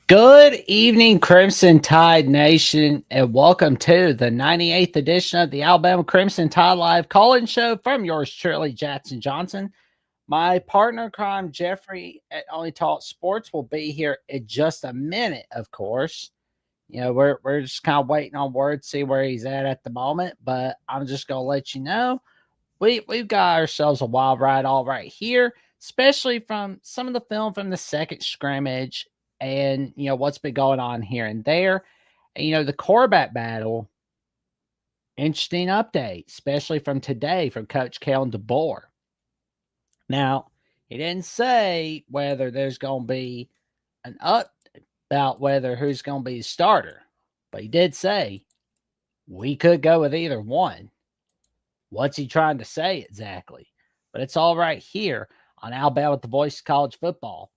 Good evening, Crimson Tide Nation, and welcome to the 98th edition of the Alabama Crimson Tide Live call-in show from yours truly, Jackson Johnson. My partner in crime, Jeffrey at Only Talk Sports, will be here in just a minute, of course. You know, we're just kind of waiting on word to see where he's at the moment, but I'm just going to let you know we've got ourselves a wild ride all right here, especially from some of the film from the second scrimmage and, what's been going on here and there. And, the quarterback battle, interesting update, especially from today from Coach Kalen DeBoer. Now, he didn't say whether there's going to be an up about whether who's going to be the starter, but he did say we could go with either one. What's he trying to say exactly? But it's all right here on Alabama with the Voice of College Football.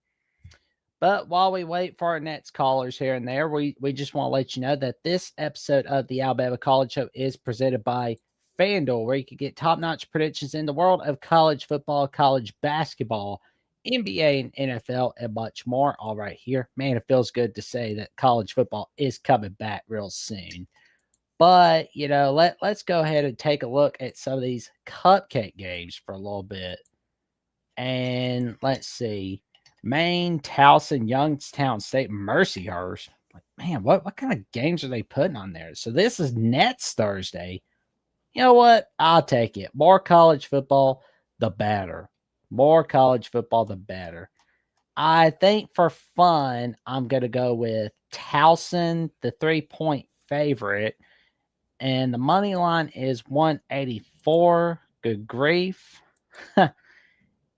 But while we wait for our next callers here and there, we just want to let you know that this episode of the Alabama College Show is presented by FanDuel, where you can get top-notch predictions in the world of college football, college basketball, NBA and NFL, and much more. All right here. Man, it feels good to say that college football is coming back real soon. But, let's go ahead and take a look at some of these cupcake games for a little bit. And let's see. Maine, Towson, Youngstown State, Mercyhurst. Like, man, what kind of games are they putting on there? So this is Nets Thursday. You know what? I'll take it. More college football, the better. More college football, the better. I think for fun, I'm going to go with Towson, the 3-point favorite. And the money line is 184. Good grief.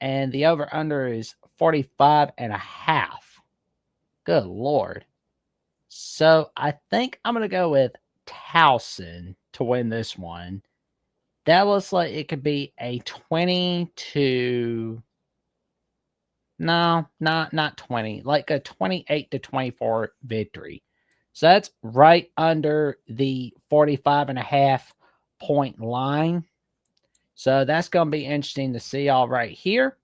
And the over-under is 45.5. Good Lord. So I think I'm going to go with Towson to win this one. That looks like it could be a 22. No, not 20. Like a 28-24 victory. So that's right under the 45.5 point line. So that's going to be interesting to see all right here.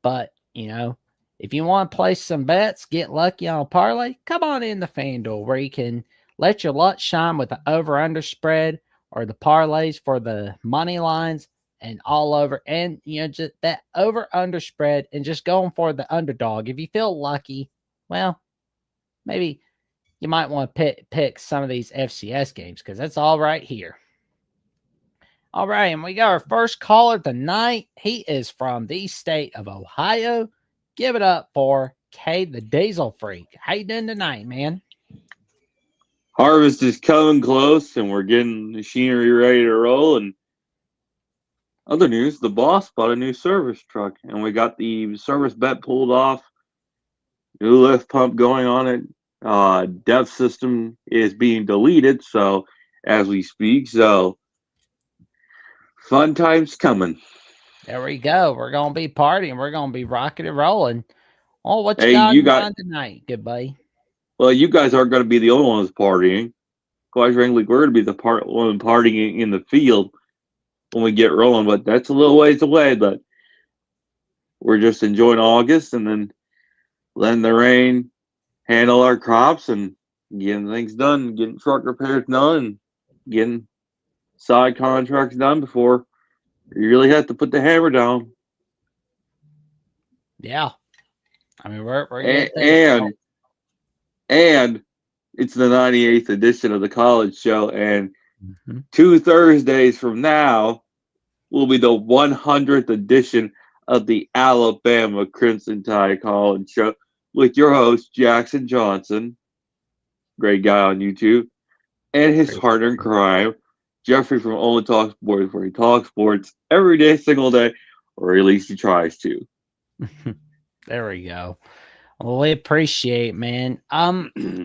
But, if you want to place some bets, get lucky on a parlay, come on in the FanDuel where you can let your luck shine with the over-under spread or the parlays for the money lines and all over. And, just that over-under spread and just going for the underdog. If you feel lucky, well, maybe you might want to pick some of these FCS games because that's all right here. All right, and we got our first caller tonight. He is from the state of Ohio. Give it up for K, the Diesel Freak. How you doing tonight, man? Harvest is coming close, and we're getting machinery ready to roll. And other news, the boss bought a new service truck, and we got the service bet pulled off. New lift pump going on it. Dev system is being deleted, so as we speak. So fun times coming. There we go. We're gonna be partying. We're gonna be rocking and rolling. Oh, what you Hey, got you in got mind tonight, good buddy? well. You guys aren't going to be the only ones partying. Quite frankly, we're going to be the one partying in the field when we get rolling. But that's a little ways away. But we're just enjoying August and then letting the rain handle our crops and getting things done, getting truck repairs done, and getting side contracts done before you really have to put the hammer down. Yeah, I mean we're and it's the 98th edition of the college show, and 2 Thursdays from now will be the 100th edition of the Alabama Crimson Tide College Show with your host, Jackson Johnson, great guy on YouTube, and his partner in crime, Jeffrey from Only Talk Sports, where he talks sports every day, single day, or at least he tries to. There we go. Well, we appreciate, man.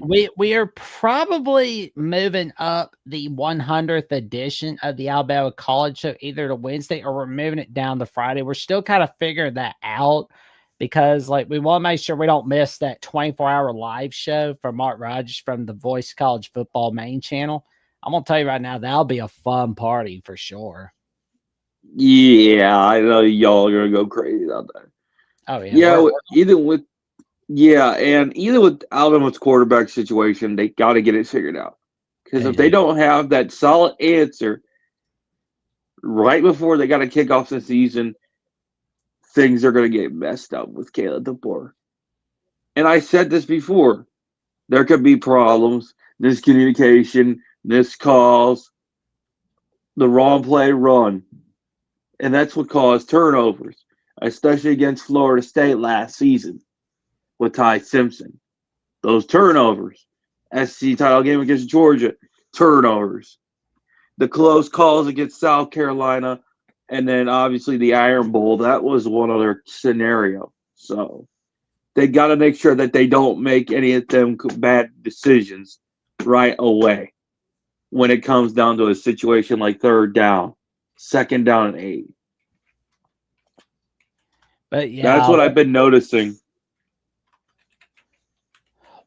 We are probably moving up the 100th edition of the Alabama College Show either to Wednesday or we're moving it down to Friday. We're still kind of figuring that out because, we want to make sure we don't miss that 24-hour live show from Mark Rogers from the Voice College Football main channel. I'm gonna tell you right now, that'll be a fun party for sure. Yeah, I know y'all are gonna go crazy out there. Oh Yeah, even with Yeah, and either with Alabama's quarterback situation, they got to get it figured out. Because They if they do. don't have that solid answer right before they got to kick off the season, things are going to get messed up with Kalen DeBoer. And I said this before, there could be problems, miscommunication, missed calls, the wrong play run. And that's what caused turnovers, especially against Florida State last season with Ty Simpson. Those turnovers. SC title game against Georgia, turnovers. The close calls against South Carolina, and then obviously the Iron Bowl. That was one other scenario. So they got to make sure that they don't make any of them bad decisions right away when it comes down to a situation like third down, second down and 8. But That's yeah, what I've been noticing.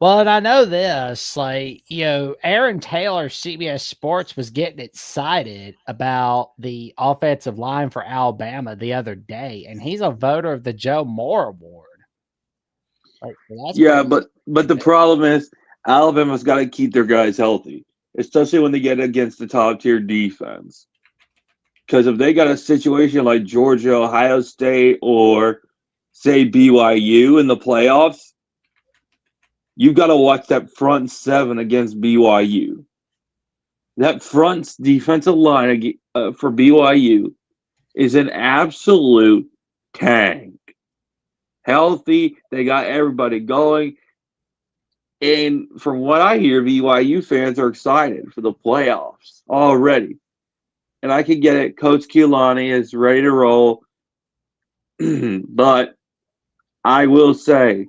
well, and I know this, like, Aaron Taylor, CBS Sports, was getting excited about the offensive line for Alabama the other day, and he's a voter of the Joe Moore Award. Like, well, that's Yeah, pretty. but the problem is Alabama's got to keep their guys healthy, especially when they get against the top tier defense. Because if they got a situation like Georgia, Ohio State, or say BYU in the playoffs, you've got to watch that front seven against BYU. That front defensive line for BYU is an absolute tank. Healthy, they got everybody going. And from what I hear, BYU fans are excited for the playoffs already. And I can get it. Coach Keelon is ready to roll. But I will say,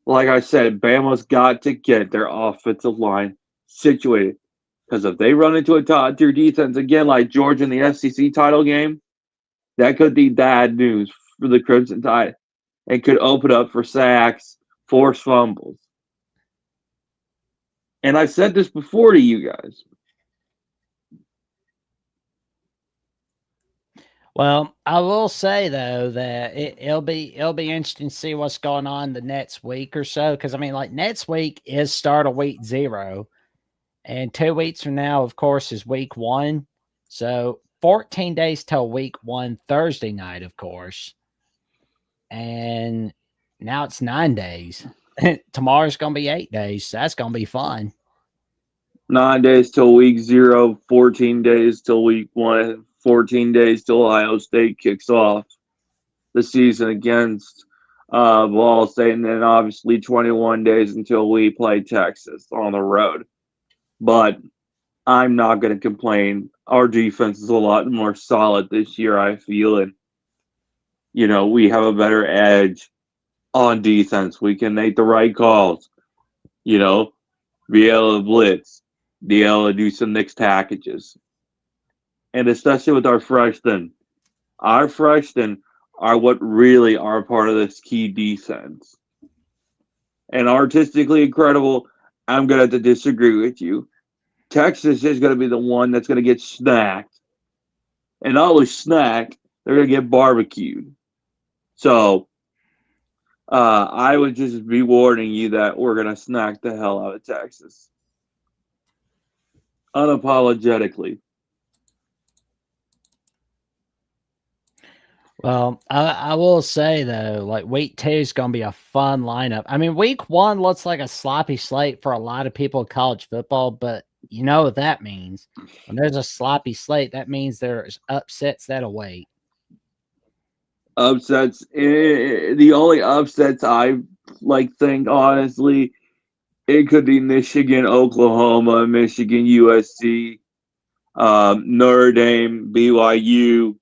like I said, Bama's got to get their offensive line situated. Because if they run into a top tier defense again, like Georgia in the SEC title game, that could be bad news for the Crimson Tide. It could open up for sacks, forced fumbles. And I've said this before to you guys. Well, I will say though that it'll be interesting to see what's going on the next week or so. Because I mean, like next week is start of week 0, and 2 weeks from now, of course, is week 1. So 14 days till week 1 Thursday night, of course, and now it's 9 days. Tomorrow's gonna be 8 days. So that's gonna be fun. 9 days till week 0, 14 days till week 1, 14 days till Ohio State kicks off the season against Ball State, and then obviously 21 days until we play Texas on the road. But I'm not going to complain. Our defense is a lot more solid this year, I feel, and we have a better edge on defense. We can make the right calls. You know, be able to blitz, be able to do some mixed packages, and especially with our freshmen. Our freshmen are what really are part of this key defense. And artistically incredible, I'm going to have to disagree with you. Texas is going to be the one that's going to get snacked. And not only snacked, they're going to get barbecued. So I would just be warning you that we're going to snack the hell out of Texas. Unapologetically. Well, I will say though, like week 2 is going to be a fun lineup. I mean, week 1 looks like a sloppy slate for a lot of people in college football, but you know what that means. When there's a sloppy slate, that means there's upsets that await. Upsets. The only upsets I think honestly, it could be Michigan, Oklahoma, Michigan, USC, Notre Dame, BYU.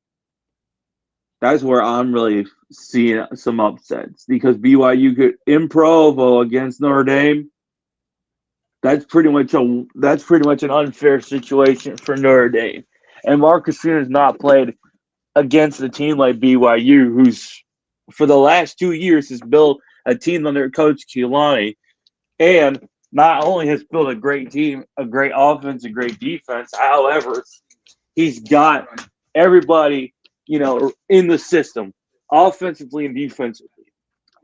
That's where I'm really seeing some upsets because BYU could in Provo against Notre Dame. That's pretty much an unfair situation for Notre Dame. And Marcus Freeman has not played against a team like BYU, who's for the last 2 years has built a team under Coach Keelon, and not only has built a great team, a great offense, a great defense. However, he's got everybody in the system, offensively and defensively.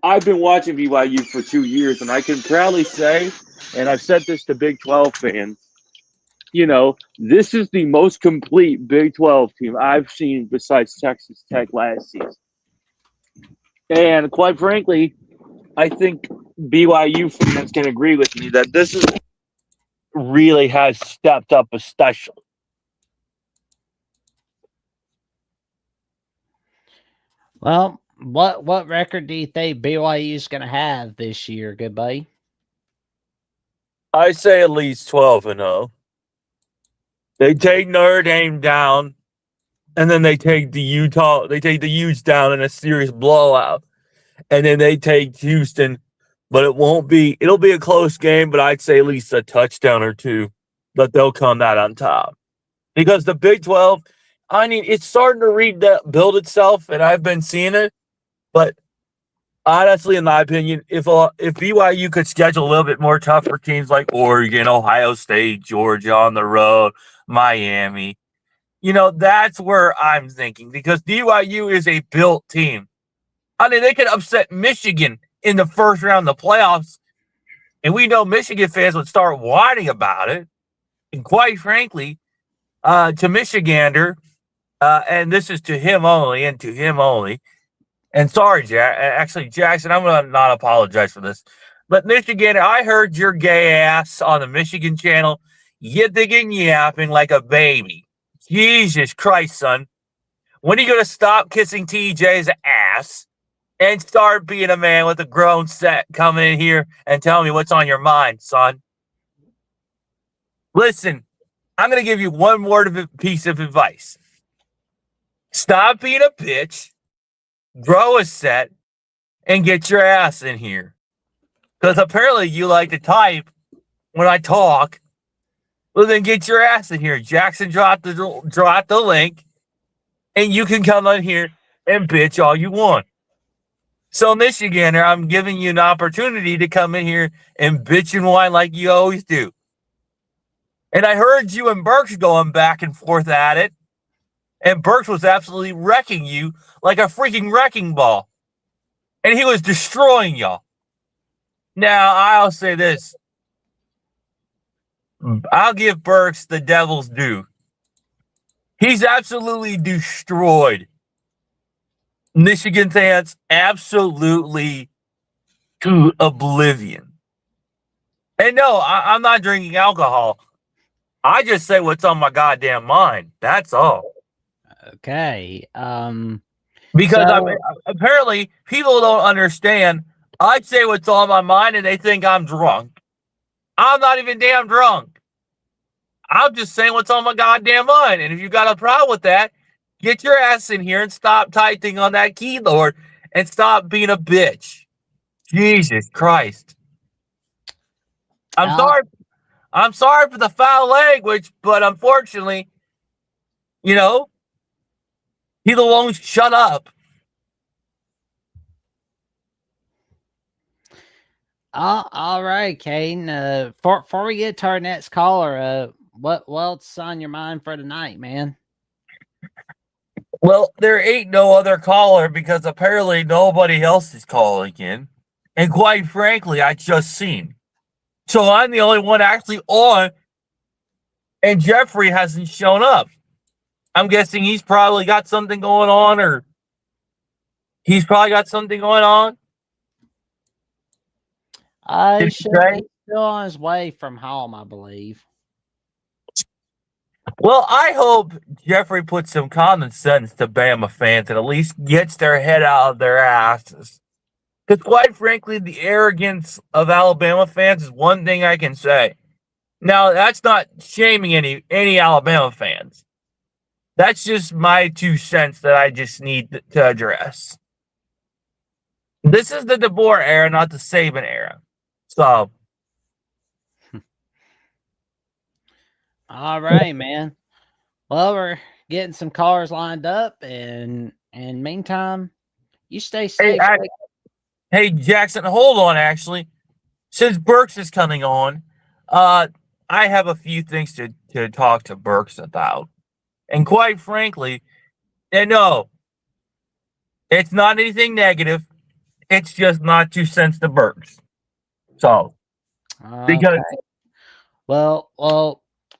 I've been watching BYU for 2 years, and I can proudly say, and I've said this to Big 12 fans, this is the most complete Big 12 team I've seen besides Texas Tech last season. And quite frankly, I think BYU fans can agree with me that this is really has stepped up especially. Well, what record do you think BYU is going to have this year, good buddy? I say at least 12-0. They take Notre Dame down, and then they take the Utes down in a serious blowout. And then they take Houston, but it'll be a close game, but I'd say at least a touchdown or two, but they'll come out on top. Because the Big 12, it's starting to build itself, and I've been seeing it, but honestly, in my opinion, if BYU could schedule a little bit more tougher teams like Oregon, Ohio State, Georgia on the road, Miami, that's where I'm thinking, because BYU is a built team. They could upset Michigan in the first round of the playoffs, and we know Michigan fans would start whining about it. And quite frankly, to Michigander, and this is to him only, and sorry, Jackson, I'm going to not apologize for this, but Michigander, I heard your gay ass on the Michigan channel yipping and yapping like a baby. Jesus Christ, son. When are you going to stop kissing TJ's ass and start being a man with a grown set coming in here and telling me what's on your mind, son? Listen, I'm going to give you one more piece of advice. Stop being a bitch, grow a set, and get your ass in here. Because apparently you like to type when I talk. Well, then get your ass in here. Jackson dropped the link, and you can come in here and bitch all you want. So, Michigander, I'm giving you an opportunity to come in here and bitch and whine like you always do. And I heard you and Burks going back and forth at it. And Burks was absolutely wrecking you like a freaking wrecking ball. And he was destroying y'all. Now, I'll say this. I'll give Burks the devil's due. He's absolutely destroyed Michigan fans absolutely to oblivion. And no, I'm not drinking alcohol. I just say what's on my goddamn mind. That's all. Okay. Because apparently people don't understand. I say what's on my mind and they think I'm drunk. I'm not even damn drunk. I'm just saying what's on my goddamn mind. And if you got a problem with that, get your ass in here and stop typing on that keyboard and stop being a bitch. Jesus Christ. I'm sorry for the foul language, but unfortunately, people won't shut up. All right, Kane. Before we get to our next caller, what's on your mind for tonight, man? Well, there ain't no other caller because apparently nobody else is calling in. And quite frankly, I just seen. So I'm the only one actually on, and Jeffrey hasn't shown up. I'm guessing he's probably got something going on, or he's probably got something going on. He's still on his way from home, I believe. Well, I hope Jeffrey puts some common sense to Bama fans and at least gets their head out of their asses. Because quite frankly, the arrogance of Alabama fans is one thing I can say. Now, that's not shaming any Alabama fans. That's just my 2 cents that I just need to address. This is the DeBoer era, not the Saban era. So. All right, man. Well, we're getting some callers lined up, and meantime, you stay safe. Hey, Jackson, hold on, actually. Since Burks is coming on, I have a few things to talk to Burks about. And quite frankly, and no, it's not anything negative. It's just my 2 cents to birds. So because Okay. Well,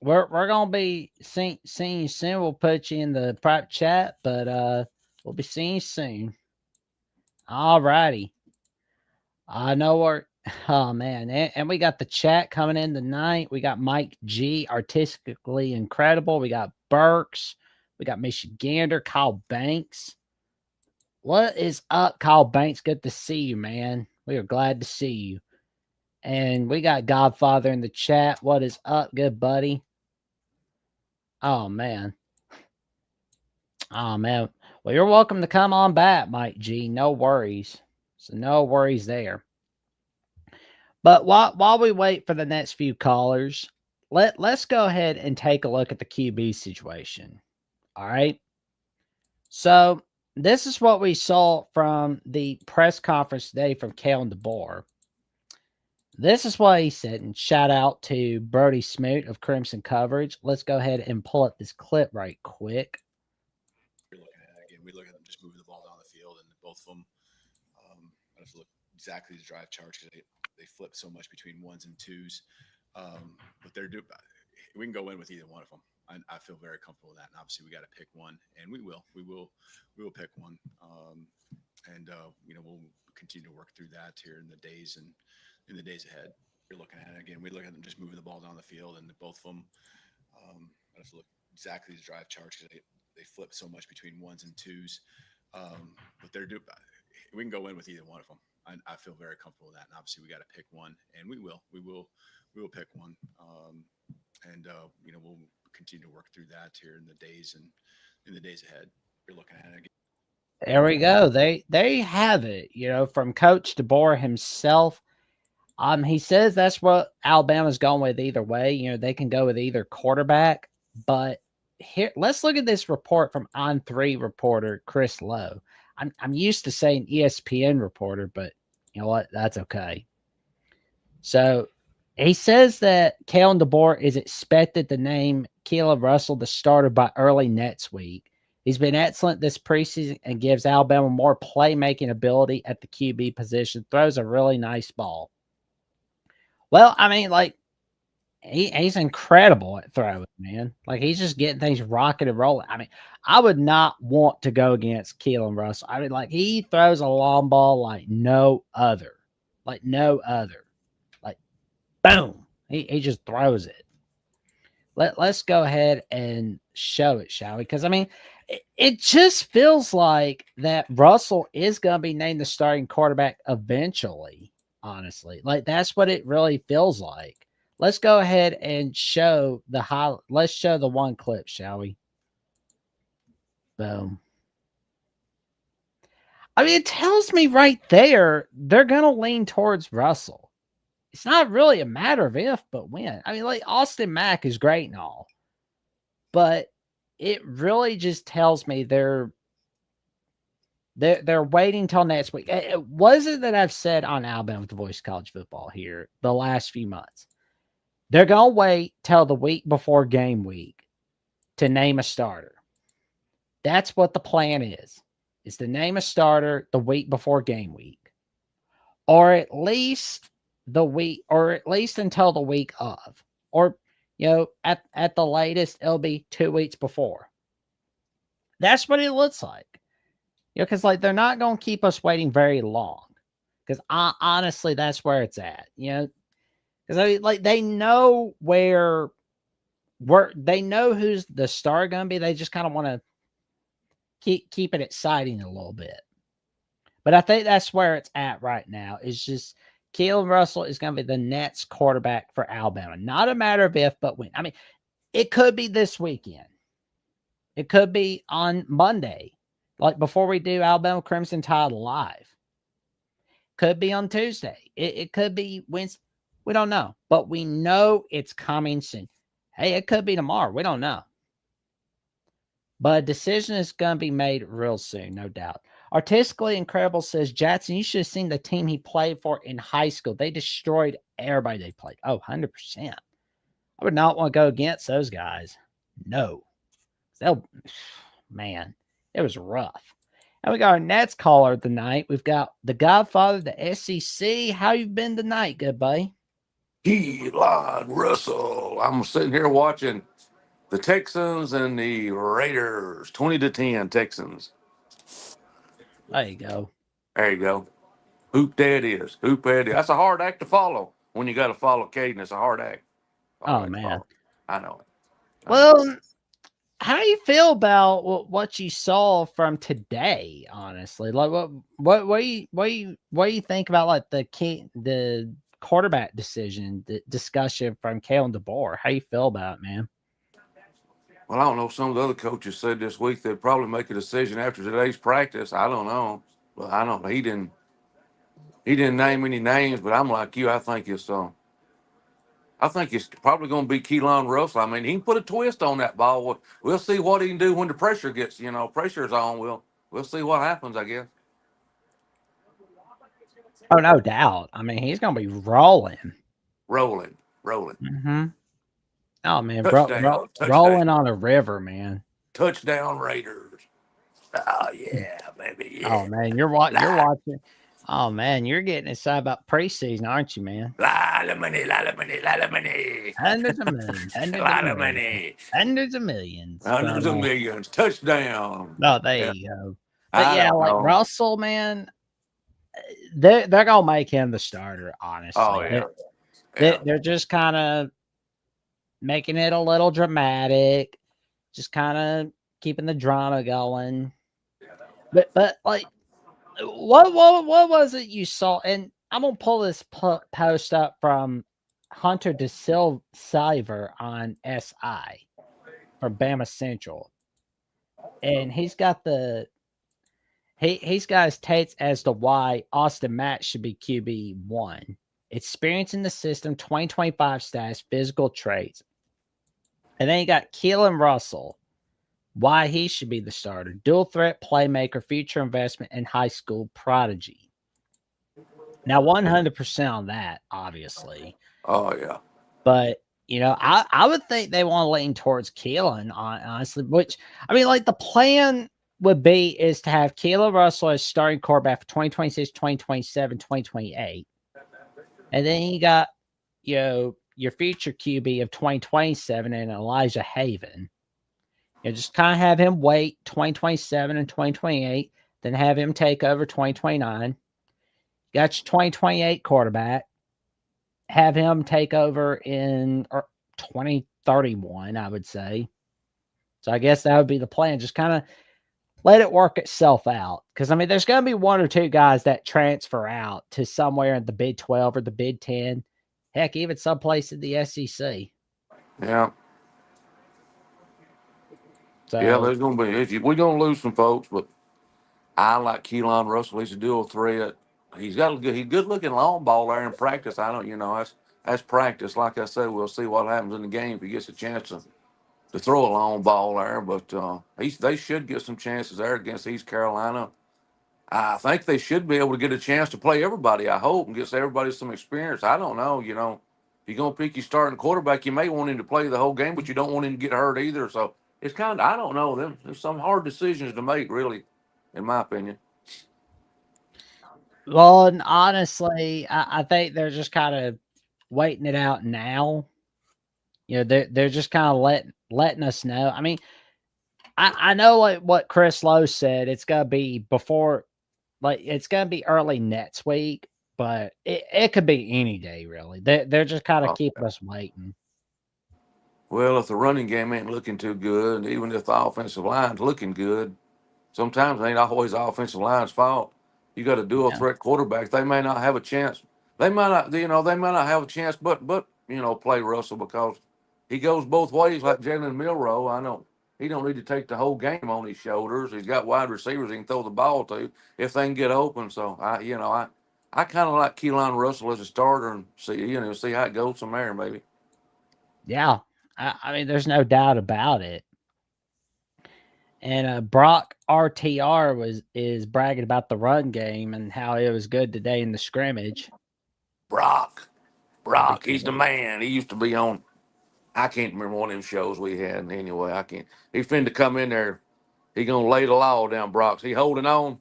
we're gonna be seeing you soon. We'll put you in the private chat, but we'll be seeing you soon. All righty. I know we're oh man, and we got the chat coming in tonight. We got Mike G, artistically incredible. We got Burks. We got Michigander, Kyle Banks. What is up, Kyle Banks? Good to see you, man. We are glad to see you. And we got Godfather in the chat. What is up, good buddy? Oh man. Oh man. Well, you're welcome to come on back, Mike G. No worries. So no worries there. But while we wait for the next few callers, let's go ahead and take a look at the QB situation. All right. So this is what we saw from the press conference today from Kalen DeBoer. This is what he said, and shout out to Brody Smoot of Crimson Coverage. Let's go ahead and pull up this clip right quick. You're looking at it again. We look at them just moving the ball down the field, and both of them have to look exactly the drive charts because they flip so much between ones and twos. But we can go in with either one of them. I feel very comfortable with that. And obviously, we got to pick one, and we will pick one. We'll continue to work through that here in the days ahead. You're looking at it again. We look at them just moving the ball down the field, and both of them have to look exactly the drive charts because they flip so much between ones and twos. But we can go in with either one of them. I feel very comfortable with that. And obviously, we got to pick one, and we will pick one. We'll continue to work through that here in the days ahead. You're looking at it again. There we go. They have it, from Coach DeBoer himself. He says that's what Alabama's going with either way. They can go with either quarterback. But here, let's look at this report from On3 reporter Chris Lowe. I'm used to saying ESPN reporter, but you know what? That's okay. So he says that Kalen DeBoer is expected to name Keelon Russell the starter by early next week. He's been excellent this preseason and gives Alabama more playmaking ability at the QB position. Throws a really nice ball. Well, I mean, he's incredible at throwing, man. He's just getting things rocking and rolling. I mean, I would not want to go against Keelon Russell. I mean, he throws a long ball like no other. Like no other. Boom. He just throws it. Let's go ahead and show it, shall we? Because, I mean, it just feels like that Russell is going to be named the starting quarterback eventually, honestly. That's what it really feels like. Let's go ahead and show let's show the one clip, shall we? Boom. I mean, it tells me right there they're going to lean towards Russell. It's not really a matter of if, but when. I mean, Austin Mack is great and all, but it really just tells me they're waiting till next week. It wasn't that I've said on Alabama, the voice of college football here the last few months. They're going to wait till the week before game week to name a starter. That's what the plan is to name a starter the week before game week, or at least until the week of, or, at the latest, it'll be 2 weeks before. That's what it looks like. Because they're not going to keep us waiting very long. Because honestly, that's where it's at. Because they know they know who's the star going to be. They just kind of want to keep it exciting a little bit. But I think that's where it's at right now. It's just Keelon Russell is going to be the next quarterback for Alabama. Not a matter of if, but when. I mean, it could be this weekend. It could be on Monday, before we do Alabama Crimson Tide live. Could be on Tuesday. It could be Wednesday. We don't know. But we know it's coming soon. Hey, it could be tomorrow. We don't know. But a decision is going to be made real soon, no doubt. Artistically Incredible says, Jackson, you should have seen the team he played for in high school. They destroyed everybody they played. Oh, 100%. I would not want to go against those guys. No. Man, it was rough. And we got our Nets caller tonight. We've got the Godfather, the SEC. How you been tonight, good buddy? Keelon Russell. I'm sitting here watching the Texans and the Raiders, 20-10 Texans. There you go. There you go. Hoop that is. Hoop that is. That's a hard act to follow when you got to follow Caden. It's a hard act. Oh, man. I know it. Well, how do you feel about what you saw from today? Honestly, like what do you think about like the quarterback decision discussion from Kalen DeBoer? How you feel about it, man? Well, I don't know. Some of the other coaches said this week they'd probably make a decision after today's practice. I don't know. Well, I don't know. He didn't name any names, but I'm like you. I think it's probably going to be Keelon Russell. I mean, he can put a twist on that ball. We'll see what he can do when the pressure gets, pressure's on. We'll see what happens, I guess. Oh, no doubt. I mean, he's going to be rolling. Rolling. Mm-hmm. Oh, man. Touchdown. Rolling on a river, man. Touchdown Raiders. Oh, yeah, baby. Yeah. Oh, man. You're watching. Oh, man. You're getting excited about preseason, aren't you, man? Lot of money. Hundreds of millions. Lot of money. Hundreds of millions. Hundreds of millions. Touchdown. Oh, there you go. But yeah, like Russell, man, they're gonna make him the starter, honestly. Oh, yeah. They're just kind of making it a little dramatic, just kind of keeping the drama going. But like, what was it you saw? And I'm gonna pull this post up from Hunter DeSilver on SI for Bama Central, and he's got he's got his takes as to why Austin Mack should be QB1. Experience in the system, 2025 stats, physical traits. And then you got Keelan Russell, why he should be the starter. Dual threat playmaker, future investment, and high school prodigy. Now, 100% on that, obviously. Oh, yeah. But, I would think they want to lean towards Keelan, honestly, which, I mean, like the plan would be is to have Keelan Russell as starting quarterback for 2026, 2027, 2028. And then you got, your future QB of 2027 and Elijah Haven. Just kind of have him wait 2027 and 2028, then have him take over 2029. You got your 2028 quarterback. Have him take over in 2031, I would say. So I guess that would be the plan. Just kind of let it work itself out. Because, I mean, there's going to be one or two guys that transfer out to somewhere in the Big 12 or the Big 10. Heck, even someplace in the SEC. Yeah. So, yeah, there's going to be. We're going to lose some folks, but I like Keelon Russell. He's a dual threat. He's good looking long ball there in practice. I don't, that's practice. Like I said, we'll see what happens in the game if he gets a chance to throw a long ball there. But they should get some chances there against East Carolina. I think they should be able to get a chance to play everybody, I hope, and get everybody some experience. I don't know, if you're going to pick your starting quarterback, you may want him to play the whole game, but you don't want him to get hurt either. So it's kind of, I don't know. There's some hard decisions to make, really, in my opinion. well, and honestly, I think they're just kind of waiting it out now. They're just kind of letting us know. I mean, I know like what Chris Lowe said. It's gonna be it's gonna be early next week, but it could be any day really. They're just kind of keeping us waiting. Well, if the running game ain't looking too good, even if the offensive line's looking good, sometimes it ain't always the offensive line's fault. You got a dual threat quarterback. They may not have a chance. They might not have a chance, but play Russell because he goes both ways like Jalen Milroe. I know he don't need to take the whole game on his shoulders. He's got wide receivers he can throw the ball to if they can get open. So I kind of like Keelon Russell as a starter and see how it goes from there, maybe. Yeah, I mean, there's no doubt about it. And Brock RTR is bragging about the run game and how it was good today in the scrimmage. Brock, he's the man. He used to be on. I can't remember one of them shows we had. Anyway, I can't. He's finna come in there. he gonna lay the law down, Brock's. He holding on?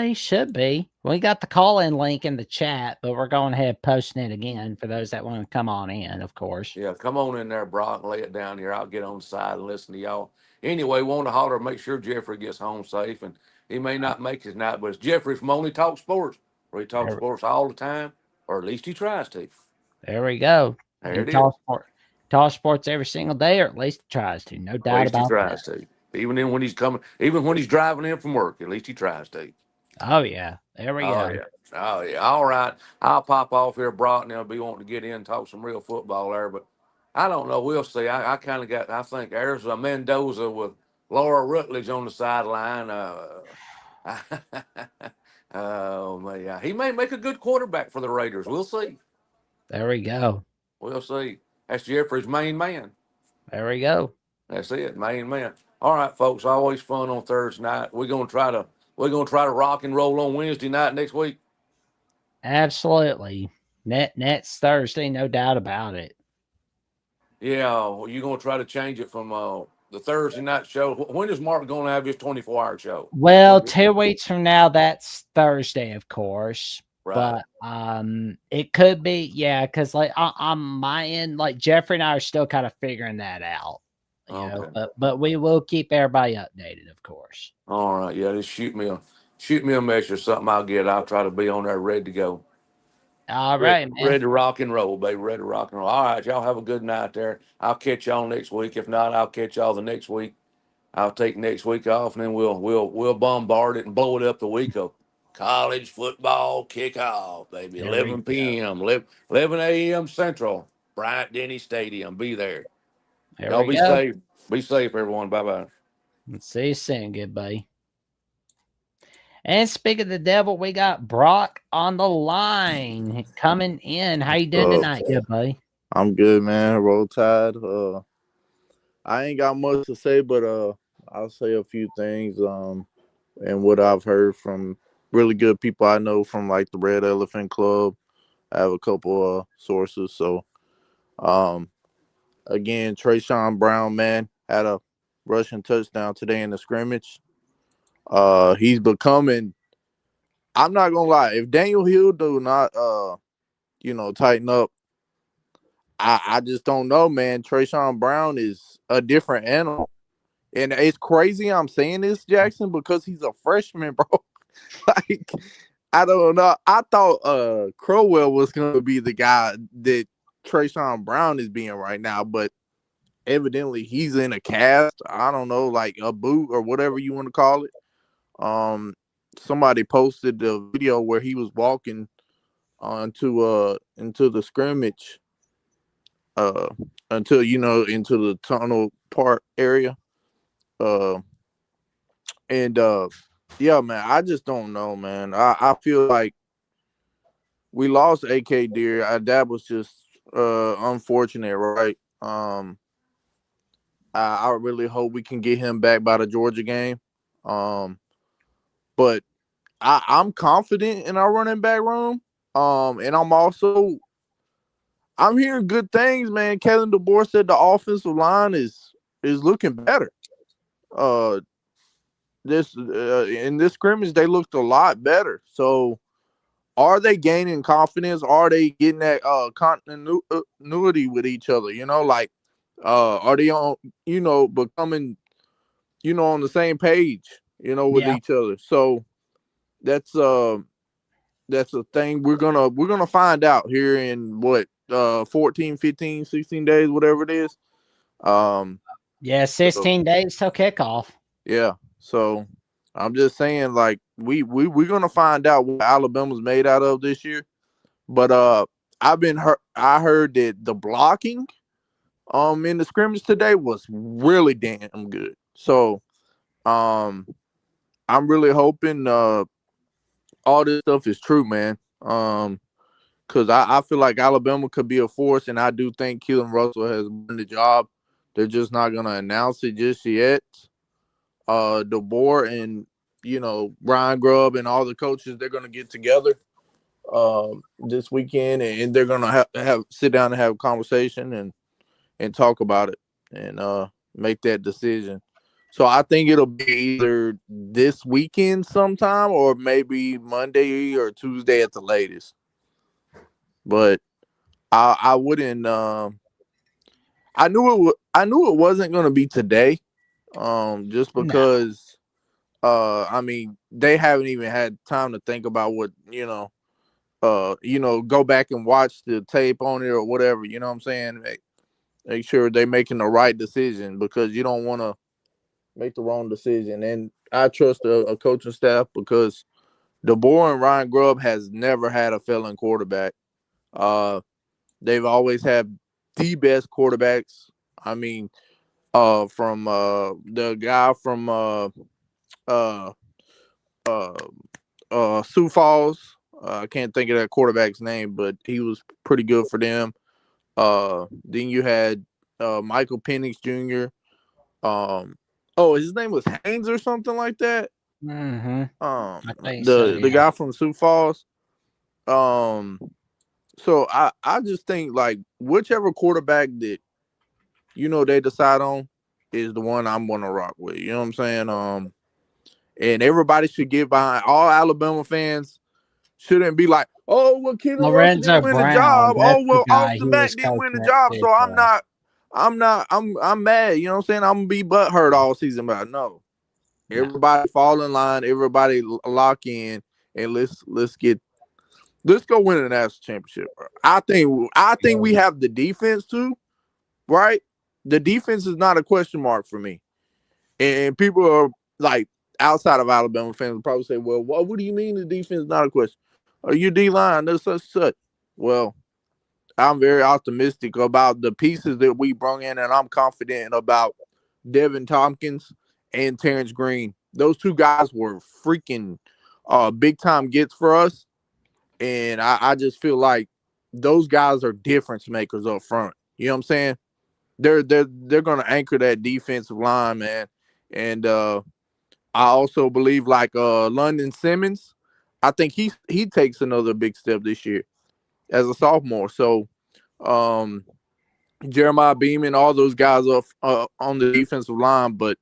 He should be. We got the call-in link in the chat, but we're going ahead posting it again for those that want to come on in, of course. Yeah, come on in there, Brock, and lay it down here. I'll get on the side and listen to y'all. Anyway, want to holler, make sure Jeffrey gets home safe, and he may not make his night, but it's Jeffrey from Only Talk Sports, where he talks There, sports all the time, or at least he tries to. there we go. There He it is. talks sports every single day, or at least tries to. No At doubt least he about that. tries to. Even then when he's coming, even when he's driving in from work, at least he tries to. Oh yeah, there we Oh go. yeah. Oh yeah. All right. I'll pop off here, Brock, and I'll be wanting to get in and talk some real football there, but I don't know. We'll see. I kind of got, I think, Arizona Mendoza with Laura Rutledge on the sideline. Oh, man. He may make a good quarterback for the Raiders. We'll see. There we go. We'll see. That's Jeffrey's main man. There we go. That's it, main man. All right, folks. Always fun on Thursday night. We're gonna try to rock and roll on Wednesday night next week. Absolutely. Next Thursday, no doubt about it. Yeah, you're gonna try to change it from the Thursday night show. When is Mark gonna have his 24-hour show? Well, 2 weeks from now, that's Thursday, of course. Right. But it could be, yeah, because like on my end, like Jeffrey and I are still kind of figuring that out. You know, but we will keep everybody updated, of course. All right, yeah, just shoot me a message or something. I'll try to be on there ready to go. All right, man. Ready to rock and roll, baby. Ready to rock and roll. All right, y'all have a good night there. I'll catch y'all next week. If not, I'll catch y'all the next week. I'll take next week off, and then we'll bombard it and blow it up the week of college football kickoff, baby. 11 p.m. 11 a.m. Central, Bryant Denny Stadium. Be there. Y'all be safe. Be safe, everyone. Bye-bye. See you soon, good buddy. And speaking of the devil, we got Brock on the line coming in. How you doing tonight, good buddy? I'm good, man. Roll Tide. I ain't got much to say, but I'll say a few things. And what I've heard from really good people I know from like the Red Elephant Club. I have a couple sources. So, again, Trayshawn Brown, man, had a rushing touchdown today in the scrimmage. He's becoming. I'm not gonna lie. If Daniel Hill do not, tighten up, I just don't know, man. Trayshawn Brown is a different animal. And it's crazy I'm saying this, Jackson, because he's a freshman, bro. Like, I don't know. I thought Crowell was going to be the guy that Trayshawn Brown is being right now, but evidently he's in a cast. I don't know, like a boot or whatever you want to call it. Somebody posted the video where he was walking into the scrimmage until into the tunnel part area. Yeah, man, I just don't know, man. I feel like we lost AK Deer. That was just unfortunate, right? I really hope we can get him back by the Georgia game. But I'm confident in our running back room. And I'm hearing good things, man. Kalen DeBoer said the offensive line is looking better. In this scrimmage, they looked a lot better. So, are they gaining confidence? Are they getting that continuity with each other? Are they on? Becoming, on the same page? With each other. So, that's a thing we're gonna find out here in 14, 15, 16 days, whatever it is. 16 days till kickoff. Yeah. So I'm just saying, like, we're gonna find out what Alabama's made out of this year. But I heard that the blocking in the scrimmage today was really damn good. So I'm really hoping all this stuff is true, man. Because I feel like Alabama could be a force, and I do think Keelon Russell has won the job. They're just not gonna announce it just yet. DeBoer and Brian Grubb and all the coaches, they're gonna get together this weekend, and they're gonna have sit down and have a conversation and talk about it and make that decision. So I think it'll be either this weekend sometime or maybe Monday or Tuesday at the latest. But I wouldn't. I knew it wasn't going to be today. Just No. because. I mean, they haven't even had time to think about what go back and watch the tape on it or whatever. You know what I'm saying? Make sure they're making the right decision, because you don't want to make the wrong decision. And I trust a coaching staff, because DeBoer and Ryan Grubb has never had a failing quarterback. They've always had the best quarterbacks. I mean, from the guy from Sioux Falls. I can't think of that quarterback's name, but he was pretty good for them. Then you had Michael Penix Jr. His name was Haynes or something like that. Mm-hmm. I think so, The guy from Sioux Falls. So I just think, like, whichever quarterback that they decide on is the one I'm gonna rock with. You know what I'm saying? And everybody should get behind. All Alabama fans shouldn't be like, oh, well, Keelan Russell Lorenzo didn't win the Brown, job. that's Oh, the well, guy Austin he Mack was didn't win the coaching at job, so Tidwell. I'm mad. You know what I'm saying? I'm gonna be butthurt all season, but no. Everybody fall in line. Everybody lock in, and let's go win a national championship. I think we have the defense too, right? The defense is not a question mark for me, and people are like, outside of Alabama fans will probably say, well, what do you mean the defense is not a question? Are you D-line? There's such. Well, I'm very optimistic about the pieces that we brought in, and I'm confident about Devin Tompkins and Terrence Green. Those two guys were freaking big time gets for us, and I just feel like those guys are difference makers up front. You know what I'm saying? They're gonna anchor that defensive line, man. And I also believe, like, London Simmons, I think he takes another big step this year as a sophomore. So Jeremiah Beaman, all those guys are on the defensive line, but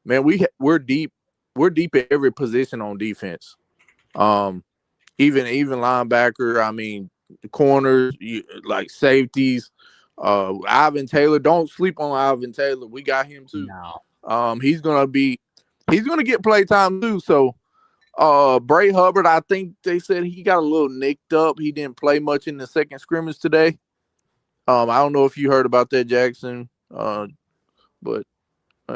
man, we're deep. We're deep at every position on defense. Even linebacker. I mean, corners, like safeties. Ivan Taylor. Don't sleep on Ivan Taylor. We got him too. No. He's gonna get play time too. So Bray Hubbard, I think they said he got a little nicked up. He didn't play much in the second scrimmage today. I don't know if you heard about that, Jackson. But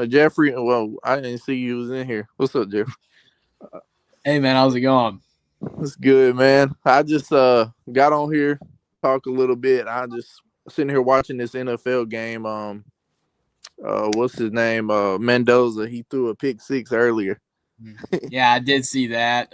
Jeffrey, well, I didn't see you was in here. What's up, Jeffrey? Hey, man, how's it going? It's good, man. I just got on here, talk a little bit. I just sitting here watching this NFL game. What's his name? Mendoza. He threw a pick six earlier. Yeah, I did see that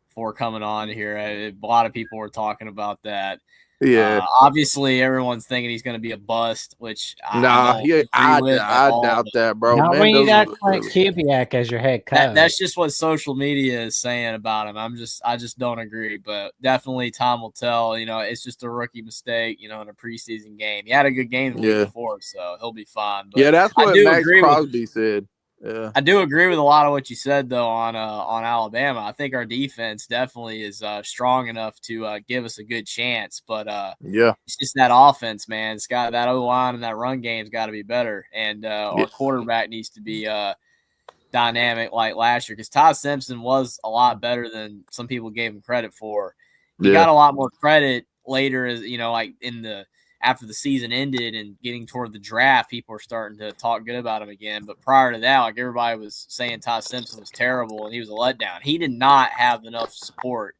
before coming on here. A lot of people were talking about that. Yeah. Obviously, everyone's thinking he's going to be a bust, which I don't agree with at all. doubt that, bro. Not when you Mendoza got Clint Kubiak as your head coach. That's just what social media is saying about him. I just don't agree, but definitely time will tell. It's just a rookie mistake, in a preseason game. He had a good game the week before, so he'll be fine. But yeah, that's what Max Crosby said. Yeah. I do agree with a lot of what you said, though, on Alabama. I think our defense definitely is strong enough to give us a good chance. But it's just that offense, man. It's got that O-line and that run game's got to be better. And our quarterback needs to be dynamic like last year, because Todd Simpson was a lot better than some people gave him credit for. He got a lot more credit later, as like after the season ended and getting toward the draft, people are starting to talk good about him again. But prior to that, like, everybody was saying Todd Simpson was terrible and he was a letdown. He did not have enough support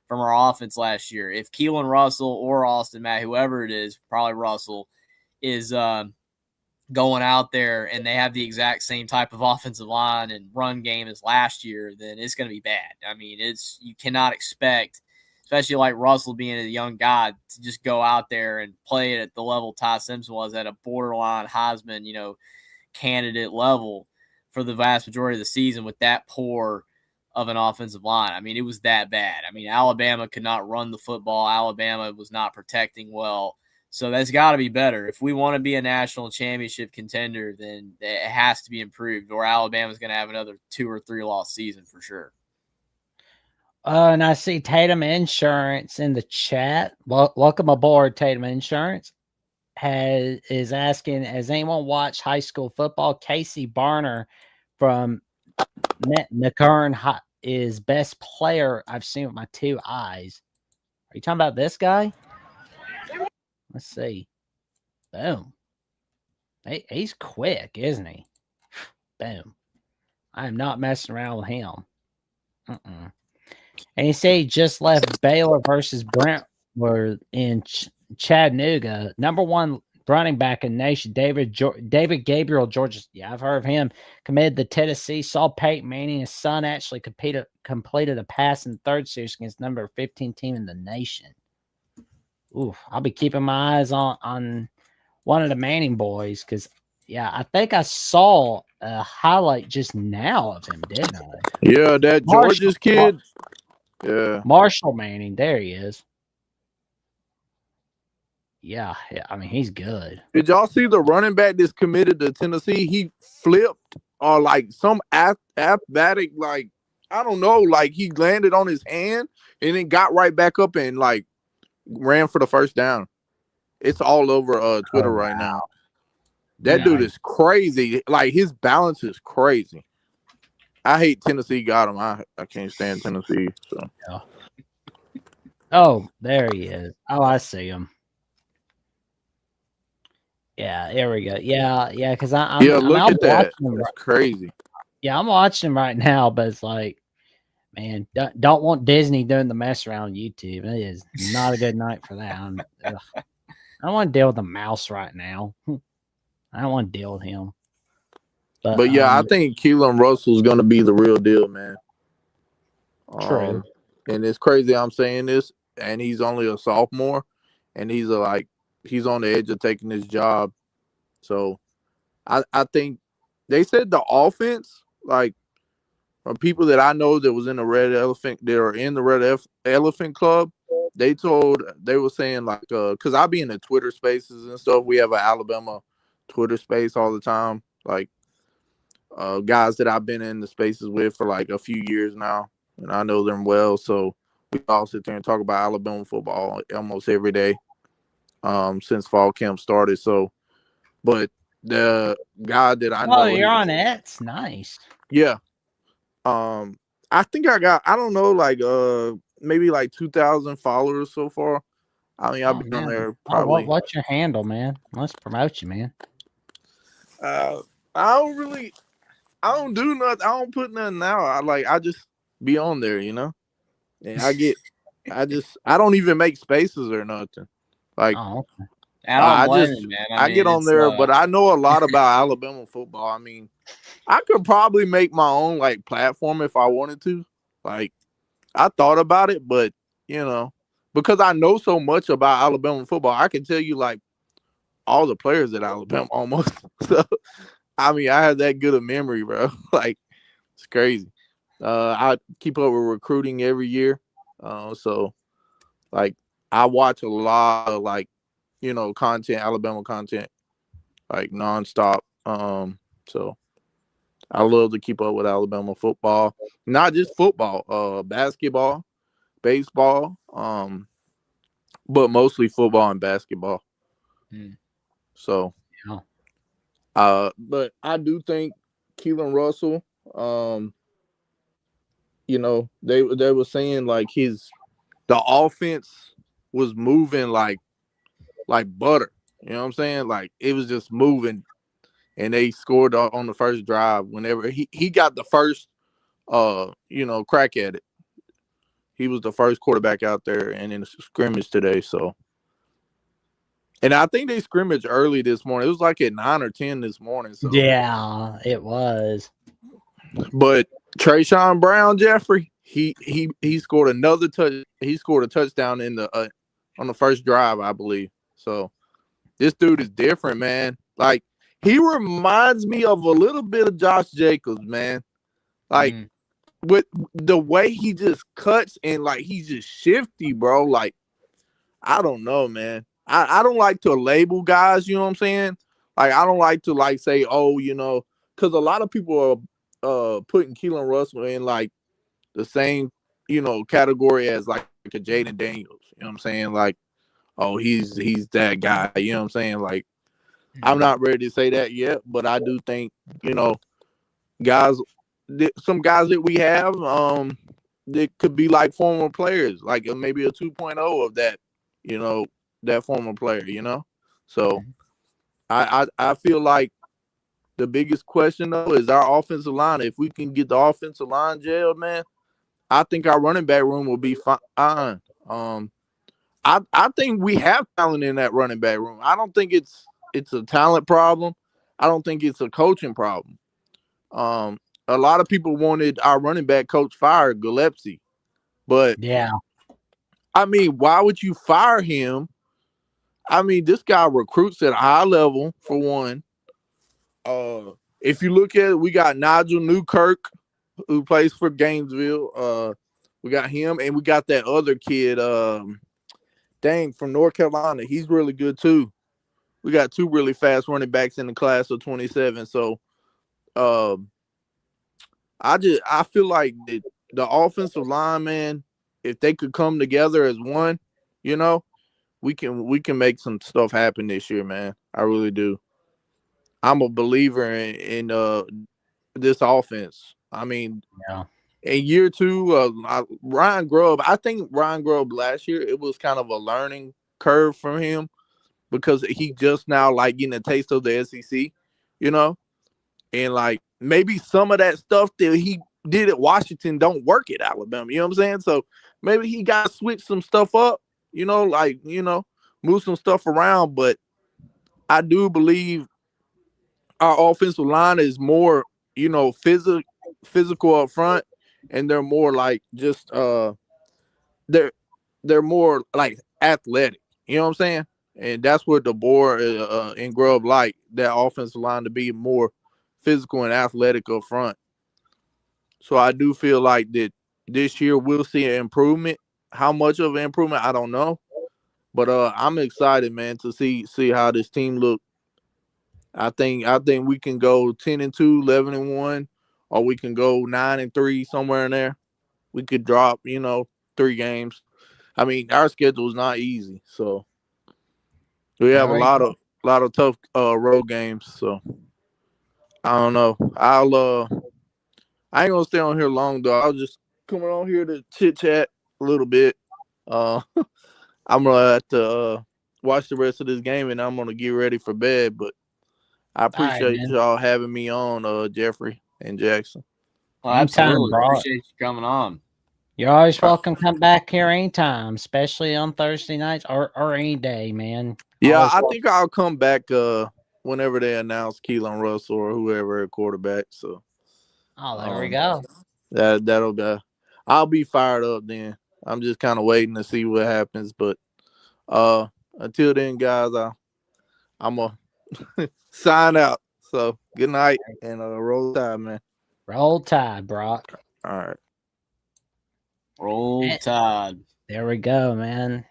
from our offense last year. If Keelon Russell or Austin Mack, whoever it is, probably Russell, is going out there and they have the exact same type of offensive line and run game as last year, then it's going to be bad. I mean, you cannot expect, especially like Russell being a young guy, to just go out there and play it at the level Todd Simpson was at, a borderline Heisman, candidate level for the vast majority of the season with that poor of an offensive line. I mean, it was that bad. I mean, Alabama could not run the football. Alabama was not protecting well. So that's got to be better. If we want to be a national championship contender, then it has to be improved, or Alabama's going to have another 2 or 3 loss season for sure. And I see Tatum Insurance in the chat. Welcome aboard, Tatum Insurance. Is asking, has anyone watched high school football? Casey Barner from McCurran is best player I've seen with my 2 eyes. Are you talking about this guy? Let's see. Boom. He's quick, isn't he? Boom. I am not messing around with him. And he said he just left Baylor versus Brentwood in Chattanooga. Number 1 running back in the nation, David Gabriel, Georgia. Yeah, I've heard of him. Committed to Tennessee. Saw Peyton Manning, his son, actually completed a pass in the 3rd series against number 15 team in the nation. Ooh, I'll be keeping my eyes on one of the Manning boys because, yeah, I think I saw a highlight just now of him, didn't I? Yeah, that Georgia's kid. Yeah. Marshall Manning. There he is. Yeah, I mean, he's good. Did y'all see the running back that's committed to Tennessee? He flipped or like some athletic, like, I don't know, like he landed on his hand and then got right back up and like ran for the first down. It's all over Twitter right now. That dude is crazy. Like his balance is crazy. I hate Tennessee got him. I can't stand Tennessee. So. Yeah. Oh, there he is. Oh, I see him. Yeah, there we go. Yeah, because I'm look at that. That's crazy. Yeah, I'm watching him right now, but it's like, man, don't want Disney doing the mess around YouTube. It is not a good night for that. I don't want to deal with a mouse right now. I don't want to deal with him. But yeah, I think Keelon Russell's going to be the real deal, man. True. And it's crazy I'm saying this, and he's only a sophomore, and he's on the edge of taking his job. So I think they said the offense, like from people that I know that was in the Red Elephant, they are in the Red Elephant Club, they were saying like, because I be in the Twitter spaces and stuff. We have an Alabama Twitter space all the time. Like guys that I've been in the spaces with for like a few years now, and I know them well. So we all sit there and talk about Alabama football almost every day since fall camp started. So, but the guy that I know, you're on it. It's nice. Yeah. I think I got, I don't know, like maybe like 2,000 followers so far. I mean, I've been on there probably. What's your handle, man? Let's promote you, man. I don't do nothing. I don't put nothing out. I just be on there, you know. And I don't even make spaces or nothing. Like, I get on there, but I know a lot about Alabama football. I mean, I could probably make my own like platform if I wanted to. Like, I thought about it, but you know, because I know so much about Alabama football, I can tell you like all the players at Alabama almost. So, I mean, I have that good a memory, bro. Like, it's crazy. I keep up with recruiting every year. So, like, I watch a lot of, like, you know, content, Alabama content, like, nonstop. So, I love to keep up with Alabama football. Not just football, basketball, baseball, but mostly football and basketball. So, yeah. But I do think Keelon Russell, you know, they were saying like the offense was moving like butter. You know what I'm saying? Like it was just moving, and they scored on the first drive. Whenever he got the first, you know, crack at it. He was the first quarterback out there and in the scrimmage today. So, and I think they scrimmaged early this morning. It was like at 9 or 10 this morning. So yeah, it was. But Trayshawn Brown, Jeffrey, he scored another touch. He scored a touchdown in the on the first drive, I believe. So this dude is different, man. Like he reminds me of a little bit of Josh Jacobs, man. Like with the way he just cuts and like he's just shifty, bro. Like I don't know, man. I don't like to label guys, you know what I'm saying? Like, I don't like to like say, oh, you know, because a lot of people are putting Keelon Russell in like the same, you know, category as like a Jaden Daniels. You know what I'm saying? Like, oh, he's that guy. You know what I'm saying? Like, I'm not ready to say that yet, but I do think, you know, guys, some guys that we have, that could be like former players, like maybe a 2.0 of that, you know, that former player, you know. So I feel like the biggest question though is our offensive line. If we can get the offensive line jailed, man, I think our running back room will be fine. I think we have talent in that running back room. I don't think it's a talent problem. I don't think it's a coaching problem. A lot of people wanted our running back coach fired, Gillespie, but yeah, I mean, why would you fire him? I mean, this guy recruits at a high level for one. If you look at it, we got Nigel Newkirk, who plays for Gainesville. We got him, and we got that other kid, from North Carolina. He's really good too. We got two really fast running backs in the class of 27. So, I feel like the offensive line, man, if they could come together as one, you know, we can make some stuff happen this year, man. I really do. I'm a believer in this offense. I mean, yeah, in year two, Ryan Grubb, I think Ryan Grubb last year, it was kind of a learning curve for him because he just now like getting a taste of the SEC, you know, and like maybe some of that stuff that he did at Washington don't work at Alabama. You know what I'm saying? So maybe he got to switch some stuff up, you know, like, you know, move some stuff around. But I do believe our offensive line is more, you know, physical up front, and they're more like just they're more like athletic. You know what I'm saying? And that's what DeBoer and Grubb like, that offensive line to be more physical and athletic up front. So I do feel like that this year we'll see an improvement. How much of an improvement, I don't know. But I'm excited, man, to see how this team look. I think we can go 10-2, 11-1, or we can go 9-3, somewhere in there. We could drop, you know, 3 games. I mean, our schedule is not easy, so we have a lot of tough road games. So I don't know. I ain't gonna stay on here long though. I was just coming on here to chit chat a little bit. I'm gonna have to watch the rest of this game, and I'm gonna get ready for bed. But I all right, appreciate man. y'all having me on, Jeffrey and Jackson. Oh, Anytime, absolutely. bro. Appreciate you coming on. You're always welcome. Come back here anytime, especially on Thursday nights or any day, man. Yeah, Always I welcome. think I'll come back whenever they announce Keelon Russell or whoever at quarterback. So Oh, there we go. that'll be. I'll be fired up then. I'm just kind of waiting to see what happens. But until then, guys, I'm gonna sign out. So good night and roll tide, man. Roll Tide, Brock. All right. Roll Tide. There we go, man.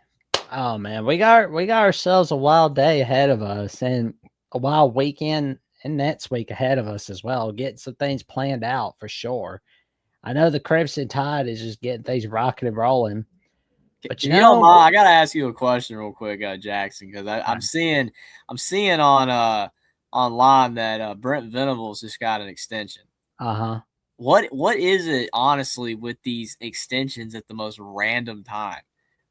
Oh man, we got ourselves a wild day ahead of us, and a wild weekend and next week ahead of us as well. Getting some things planned out for sure. I know the Crimson Tide is just getting things rocking and rolling. But If you don't mind, I gotta ask you a question real quick, Jackson, because I'm seeing on online that Brent Venables just got an extension. What is it honestly with these extensions at the most random time?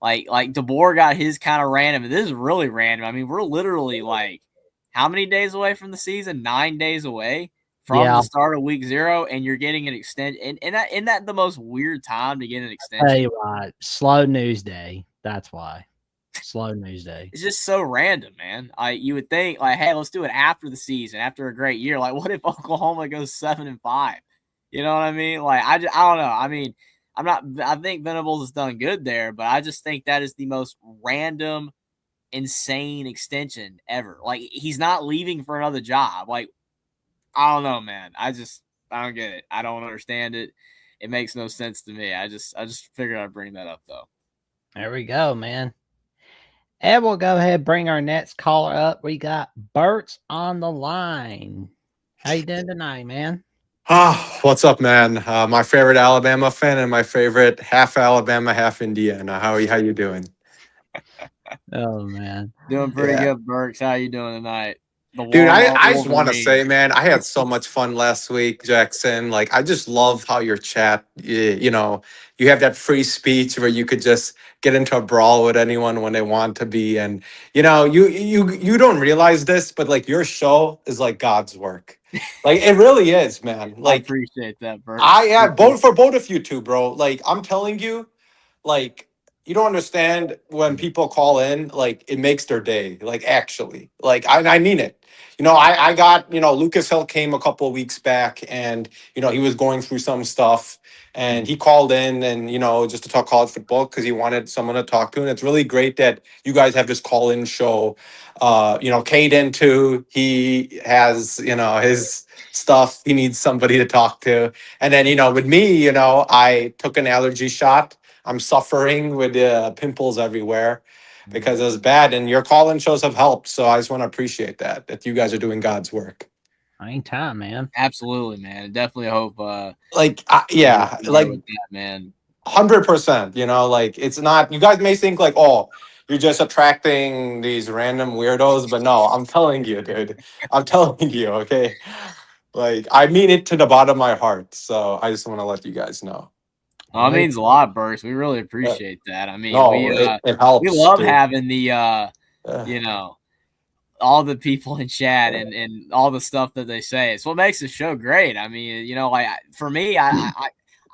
Like DeBoer got his kind of random, and this is really random. I mean, we're literally like how many days away from the season? 9 days away from the start of week 0, and you're getting an extension. And isn't that the most weird time to get an extension? Tell you what, slow news day. That's why. Slow news day. It's just so random, man. You would think like, hey, let's do it after the season, after a great year. Like, what if Oklahoma goes 7-5? You know what I mean? Like, I don't know. I mean, I think Venables has done good there, but I just think that is the most random, insane extension ever. Like, he's not leaving for another job. Like, I don't know, man. I don't get it. I don't understand it. It makes no sense to me. I just figured I'd bring that up though. There we go, man. And we'll go ahead and bring our next caller up. We got Bert's on the line. How you doing tonight, man? What's up, man? My favorite Alabama fan and my favorite half Alabama, half Indiana. How you doing? Oh man, Doing pretty Yeah. good, Burks. How you doing tonight? The Dude, Walmart I just want to Wolverine. say, man, I had so much fun last week, Jackson. Like, I just love how your chat, you know, you have that free speech where you could just get into a brawl with anyone when they want to be. And, you know, you don't realize this, but like your show is like God's work. Like, it really is, man. I Like, appreciate that, Burks. both for both of you two, bro. Like, I'm telling you, like, you don't understand when people call in, like it makes their day. Like, actually, like I mean it. You know, I got, you know, Lucas Hill came a couple of weeks back, and you know he was going through some stuff, and he called in, and you know, just to talk college football because he wanted someone to talk to, and it's really great that you guys have this call in show. You know, Caden too. He has, you know, his stuff. He needs somebody to talk to, and then you know, with me, you know, I took an allergy shot. I'm suffering with pimples everywhere because it was bad. And your call-in shows have helped. So I just want to appreciate that you guys are doing God's work. anytime, man. Absolutely, man. Definitely hope. Yeah, like with that, man. 100%. You know, like it's not. You guys may think like, oh, you're just attracting these random weirdos, but no, I'm telling you, dude. I'm telling you, okay. Like I mean it to the bottom of my heart. So I just want to let you guys know. Oh, it means a lot, Burks. We really appreciate that. I mean, No, it helps. we love dude. having the you know, all the people in chat and all the stuff that they say. It's what makes the show great. I mean, you know, like for me, I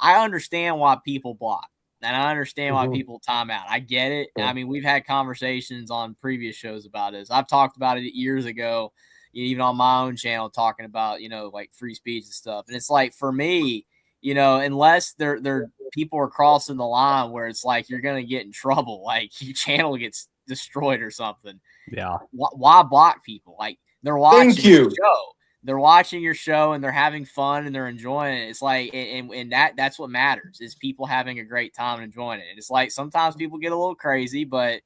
understand why people block, and I understand why people time out. I get it. I mean, we've had conversations on previous shows about this. I've talked about it years ago, even on my own channel, talking about, you know, like free speech and stuff. And it's like, for me, you know, unless they're people are crossing the line where it's like you're gonna get in trouble, like your channel gets destroyed or something. Yeah. Why block people? Like, they're watching Thank you. your show. They're watching your show and they're having fun and they're enjoying it. It's like, and that's what matters, is people having a great time and enjoying it. And it's like sometimes people get a little crazy, but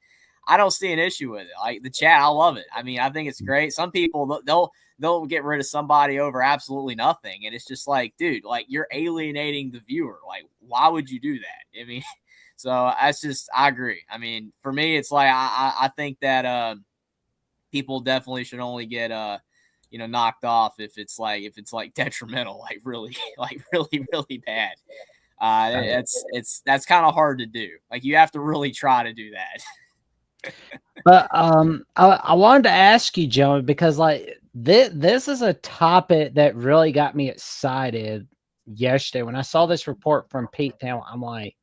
I don't see an issue with it. Like the chat, I love it. I mean, I think it's great. Some people they'll get rid of somebody over absolutely nothing, and it's just like, dude, like you're alienating the viewer. Like, why would you do that? I mean, so that's just, I agree. I mean, for me, it's like I think that people definitely should only get you know, knocked off if it's like detrimental, like really really bad. That's kind of hard to do. Like, you have to really try to do that. But I wanted to ask you, Joey, because like this is a topic that really got me excited yesterday when I saw this report from Pete Town. I'm like,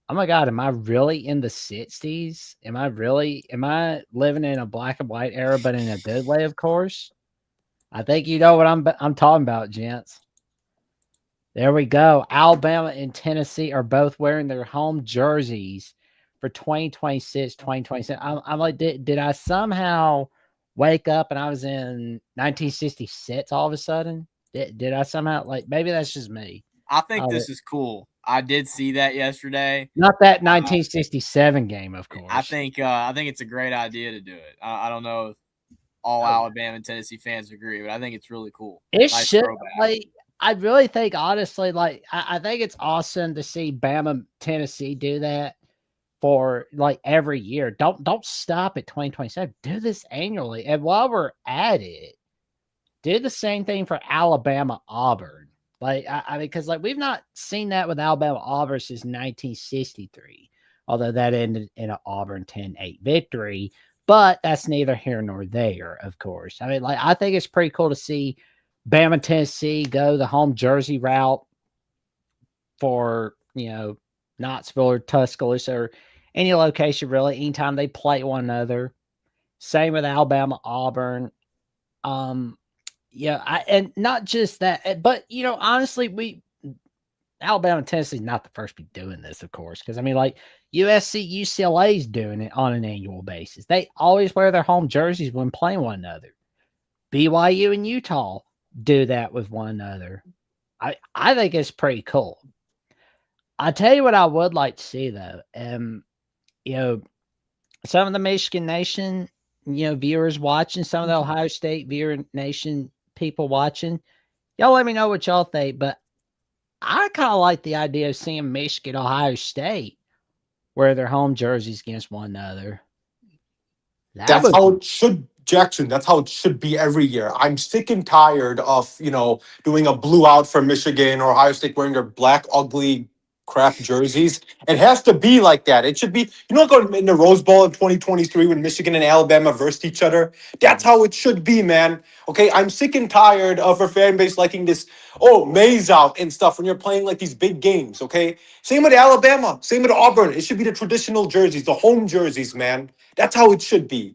oh my God, am I really in the 60s? Am I living in a black and white era, but in a good way, of course? I think you know what I'm talking about, gents. There we go. Alabama and Tennessee are both wearing their home jerseys for 2026, 2027. I'm like, did I somehow wake up and I was in 1966 all of a sudden? Did I somehow, like, maybe that's just me. I think this is cool. I did see that yesterday. Not that 1967 game, of course. I think it's a great idea to do it. I don't know if all Alabama and Tennessee fans agree, but I think it's really cool. It should, like, I really think, honestly, like, I think it's awesome to see Bama, Tennessee do that for like every year. Don't stop at 2027. Do this annually. And while we're at it, do the same thing for Alabama, Auburn. Like, I mean, because like we've not seen that with Alabama, Auburn since 1963, although that ended in an Auburn 10-8 victory. But that's neither here nor there, of course. I mean, like, I think it's pretty cool to see Bama, Tennessee go the home jersey route for, you know, Knoxville or Tuscaloosa or any location, really, anytime they play one another. Same with Alabama, Auburn. Yeah, and not just that, but, you know, honestly, Alabama and Tennessee is not the first to be doing this, of course, because I mean, like, USC, UCLA is doing it on an annual basis. They always wear their home jerseys when playing one another. BYU and Utah do that with one another. I think it's pretty cool. I tell you what I would like to see, though. You know, some of the Michigan Nation, viewers watching, some of the Ohio State viewer nation people watching, y'all let me know what y'all think. But I kind of like the idea of seeing Michigan, Ohio State wear their home jerseys against one another. That's how it should, Jackson. That's how it should be every year. I'm sick and tired of, doing a blue out for Michigan or Ohio State wearing their black, ugly crap jerseys. It has to be like that. It should be, going in the Rose Bowl in 2023 when Michigan and Alabama versed each other. That's how it should be, man. Okay, I'm sick and tired of our fan base liking this, maize out and stuff when you're playing like these big games, okay? Same with Alabama. Same with Auburn. It should be the traditional jerseys, the home jerseys, man. That's how it should be.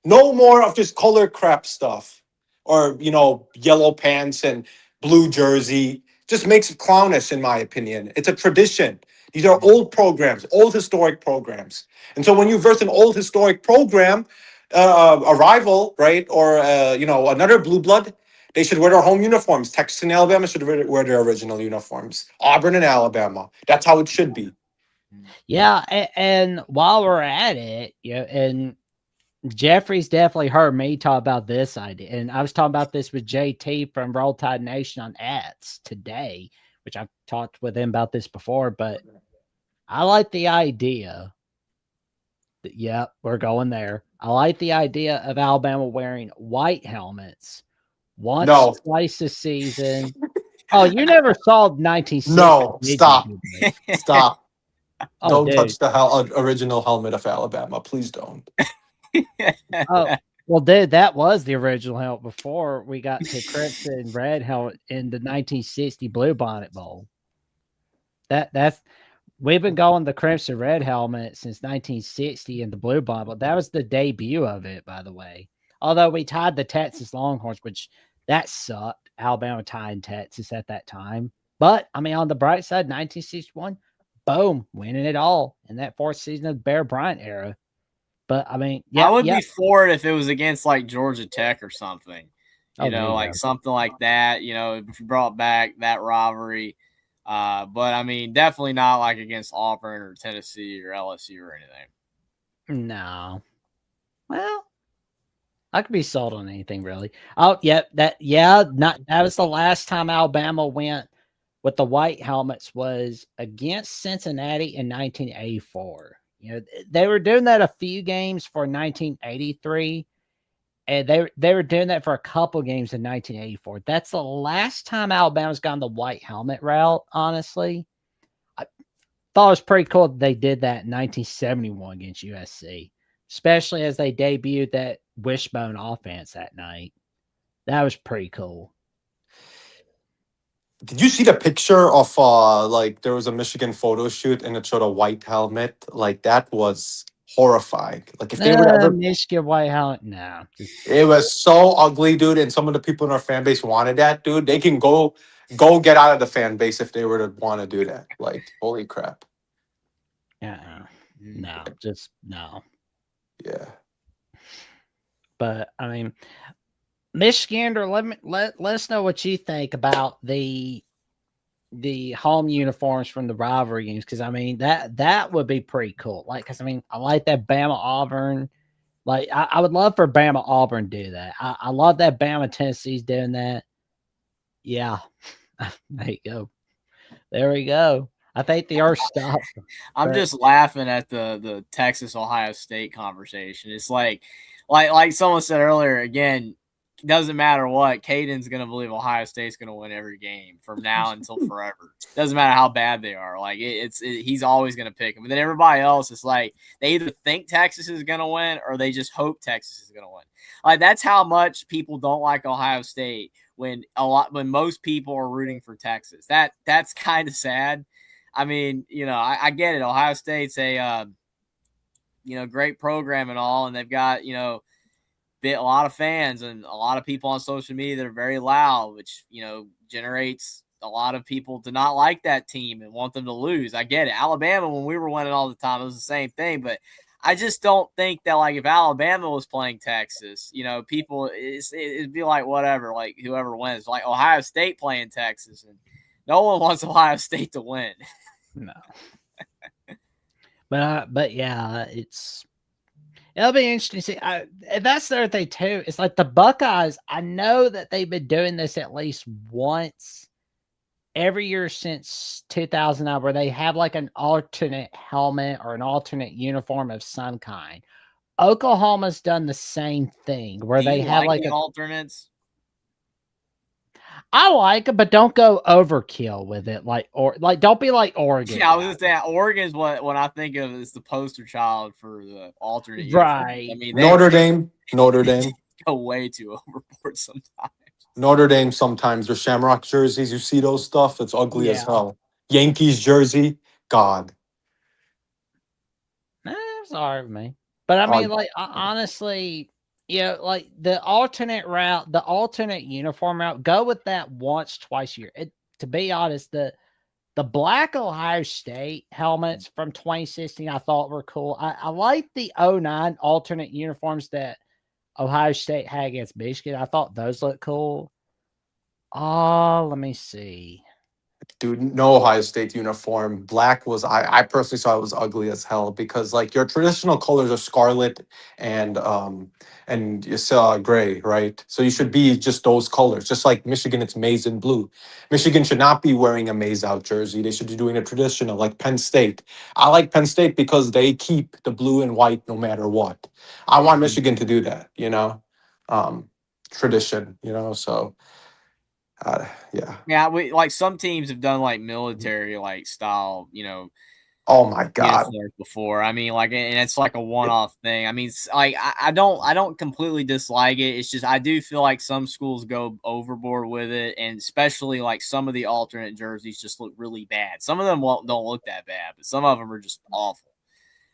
No more of this color crap stuff or, yellow pants and blue jersey. Just makes it clownish, in my opinion. It's a tradition. These are old programs, old historic programs. And so when you verse an old historic program, a rival, right, or, another blue blood, they should wear their home uniforms. Texas and Alabama should wear their original uniforms. Auburn and Alabama. That's how it should be. Yeah, and while we're at it, and Jeffrey's definitely heard me talk about this idea, and I was talking about this with JT from Roll Tide Nation on ads today, which I've talked with him about this before, but I like the idea that, we're going there. I like the idea of Alabama wearing white helmets once, twice a season. Oh, you never saw 1960. No, stop. Stop. Oh, don't dude. touch the original helmet of Alabama. Please don't. Oh, well, dude, that was the original helmet before we got to Crimson Red helmet in the 1960 Blue Bonnet Bowl. That's we've been going the Crimson Red helmet since 1960 in the Blue Bonnet Bowl. That was the debut of it, by the way. Although we tied the Texas Longhorns, which that sucked. Alabama tying Texas at that time. But I mean, on the bright side, 1961, boom, winning it all in that fourth season of the Bear Bryant era. But I mean, I would be for it if it was against like Georgia Tech or something, something like that. If you brought back that rivalry, but I mean, definitely not like against Auburn or Tennessee or LSU or anything. No, well, I could be sold on anything really. Oh, that was the last time Alabama went with the white helmets was against Cincinnati in 1984. They were doing that a few games for 1983, and they were doing that for a couple games in 1984. That's the last time Alabama's gone the white helmet route, honestly. I thought it was pretty cool that they did that in 1971 against USC, especially as they debuted that wishbone offense that night. That was pretty cool. Did you see the picture of there was a Michigan photo shoot and it showed a white helmet? Like that was horrifying. Like if they would ever Michigan white helmet, no. It was so ugly, dude. And some of the people in our fan base wanted that, dude. They can go get out of the fan base if they were to want to do that. Like, holy crap. No, just no. Yeah. But I mean, Michigander, let us know what you think about the home uniforms from the rivalry games, because I mean that would be pretty cool. Like, because I mean, I like that Bama Auburn. Like, I would love for Bama Auburn to do that. I love that Bama Tennessee's doing that. Yeah, there you go. There we go. I think the earth stopped. I'm just laughing at the Texas Ohio State conversation. It's like someone said earlier. Again, it doesn't matter what. Caden's gonna believe Ohio State's gonna win every game from now until forever. Doesn't matter how bad they are. Like he's always gonna pick them. And then everybody else is like they either think Texas is gonna win or they just hope Texas is gonna win. Like that's how much people don't like Ohio State when most people are rooting for Texas. That's kind of sad. I mean, I get it. Ohio State's a great program and all, and they've got a lot of fans and a lot of people on social media that are very loud, which generates a lot of people to not like that team and want them to lose. I get it. Alabama, when we were winning all the time, it was the same thing. But I just don't think that, like, if Alabama was playing Texas, people it'd be like whatever, like whoever wins, like Ohio State playing Texas, and no one wants Ohio State to win. No. But yeah, it's It'll be interesting to see. That's the other thing too. It's like the Buckeyes. I know that they've been doing this at least once every year since 2009, where they have like an alternate helmet or an alternate uniform of some kind. Oklahoma's done the same thing where Do they you have like like the a. alternates? I like it, but don't go overkill with it. Don't be like Oregon. Yeah, I was gonna say Oregon's what I think of as the poster child for the alternate uniform. Right. I mean, Notre Dame. go way too overboard sometimes. Notre Dame sometimes. Their Shamrock jerseys. You see those stuff? It's ugly as hell. Yankees jersey. God. It's all right with me. But I mean, honestly, like the alternate route, the alternate uniform route, go with that once, twice a year. To be honest, the black Ohio State helmets from 2016 I thought were cool. I like the 09 alternate uniforms that Ohio State had against Michigan. I thought those looked cool. Oh, let me see. Dude, no Ohio State uniform. Black was I personally saw it was ugly as hell because like your traditional colors are scarlet and you saw gray, right? So you should be just those colors. Just like Michigan, it's maize and blue. Michigan should not be wearing a maize out jersey. They should be doing a traditional like Penn State. I like Penn State because they keep the blue and white no matter what. I want Michigan to do that, tradition, so yeah. Yeah, we like some teams have done like military like style, Oh my God. uniforms before. I mean, like, and it's like a one-off thing. I mean, like I don't completely dislike it. It's just I do feel like some schools go overboard with it, and especially like some of the alternate jerseys just look really bad. Some of them don't look that bad, but some of them are just awful.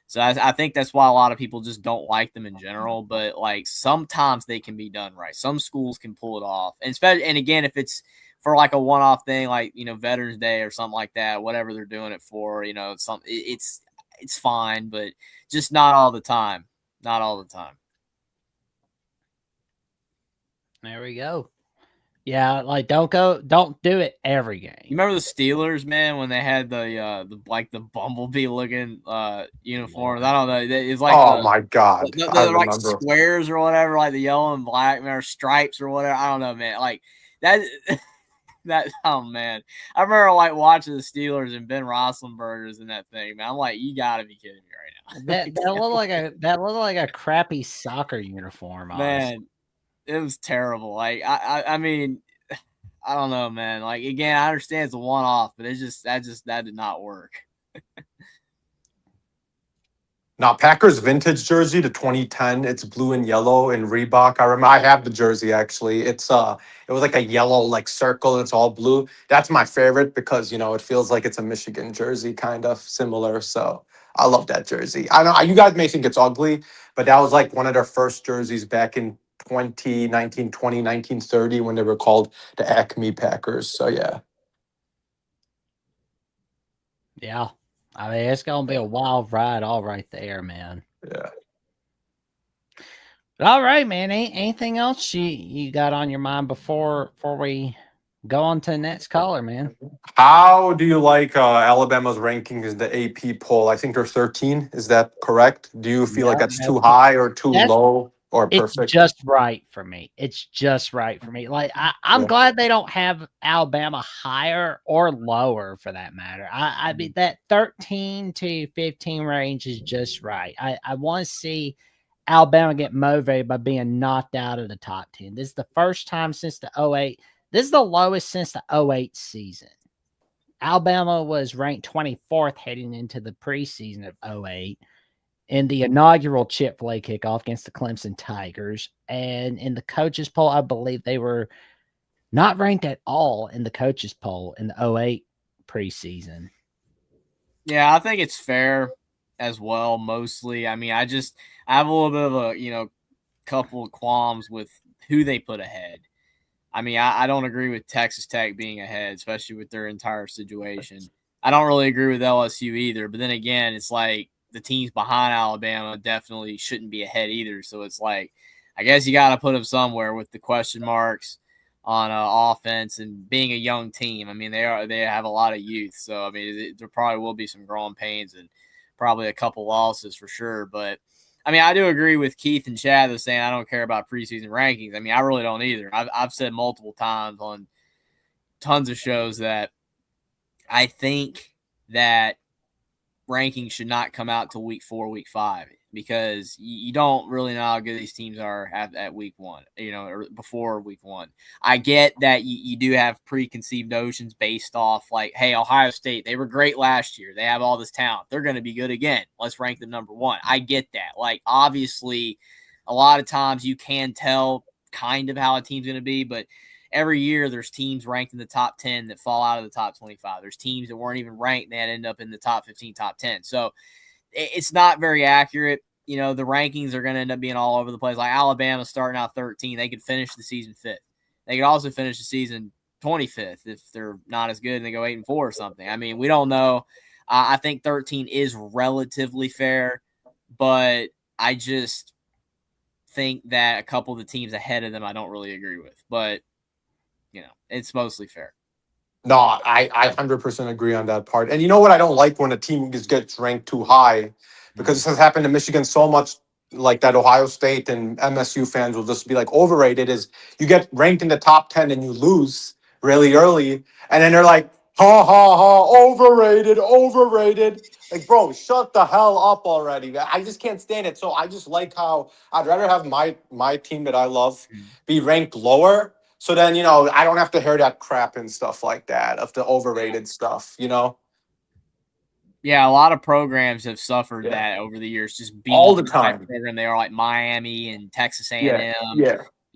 So I think that's why a lot of people just don't like them in general. But like sometimes they can be done right. Some schools can pull it off, and again, if it's for like a one-off thing, like Veterans Day or something like that, whatever they're doing it for, it's fine, but just not all the time. Not all the time. There we go. Yeah, like don't do it every game. You remember the Steelers, man, when they had the bumblebee looking uniforms? I don't know. It's like my God, the I like remember. squares or whatever, like the yellow and black, or stripes or whatever. I don't know, man. Like that. Oh man, I remember like watching the Steelers and Ben Roethlisberger's in that thing, man. I'm like, you gotta be kidding me right now. That looked like a crappy soccer uniform, man. It was terrible. Like I mean, I don't know, man. Like again, I understand it's a one-off, but that did not work. Now, Packers vintage jersey, the 2010, it's blue and yellow in Reebok. I remember I have the jersey actually. It was like a yellow like circle. It's all blue. That's my favorite because it feels like it's a Michigan jersey, kind of similar. So I love that jersey. I know you guys may think it's ugly, but that was like one of their first jerseys back in 1930 when they were called the Acme Packers. So yeah. Yeah. I mean, it's gonna be a wild ride, all right there, man. Yeah. All right, man. Anything else you got on your mind before we go on to the next caller, man? How do you like Alabama's rankings in the AP poll? I think they're 13. Is that correct? Do you feel like that's too high or too low or perfect? It's just right for me. It's just right for me. Like I'm glad they don't have Alabama higher or lower for that matter. I mean that 13 to 15 range is just right. I want to see Alabama get motivated by being knocked out of the top 10. This is the first time since the 08. This is the lowest since the 08 season. Alabama was ranked 24th heading into the preseason of 08 in the inaugural Chick-fil-A kickoff against the Clemson Tigers. And in the coaches poll, I believe they were not ranked at all in the coaches poll in the 08 preseason. Yeah, I think it's fair as well, mostly. I mean, I have a little bit of a, couple of qualms with who they put ahead. I mean, I don't agree with Texas Tech being ahead, especially with their entire situation. I don't really agree with LSU either. But then again, it's like the teams behind Alabama definitely shouldn't be ahead either. So it's like, I guess you got to put them somewhere with the question marks on offense and being a young team. I mean, they have a lot of youth. So, I mean, there probably will be some growing pains and probably a couple losses for sure. But I mean, I do agree with Keith and Chad that's saying I don't care about preseason rankings. I mean, I really don't either. I've said multiple times on tons of shows that I think that rankings should not come out till week 4, week 5, because you don't really know how good these teams are at week 1, or before week 1. I get that you do have preconceived notions based off like, hey, Ohio State, they were great last year. They have all this talent. They're going to be good again. Let's rank them number 1. I get that. Like, obviously, a lot of times you can tell kind of how a team's going to be, but every year there's teams ranked in the top 10 that fall out of the top 25. There's teams that weren't even ranked that end up in the top 15, top 10. So it's not very accurate. The rankings are going to end up being all over the place. Like Alabama starting out 13, they could finish the season 5th. They could also finish the season 25th if they're not as good and they go 8-4 or something. I mean, we don't know. I think 13 is relatively fair, but I just think that a couple of the teams ahead of them I don't really agree with. But it's mostly fair. No, I 100% agree on that part. And you know what I don't like when a team gets ranked too high, because this has happened to Michigan so much, like that Ohio State and MSU fans will just be like overrated, is you get ranked in the top 10 and you lose really early. And then they're like, ha, ha, ha, overrated. Like, bro, shut the hell up already. I just can't stand it. So I just like how I'd rather have my team that I love be ranked lower. So then, I don't have to hear that crap and stuff like that of the overrated stuff, Yeah, a lot of programs have suffered that over the years, just being all the time. Program they are, like Miami and Texas A&M,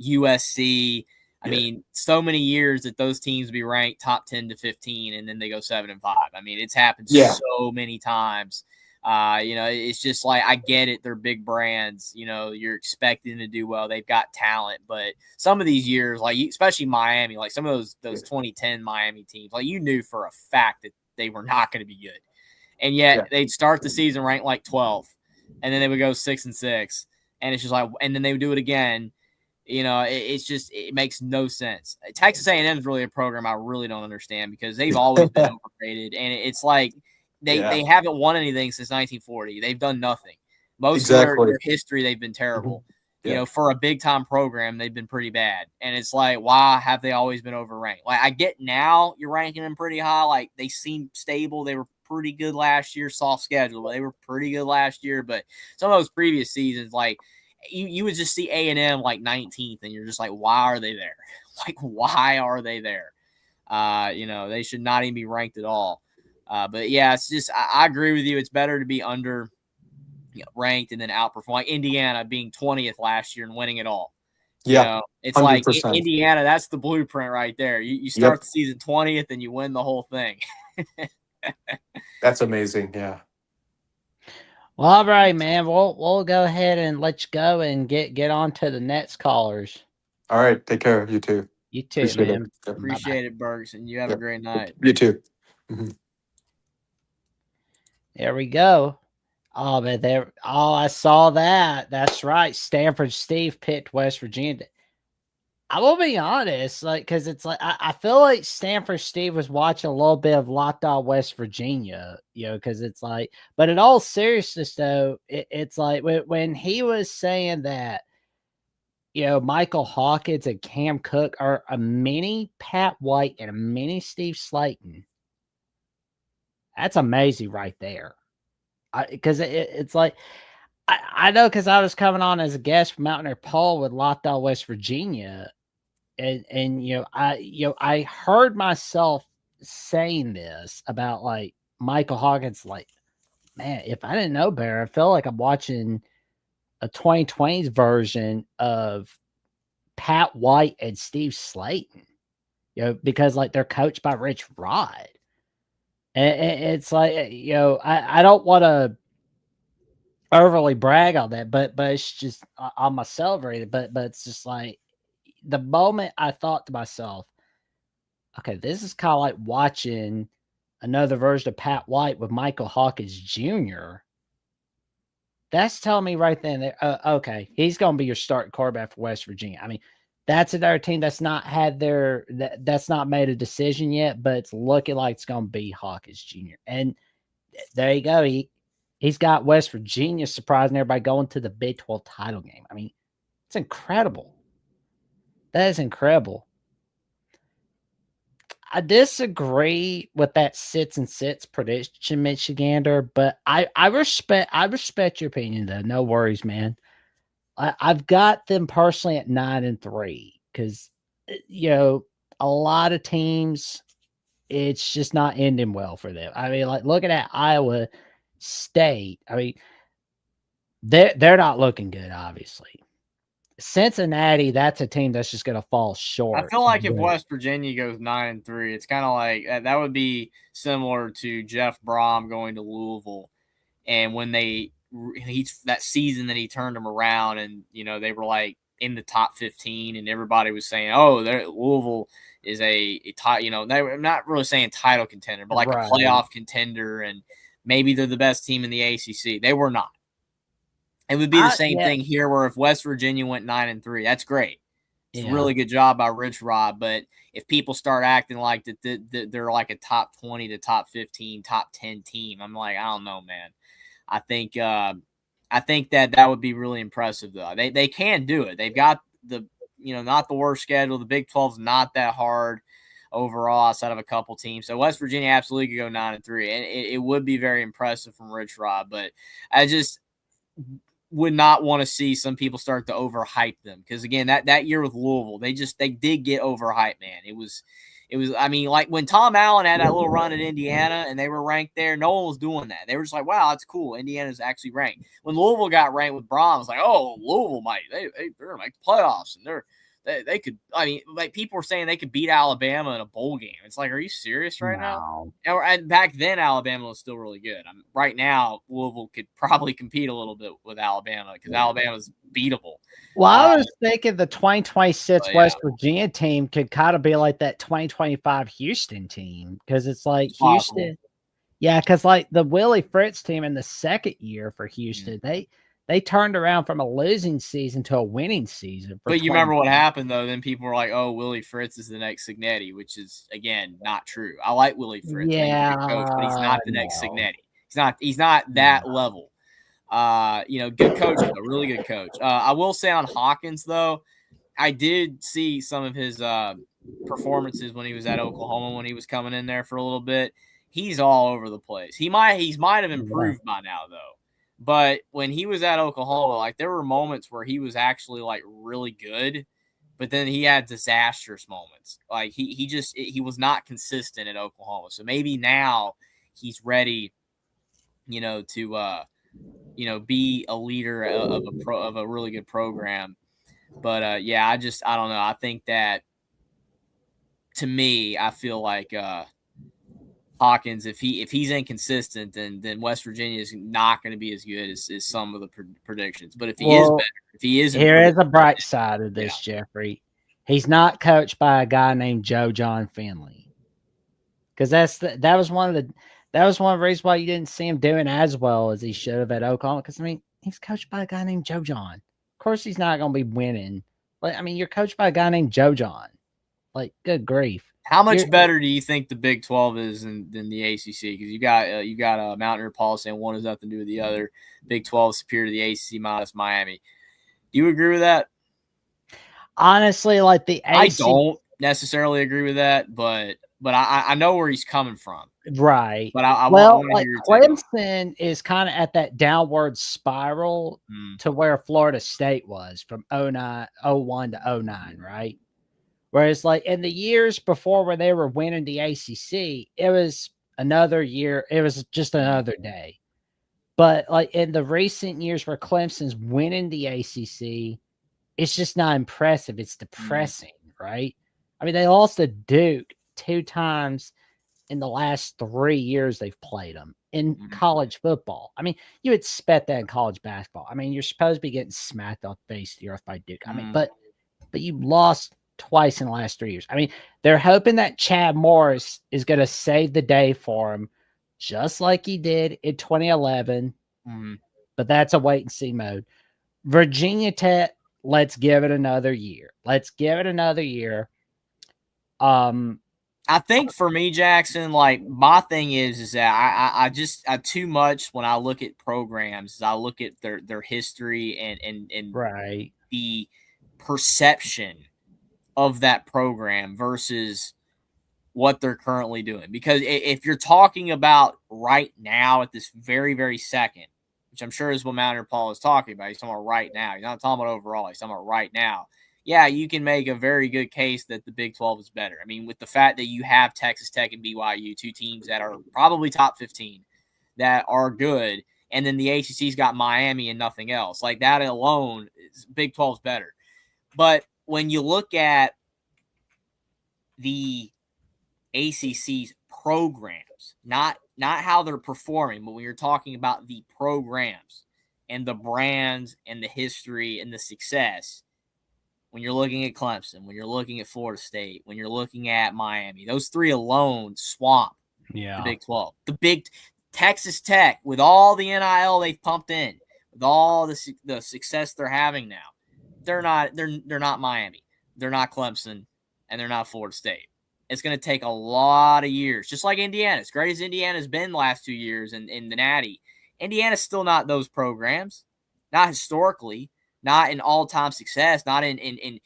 USC. I mean, so many years that those teams be ranked top 10 to 15, and then they go 7-5. I mean, it's happened so many times. It's just like, I get it. They're big brands. You're expecting to do well. They've got talent, but some of these years, like especially Miami, like some of those 2010 Miami teams, like you knew for a fact that they were not going to be good, and yet they'd start the season ranked like 12th, and then they would go 6-6, and it's just like, and then they would do it again. It makes no sense. Texas A&M is really a program I really don't understand, because they've always been overrated, and it's like. They haven't won anything since 1940. They've done nothing. Most of their history, they've been terrible. For a big-time program, they've been pretty bad. And it's like, why have they always been overranked? Like, I get now you're ranking them pretty high. Like, they seem stable. They were pretty good last year. Soft schedule, but they were pretty good last year. But some of those previous seasons, like, you would just see A&M like 19th, and you're just like, why are they there? Like, why are they there? They should not even be ranked at all. But yeah, it's just, I agree with you. It's better to be under ranked and then outperform. Like Indiana being 20th last year and winning it all. It's 100%. Like Indiana, that's the blueprint right there. You start the season 20th and you win the whole thing. That's amazing. Yeah. Well, all right, man. We'll go ahead and let you go and get on to the next callers. All right. Take care. You too. You too, appreciate man. Appreciate it, Burks, and you have a great night. You too. Mm-hmm. There we go. Oh, man, I saw that. That's right. Stanford Steve picked West Virginia. I will be honest, because it's like I feel like Stanford Steve was watching a little bit of Locked On West Virginia, because it's like, but in all seriousness, though, it's like when he was saying that, Michael Hawkins and Cam Cook are a mini Pat White and a mini Steve Slayton. That's amazing right there. Because it's like, I know, because I was coming on as a guest from Mountaineer Paul with Locked On West Virginia, and I heard myself saying this about like Michael Hawkins. Like, man, if I didn't know better, I feel like I'm watching a 2020s version of Pat White and Steve Slayton. Because like they're coached by Rich Rod. And it's like, I don't want to overly brag on that, but it's just, I'm a celebrated, but it's just like the moment I thought to myself, okay, this is kind of like watching another version of Pat White with Michael Hawkins Jr. That's telling me right then, okay, he's going to be your starting quarterback for West Virginia. I mean, that's another team that's not had that's not made a decision yet, but it's looking like it's going to be Hawkins Jr. And there you go. He's got West Virginia surprising everybody going to the Big 12 title game. I mean, it's incredible. That is incredible. I disagree with that sits prediction, Michigander, but I respect your opinion though. No worries, man. I've got them personally at 9-3 because a lot of teams, it's just not ending well for them. I mean, like looking at Iowa State, I mean, they're not looking good, obviously. Cincinnati, that's a team that's just going to fall short. I feel like if West Virginia goes 9-3, it's kind of like that would be similar to Jeff Brom going to Louisville, and when that season that he turned them around, and they were like in the top 15, and everybody was saying, "Oh, Louisville is a they were not really saying title contender, but like a playoff contender, and maybe they're the best team in the ACC." They were not. It would be the same thing here, where if West Virginia went 9-3, that's great. It's a really good job by Rich Rod. But if people start acting like that they're like a top 20 to top 15, top 10 team, I'm like, I don't know, man. I think that would be really impressive, though. They can do it. They've got not the worst schedule. The Big 12's not that hard overall outside of a couple teams. So West Virginia absolutely could go 9-3, and it would be very impressive from Rich Rod. But I just would not want to see some people start to overhype them, because again, that year with Louisville, they did get overhyped, man. It was I mean, like when Tom Allen had that little run at Indiana and they were ranked there, no one was doing that. They were just like, wow, that's cool. Indiana's actually ranked. When Louisville got ranked with Braun, it was like, oh, Louisville they're gonna make the playoffs, and they could. I mean, like people were saying they could beat Alabama in a bowl game. It's like, are you serious right now? And back then, Alabama was still really good. Right now, Louisville could probably compete a little bit with Alabama because Alabama's beatable. Well, I was thinking the 2026 West Virginia team could kind of be like that 2025 Houston team, because it's like Houston. Yeah, because like the Willie Fritz team in the second year for Houston, they turned around from a losing season to a winning season. But you remember what happened, though? Then people were like, oh, Willie Fritz is the next Signetti, which is, again, not true. I like Willie Fritz. He's a good coach, but he's not the next Signetti. He's not that level. Good coach, though, really good coach. I will say on Hawkins, though, I did see some of his performances when he was at Oklahoma, when he was coming in there for a little bit. He's all over the place. He might have improved by now, though. But when he was at Oklahoma, like there were moments where he was actually like really good, but then he had disastrous moments. Like he was not consistent at Oklahoma. So maybe now he's ready, to be a leader of a really good program. But I don't know. I think that, to me, I feel like Hawkins, if he's inconsistent, then West Virginia is not going to be as good as some of the predictions. But if he is better, if he is, here is a bright side of this, Jeffrey. He's not coached by a guy named Joe John Finley, because that was one of the reasons why you didn't see him doing as well as he should have at Oklahoma. Because I mean, he's coached by a guy named Joe John. Of course, he's not going to be winning. But I mean, you're coached by a guy named Joe John. Like, good grief. How much better do you think the Big 12 is than the ACC? Because you got Mountaineer Paul saying one has nothing to do with the other. Big 12 is superior to the ACC minus Miami. Do you agree with that? Honestly, like the ACC, I don't necessarily agree with that, but I know where he's coming from. Right. But I want to hear your Clemson is kind of at that downward spiral to where Florida State was from 01 to 09, right? Whereas, like, in the years before where they were winning the ACC, it was another year. It was just another day. But, like, in the recent years where Clemson's winning the ACC, it's just not impressive. It's depressing, right? I mean, they lost to Duke 2 times in the last 3 years they've played them in college football. I mean, you would expect that in college basketball. I mean, you're supposed to be getting smacked off the face of the earth by Duke. I mean, but you lost twice in the last 3 years. I mean, they're hoping that Chad Morris is going to save the day for him, just like he did in 2011. But that's a wait and see mode. Virginia Tech, let's give it another year. I think for me, Jackson, like my thing is that I just too much when I look at programs, I look at their history and right. the perception of that program versus what they're currently doing. Because if you're talking about right now at this very, very second, which I'm sure is what Mountaineer Paul is talking about, he's talking about right now. He's not talking about overall. He's talking about right now. Yeah, you can make a very good case that the Big 12 is better. I mean, with the fact that you have Texas Tech and BYU, two teams that are probably top 15 that are good, and then the ACC's got Miami and nothing else. Like that alone, Big 12's better. But when you look at the ACC's programs, not how they're performing, but when you're talking about the programs and the brands and the history and the success, when you're looking at Clemson, when you're looking at Florida State, when you're looking at Miami, those three alone swamp the Big 12. The Big Texas Tech, with all the NIL they've pumped in, with all the success they're having now, they're not Miami, they're not Clemson, and they're not Florida State. It's going to take a lot of years, just like Indiana. As great as Indiana's been the last 2 years in the Natty, Indiana's still not those programs, not historically, not in all-time success, not in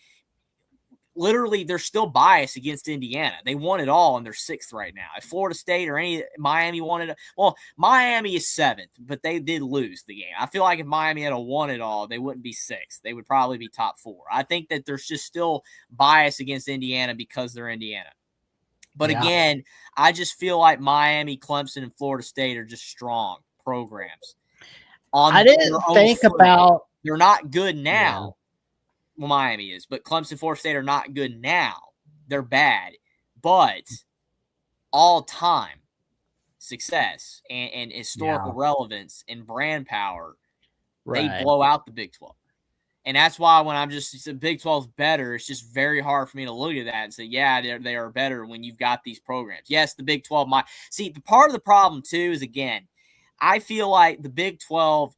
literally they're still biased against Indiana. They won it all and they're 6th right now. If Florida State or Miami won it, well, Miami is 7th, but they did lose the game. I feel like if Miami had won it all, they wouldn't be 6th. They would probably be top 4. I think that there's just still bias against Indiana because they're Indiana. But again, I just feel like Miami, Clemson, and Florida State are just strong programs. I didn't think about. They're not good now. Yeah. Well, Miami is, but Clemson, Florida State are not good now. They're bad, but all-time success and historical relevance and brand power, they blow out the Big 12. And that's why when I'm just the Big 12 is better, it's just very hard for me to look at that and say, yeah, they are better when you've got these programs. Yes, the Big 12 might. See, the part of the problem, too, is, again, I feel like the Big 12,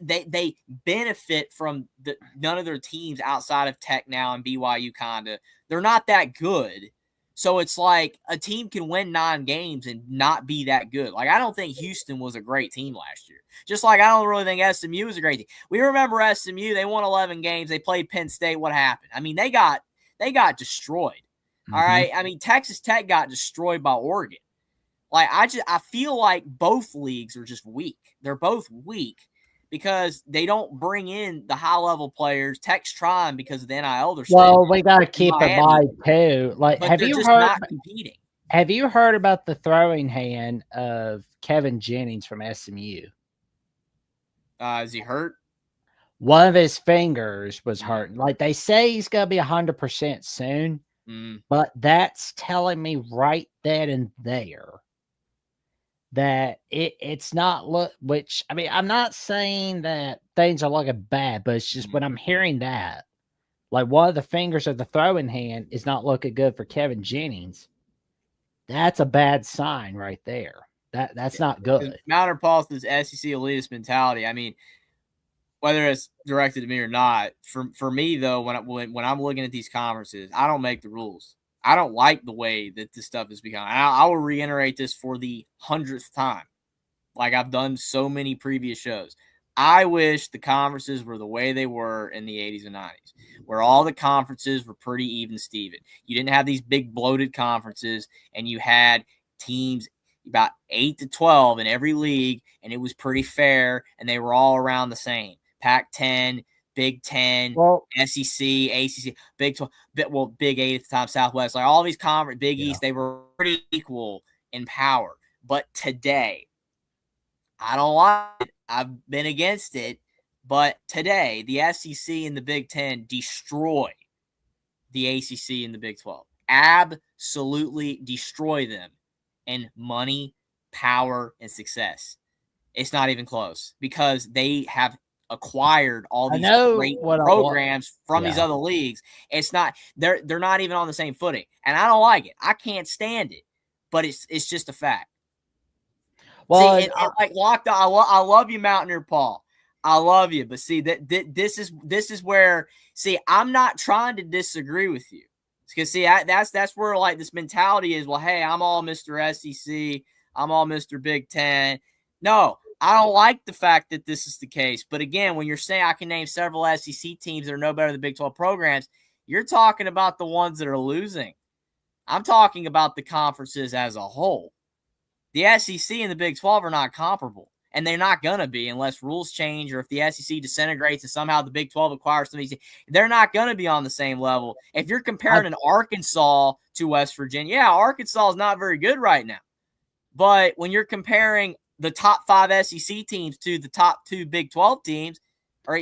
they benefit from none of their teams outside of Tech now and BYU kind of. They're not that good. So it's like a team can win 9 games and not be that good. Like, I don't think Houston was a great team last year. Just like I don't really think SMU was a great team. We remember SMU, they won 11 games. They played Penn State. What happened? I mean, they got destroyed. Mm-hmm. All right? I mean, Texas Tech got destroyed by Oregon. Like, I feel like both leagues are just weak. They're both weak because they don't bring in the high-level players. Tech's trying because of the NIL. We got to keep in mind, too. Like, have you heard? Not competing. Have you heard about the throwing hand of Kevin Jennings from SMU? Is he hurt? One of his fingers was hurt. Like, they say he's going to be 100% soon, but that's telling me right then and there that it's not which, I mean, I'm not saying that things are looking bad, but it's just when I'm hearing that, like one of the fingers of the throwing hand is not looking good for Kevin Jennings. That's a bad sign right there. That's not good. Mountaineer Paul says SEC elitist mentality. I mean, whether it's directed to me or not, for me though, when I'm looking at these conferences, I don't make the rules. I don't like the way that this stuff is becoming. I will reiterate this for the 100th time, like I've done so many previous shows. I wish the conferences were the way they were in the 80s and 90s, where all the conferences were pretty even Steven. You didn't have these big bloated conferences, and you had teams about 8 to 12 in every league, and it was pretty fair, and they were all around the same. Pac-10, Big 10, SEC, ACC, Big 12, Big 8 at the time, Southwest. Like all these conference, Big East, they were pretty equal in power. But today, I don't like it. I've been against it. But today, the SEC and the Big 10 destroy the ACC and the Big 12. Absolutely destroy them in money, power, and success. It's not even close because they have acquired all these great programs from these other leagues. It's not they're not even on the same footing, and I don't like it. I can't stand it, but it's just a fact. Well, see, like Locked On, I love you, Mountaineer Paul. I love you, but see that this is where I'm not trying to disagree with you. Because see, that's where like this mentality is. Well, hey, I'm all Mr. SEC. I'm all Mr. Big Ten. No, I don't like the fact that this is the case. But again, when you're saying I can name several SEC teams that are no better than Big 12 programs, you're talking about the ones that are losing. I'm talking about the conferences as a whole. The SEC and the Big 12 are not comparable, and they're not going to be unless rules change or if the SEC disintegrates and somehow the Big 12 acquires some of these. They're not going to be on the same level. If you're comparing an Arkansas to West Virginia, yeah, Arkansas is not very good right now. But when you're comparing the top 5 SEC teams to the top 2 Big 12 teams, or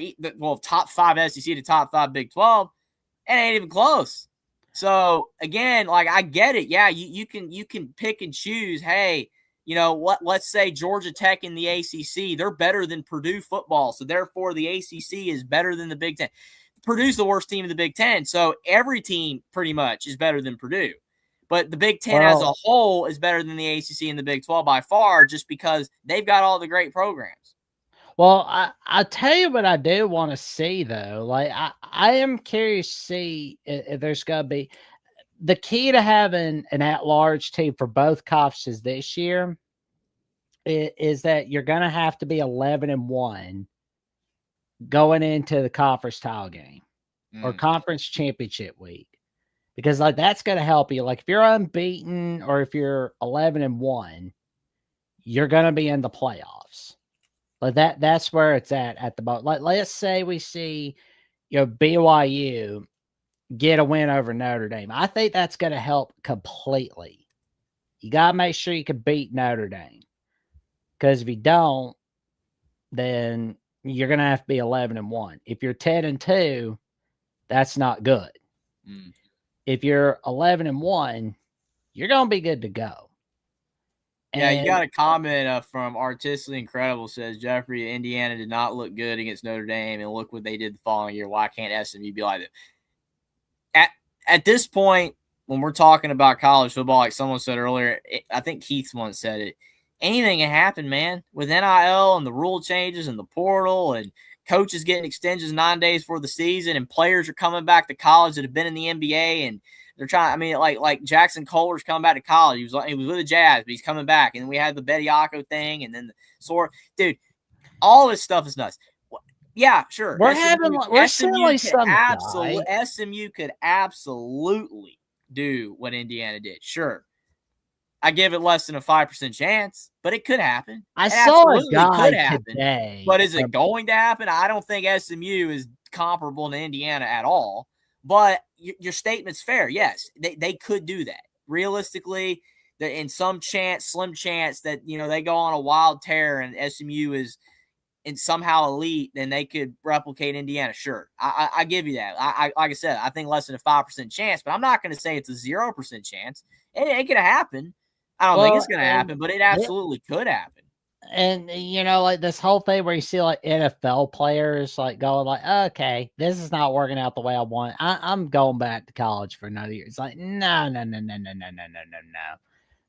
top 5 SEC to top 5 Big 12, it ain't even close. So again, like I get it. Yeah, you can pick and choose. Hey, you know what? Let's say Georgia Tech in the ACC, they're better than Purdue football, so therefore the ACC is better than the Big Ten. Purdue's the worst team in the Big Ten, so every team pretty much is better than Purdue. But the Big Ten as a whole is better than the ACC and the Big 12 by far, just because they've got all the great programs. Well, I tell you what I do want to see, though. Like, I am curious to see if there's going to be the key to having an at-large team for both conferences this year is that you're going to have to be 11-1 going into the conference title game or conference championship week. Because like that's going to help you. Like if you're unbeaten or if you're 11-1, you're going to be in the playoffs. Like that's where it's at the moment. Like let's say we see, BYU get a win over Notre Dame. I think that's going to help completely. You got to make sure you can beat Notre Dame. Because if you don't, then you're going to have to be 11-1. If you're 10-2, that's not good. If you're 11-1, you're going to be good to go. Yeah, you got a comment from Artistically Incredible says, Jeffrey, Indiana did not look good against Notre Dame, and look what they did the following year. Why can't SMU be like that? At this point, when we're talking about college football, like someone said earlier, I think Keith once said it, anything can happen, man. With NIL and the rule changes and the portal and coaches getting extensions 9 days before the season, and players are coming back to college that have been in the NBA, and they're trying. I mean, like Jackson Kohler's coming back to college. He was with the Jazz, but he's coming back. And then we had the Bediako thing, and then dude, all this stuff is nuts. Yeah, sure. SMU could absolutely do what Indiana did. Sure. I give it less than a 5% chance, but it could happen. I saw a guy today. But is it going to happen? I don't think SMU is comparable to Indiana at all. But your statement's fair. Yes, they could do that. Realistically, in some slim chance that, they go on a wild tear and SMU is somehow elite, then they could replicate Indiana. Sure. I give you that. Like I said, I think less than a 5% chance, but I'm not going to say it's a 0% chance. It could happen. I don't think it's going to happen, but it absolutely could happen. And, like this whole thing where you see like NFL players like going like, okay, this is not working out the way I want. I'm going back to college for another year. It's like, no.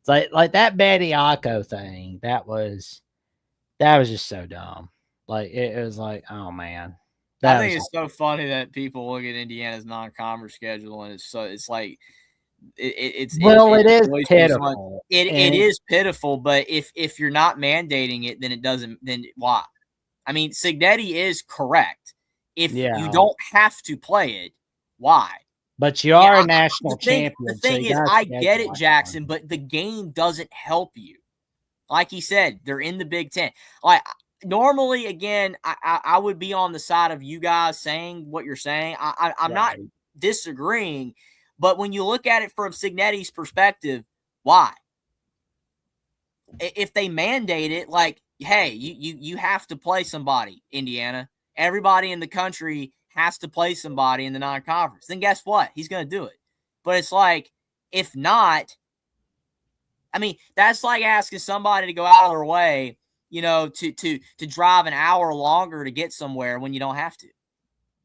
It's like that Bediako thing. That was just so dumb. Like it was like, oh man. I think it's so funny that people look at Indiana's non-conference schedule and it's like, it is pitiful. It is pitiful, but if you're not mandating it, then it doesn't. Then why? I mean, Signetti is correct. If you don't have to play it, why? But you are a national champion. The thing is, I get it, Jackson, but the game doesn't help you. Like he said, they're in the Big Ten. Like normally, again, I would be on the side of you guys saying what you're saying. I'm not disagreeing. But when you look at it from Signetti's perspective, why? If they mandate it, like, hey, you have to play somebody, Indiana. Everybody in the country has to play somebody in the non-conference. Then guess what? He's going to do it. But it's like, if not, I mean, that's like asking somebody to go out of their way, to drive an hour longer to get somewhere when you don't have to.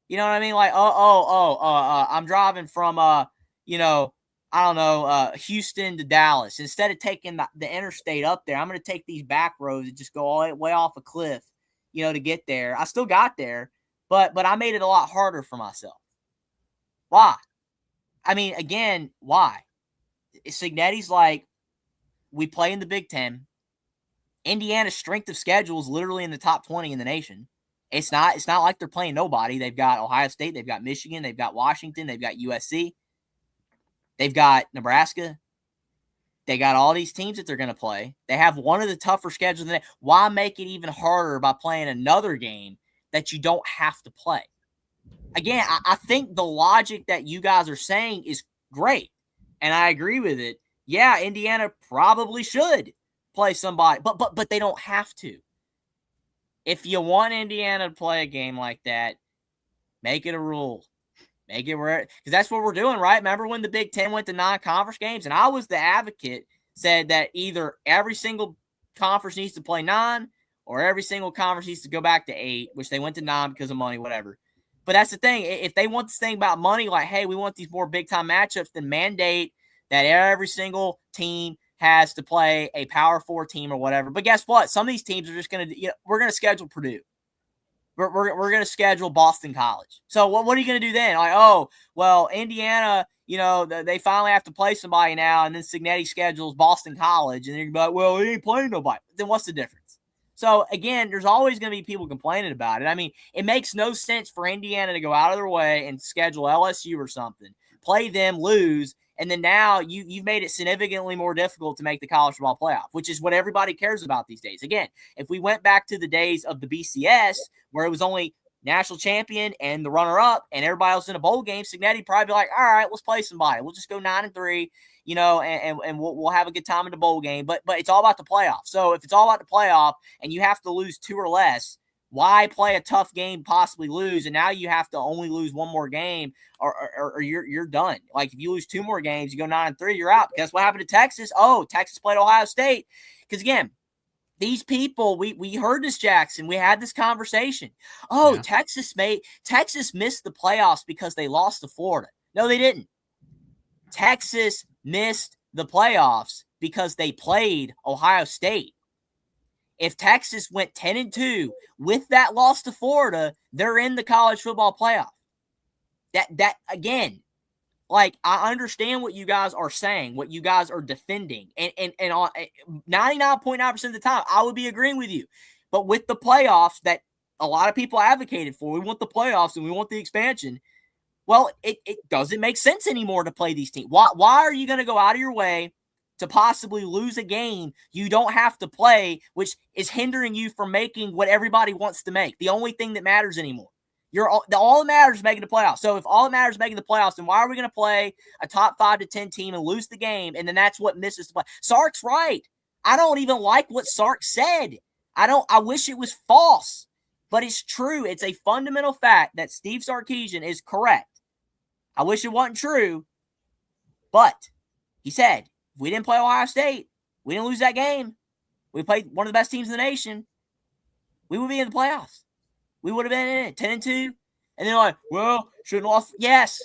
You know what I mean? Like, I'm driving from Houston to Dallas. Instead of taking the interstate up there, I'm going to take these back roads and just go all the way off a cliff, to get there. I still got there, but I made it a lot harder for myself. Why? I mean, again, why? Cignetti's like, we play in the Big Ten. Indiana's strength of schedule is literally in the top 20 in the nation. It's not like they're playing nobody. They've got Ohio State, they've got Michigan, they've got Washington, they've got USC, they've got Nebraska. They got all these teams that they're going to play. They have one of the tougher schedules. Why make it even harder by playing another game that you don't have to play? Again, I think the logic that you guys are saying is great, and I agree with it. Yeah, Indiana probably should play somebody, but they don't have to. If you want Indiana to play a game like that, make it a rule. Make it where, because that's what we're doing, right? Remember when the Big Ten went to non-conference games, and I was the advocate, said that either every single conference needs to play 9, or every single conference needs to go back to 8, which they went to 9 because of money, whatever. But that's the thing. If they want this thing about money, like, hey, we want these more big-time matchups, then mandate that every single team has to play a Power 4 team or whatever. But guess what? Some of these teams are just going to, we're going to schedule Purdue. We're going to schedule Boston College. So what are you going to do then? Like, oh, well, Indiana, they finally have to play somebody now, and then Cignetti schedules Boston College, and you're going to be like, well, he ain't playing nobody. Then what's the difference? So, again, there's always going to be people complaining about it. I mean, it makes no sense for Indiana to go out of their way and schedule LSU or something, play them, lose, and then now you've made it significantly more difficult to make the college football playoff, which is what everybody cares about these days. Again, if we went back to the days of the BCS where it was only national champion and the runner-up and everybody else in a bowl game, Cignetti probably be like, all right, let's play somebody. We'll just go 9-3, and we'll have a good time in the bowl game. But it's all about the playoff. So if it's all about the playoff and you have to lose 2 or less, why play a tough game, possibly lose, and now you have to only lose 1 more game or you're done. Like if you lose 2 more games, you go 9-3, you're out. Guess what happened to Texas? Oh, Texas played Ohio State. Because again, these people, we heard this, Jackson. We had this conversation. Oh, yeah. Texas missed the playoffs because they lost to Florida. No, they didn't. Texas missed the playoffs because they played Ohio State. If Texas went 10-2 with that loss to Florida, they're in the college football playoff. That again, like, I understand what you guys are saying, what you guys are defending, and on 99.9% of the time, I would be agreeing with you. But with the playoffs that a lot of people advocated for, we want the playoffs and we want the expansion. Well, it doesn't make sense anymore to play these teams. Why are you going to go out of your way to possibly lose a game you don't have to play, which is hindering you from making what everybody wants to make? The only thing that matters anymore. All that matters is making the playoffs. So if all that matters is making the playoffs, then why are we going to play a top 5 to 10 team and lose the game? And then that's what misses the play. Sark's right. I don't even like what Sark said. I wish it was false, but it's true. It's a fundamental fact that Steve Sarkisian is correct. I wish it wasn't true, but he said, if we didn't play Ohio State, we didn't lose that game, we played one of the best teams in the nation, we would be in the playoffs. We would have been in it, 10-2. And they're like, well, shouldn't have lost. Yes,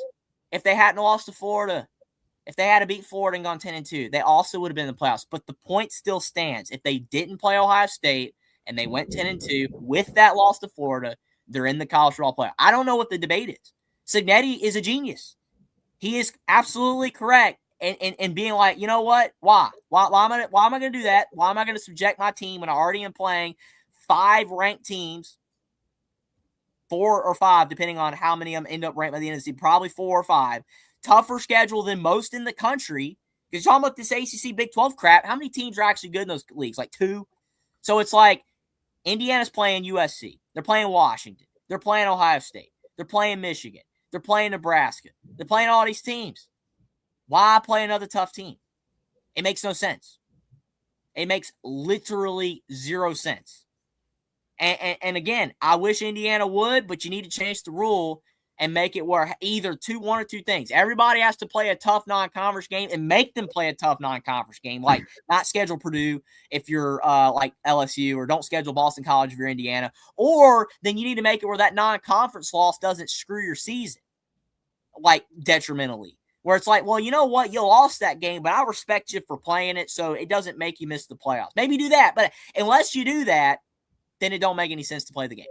if they hadn't lost to Florida, if they had to beat Florida and gone 10-2, they also would have been in the playoffs. But the point still stands. If they didn't play Ohio State and they went 10-2 with that loss to Florida, they're in the college football playoff. I don't know what the debate is. Cignetti is a genius. He is absolutely correct. And being like, you know what? Why am I going to do that? Why am I going to subject my team when I already am playing 5 ranked teams, 4 or 5, depending on how many of them end up ranked by the end of the season, probably 4 or 5. Tougher schedule than most in the country. Because you're talking about this ACC Big 12 crap. How many teams are actually good in those leagues? Like 2? So it's like Indiana's playing USC. They're playing Washington. They're playing Ohio State. They're playing Michigan. They're playing Nebraska. They're playing all these teams. Why play another tough team? It makes no sense. It makes literally 0 sense. And again, I wish Indiana would, but you need to change the rule and make it where either one or two things. Everybody has to play a tough non-conference game and make them play a tough non-conference game. Like, not schedule Purdue if you're like LSU, or don't schedule Boston College if you're Indiana. Or then you need to make it where that non-conference loss doesn't screw your season, like, detrimentally. Where it's like, well, you know what? You lost that game, but I respect you for playing it, so it doesn't make you miss the playoffs. Maybe do that, but unless you do that, then it don't make any sense to play the game.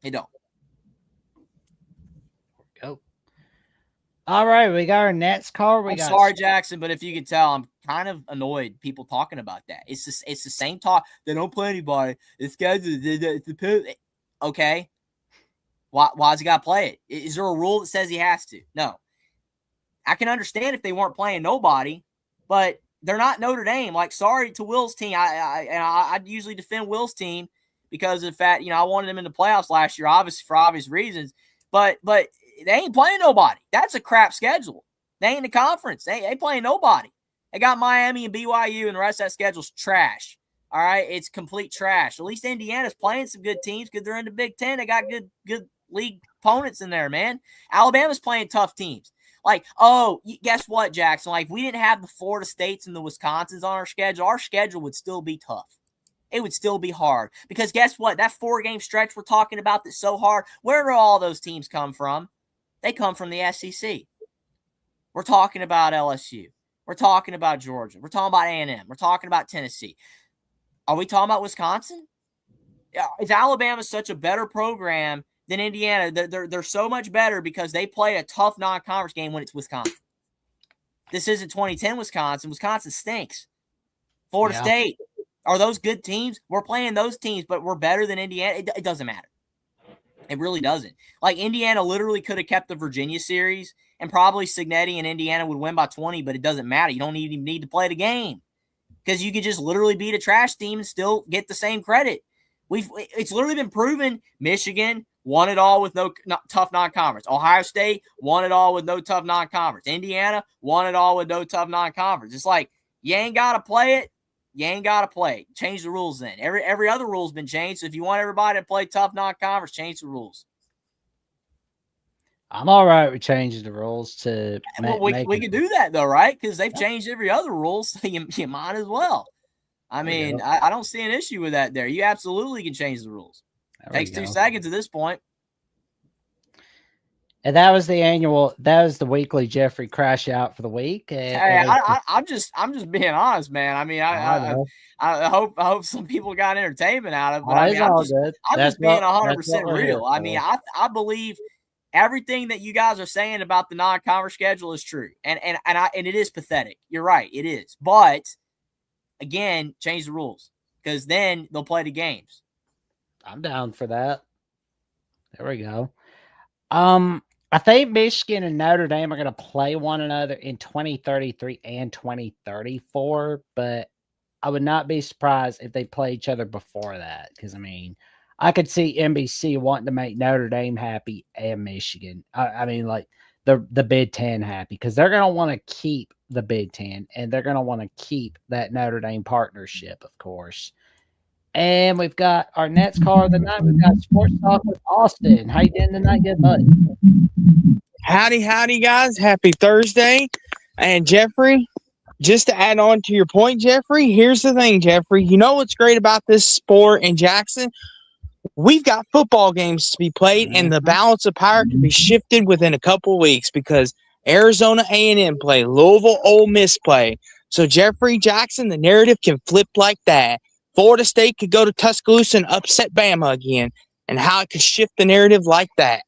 It don't. Go. All right, we got our next call. I'm sorry, Jackson, but if you could tell, I'm kind of annoyed people talking about that. It's the same talk. They don't play anybody. This guy's okay. Why's he got to play it? Is there a rule that says he has to? No. I can understand if they weren't playing nobody, but they're not Notre Dame. Like, sorry to Will's team. I usually defend Will's team because of the fact, I wanted them in the playoffs last year, obviously for obvious reasons. But they ain't playing nobody. That's a crap schedule. They ain't in the conference. They ain't playing nobody. They got Miami and BYU, and the rest of that schedule's trash. All right, it's complete trash. At least Indiana's playing some good teams because they're in the Big Ten. They got good league opponents in there, man. Alabama's playing tough teams. Like, guess what, Jackson? Like, if we didn't have the Florida States and the Wisconsins on our schedule would still be tough. It would still be hard. Because guess what? That 4-game stretch we're talking about that's so hard, where do all those teams come from? They come from the SEC. We're talking about LSU. We're talking about Georgia. We're talking about A&M. We're talking about Tennessee. Are we talking about Wisconsin? Is Alabama such a better program than Indiana? They're so much better because they play a tough non-conference game when it's Wisconsin. This isn't 2010 Wisconsin. Wisconsin stinks. Florida State. Are those good teams? We're playing those teams, but we're better than Indiana. It doesn't matter. It really doesn't. Like, Indiana literally could have kept the Virginia series, and probably Cignetti and Indiana would win by 20, but it doesn't matter. You don't even need to play the game because you could just literally beat a trash team and still get the same credit. It's literally been proven. Michigan won it all with no tough non-conference. Ohio State won it all with no tough non-conference. Indiana won it all with no tough non-conference. It's like, you ain't got to play it. You ain't got to play. Change the rules then. Every other rule's been changed. So if you want everybody to play tough non-conference, change the rules. I'm all right with changing the rules to we can do that, though, right? Because they've changed every other rule, so you might as well. I mean, I don't see an issue with that there. You absolutely can change the rules. Takes 2 seconds at this point. And that was the weekly Jeffrey crash out for the week. I'm just being honest, man. I mean, I hope some people got entertainment out of it. But I'm just being 100% real. I mean, I believe everything that you guys are saying about the non-conference schedule is true, and it is pathetic. You're right, it is. But again, change the rules because then they'll play the games. I'm down for that. There we go. I think Michigan and Notre Dame are going to play one another in 2033 and 2034, but I would not be surprised if they play each other before that. Because, I mean, I could see NBC wanting to make Notre Dame happy and Michigan. I mean, like the Big Ten happy because they're going to want to keep the Big Ten and they're going to want to keep that Notre Dame partnership, of course. And we've got our next caller of the night. We've got Sports Talk with Austin. How you doing tonight, good buddy? Howdy, guys. Happy Thursday. And Jeffrey, just to add on to your point, Jeffrey, here's the thing, Jeffrey. You know what's great about this sport in Jackson? We've got football games to be played, and the balance of power can be shifted within a couple of weeks because Arizona A&M play, Louisville Ole Miss play. So, Jeffrey Jackson, the narrative can flip like that. Florida State could go to Tuscaloosa and upset Bama again, and how it could shift the narrative like that.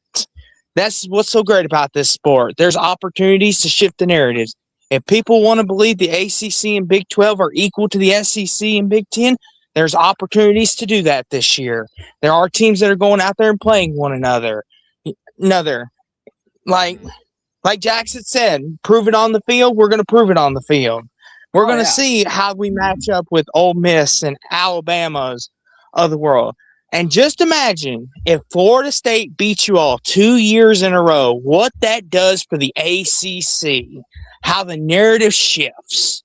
That's what's so great about this sport. There's opportunities to shift the narratives. If people want to believe the ACC and Big 12 are equal to the SEC and Big 10, there's opportunities to do that this year. There are teams that are going out there and playing one another. Like Jackson said, prove it on the field, we're going to prove it on the field. We're going to see how we match up with Ole Miss and Alabama's of the world. And just imagine if Florida State beats you all 2 years in a row, what that does for the ACC, how the narrative shifts.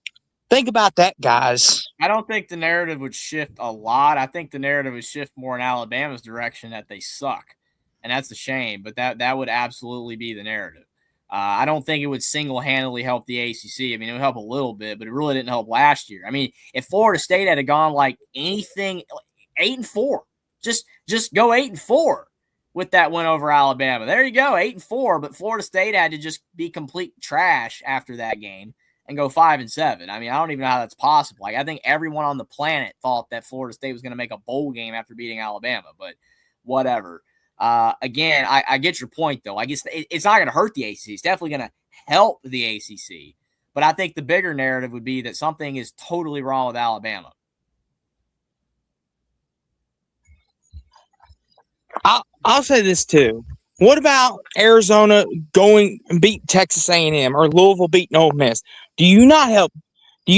Think about that, guys. I don't think the narrative would shift a lot. I think the narrative would shift more in Alabama's direction that they suck. And that's a shame, but that would absolutely be the narrative. I don't think it would single-handedly help the ACC. I mean, it would help a little bit, but it really didn't help last year. I mean, if Florida State had gone like anything, 8-4, just go 8-4 with that win over Alabama. There you go, 8-4. But Florida State had to just be complete trash after that game and go 5-7. I mean, I don't even know how that's possible. Like, I think everyone on the planet thought that Florida State was going to make a bowl game after beating Alabama, but whatever. Again, I get your point, though. I guess it's not going to hurt the ACC. It's definitely going to help the ACC. But I think the bigger narrative would be that something is totally wrong with Alabama. I'll say this too. What about Arizona going and beat Texas A&M or Louisville beating Ole Miss? Do you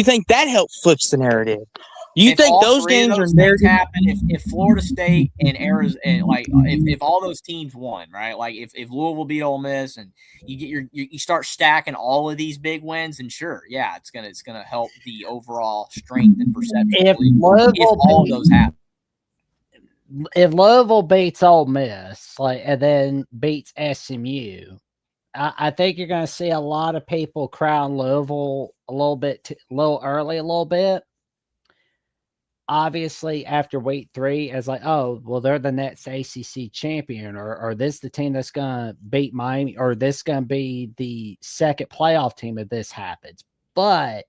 think that helps flips the narrative? You if think all those three of games those are things narrative? happen, if Florida State and Arizona, and like if all those teams won, right? Like if Louisville beat Ole Miss and you get you start stacking all of these big wins, and sure, yeah, it's gonna help the overall strength and perception. If If all of those happen. If Louisville beats Ole Miss, and then beats SMU, I think you're going to see a lot of people crown Louisville a little early, a little bit. Obviously, after week 3, as oh, well, they're the next ACC champion, or this the team that's going to beat Miami, or this going to be the second playoff team if this happens. But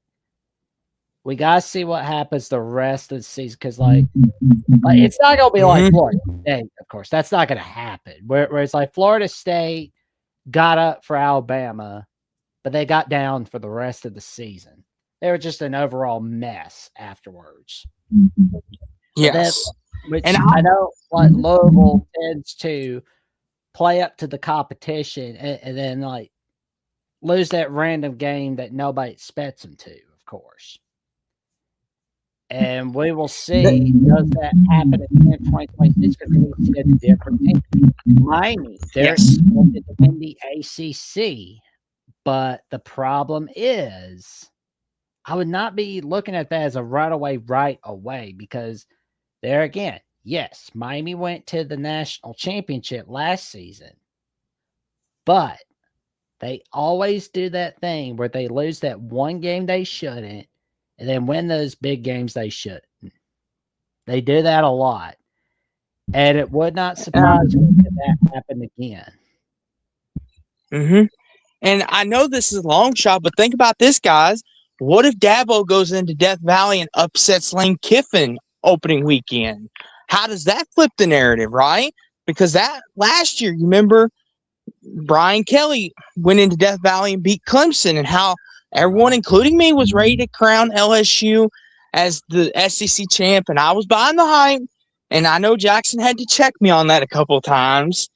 we got to see what happens the rest of the season because, it's not going to be like Florida State, of course. That's not going to happen. Whereas, Florida State got up for Alabama, but they got down for the rest of the season. They were just an overall mess afterwards. Yes. And I know Louisville tends to play up to the competition and then lose that random game that nobody expects them to, of course. And we will see, does that happen in 2026? Because we see a different team. Miami, they're expected to win the ACC, but the problem is I would not be looking at that as a right away, because there again, yes, Miami went to the national championship last season, but they always do that thing where they lose that one game they shouldn't and then win those big games they shouldn't. They do that a lot. And it would not surprise me if that happened again. And I know this is a long shot, but think about this, guys. What if Dabo goes into Death Valley and upsets Lane Kiffin opening weekend? How does that flip the narrative, right? Because that last year, you remember Brian Kelly went into Death Valley and beat Clemson, and how everyone, including me, was ready to crown LSU as the SEC champ, and I was behind the hype. And I know Jackson had to check me on that a couple of times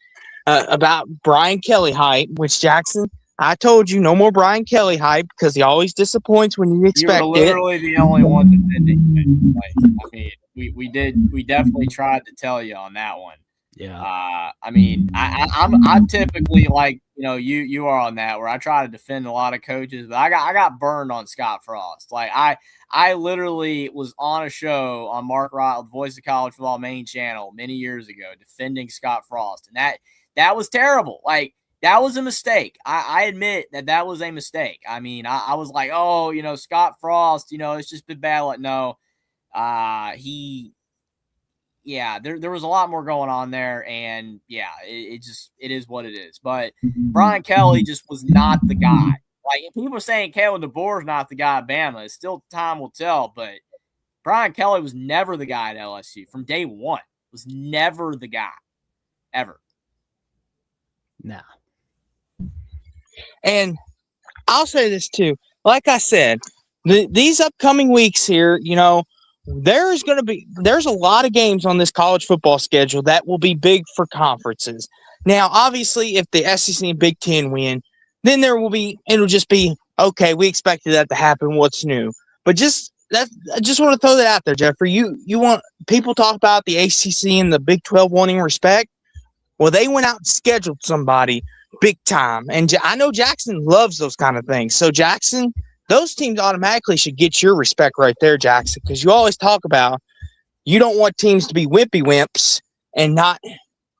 about Brian Kelly hype, which Jackson, I told you no more Brian Kelly hype because he always disappoints when you expect it. You were literally the only one defending it. I mean, we definitely tried to tell you on that one. Yeah. I mean, I'm typically you are on that, where I try to defend a lot of coaches, but I got burned on Scott Frost. I literally was on a show on Mark Wright, Voice of College Football main channel many years ago defending Scott Frost, and that was terrible. That was a mistake. I admit that was a mistake. I mean, I was like, oh, Scott Frost, it's just been bad. No, there was a lot more going on there, and it is what it is. But Brian Kelly just was not the guy. If people are saying Kalen DeBoer is not the guy at Bama, it's still time will tell. But Brian Kelly was never the guy at LSU from day one. Was never the guy, ever. No. And I'll say this too. Like I said, these upcoming weeks here, there's a lot of games on this college football schedule that will be big for conferences. Now, obviously, if the SEC and Big Ten win, then it'll just be, okay, we expected that to happen. What's new? But I just want to throw that out there, Jeffrey. You want people talk about the ACC and the Big 12 wanting respect? Well, they went out and scheduled somebody big time. And I know Jackson loves those kind of things. So, Jackson, those teams automatically should get your respect right there, Jackson, because you always talk about you don't want teams to be wimpy wimps and not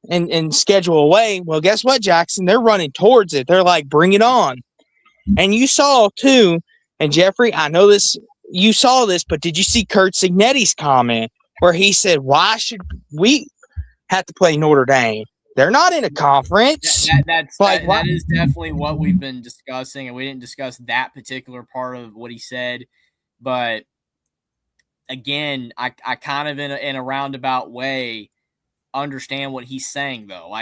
and schedule away. Well, guess what, Jackson? They're running towards it. They're like, bring it on. And you saw, too, and Jeffrey, I know you saw this, but did you see Kurt Signetti's comment where he said, why should we have to play Notre Dame? They're not in a conference. That is definitely what we've been discussing, and we didn't discuss that particular part of what he said. But again, I kind of in a roundabout way understand what he's saying, though.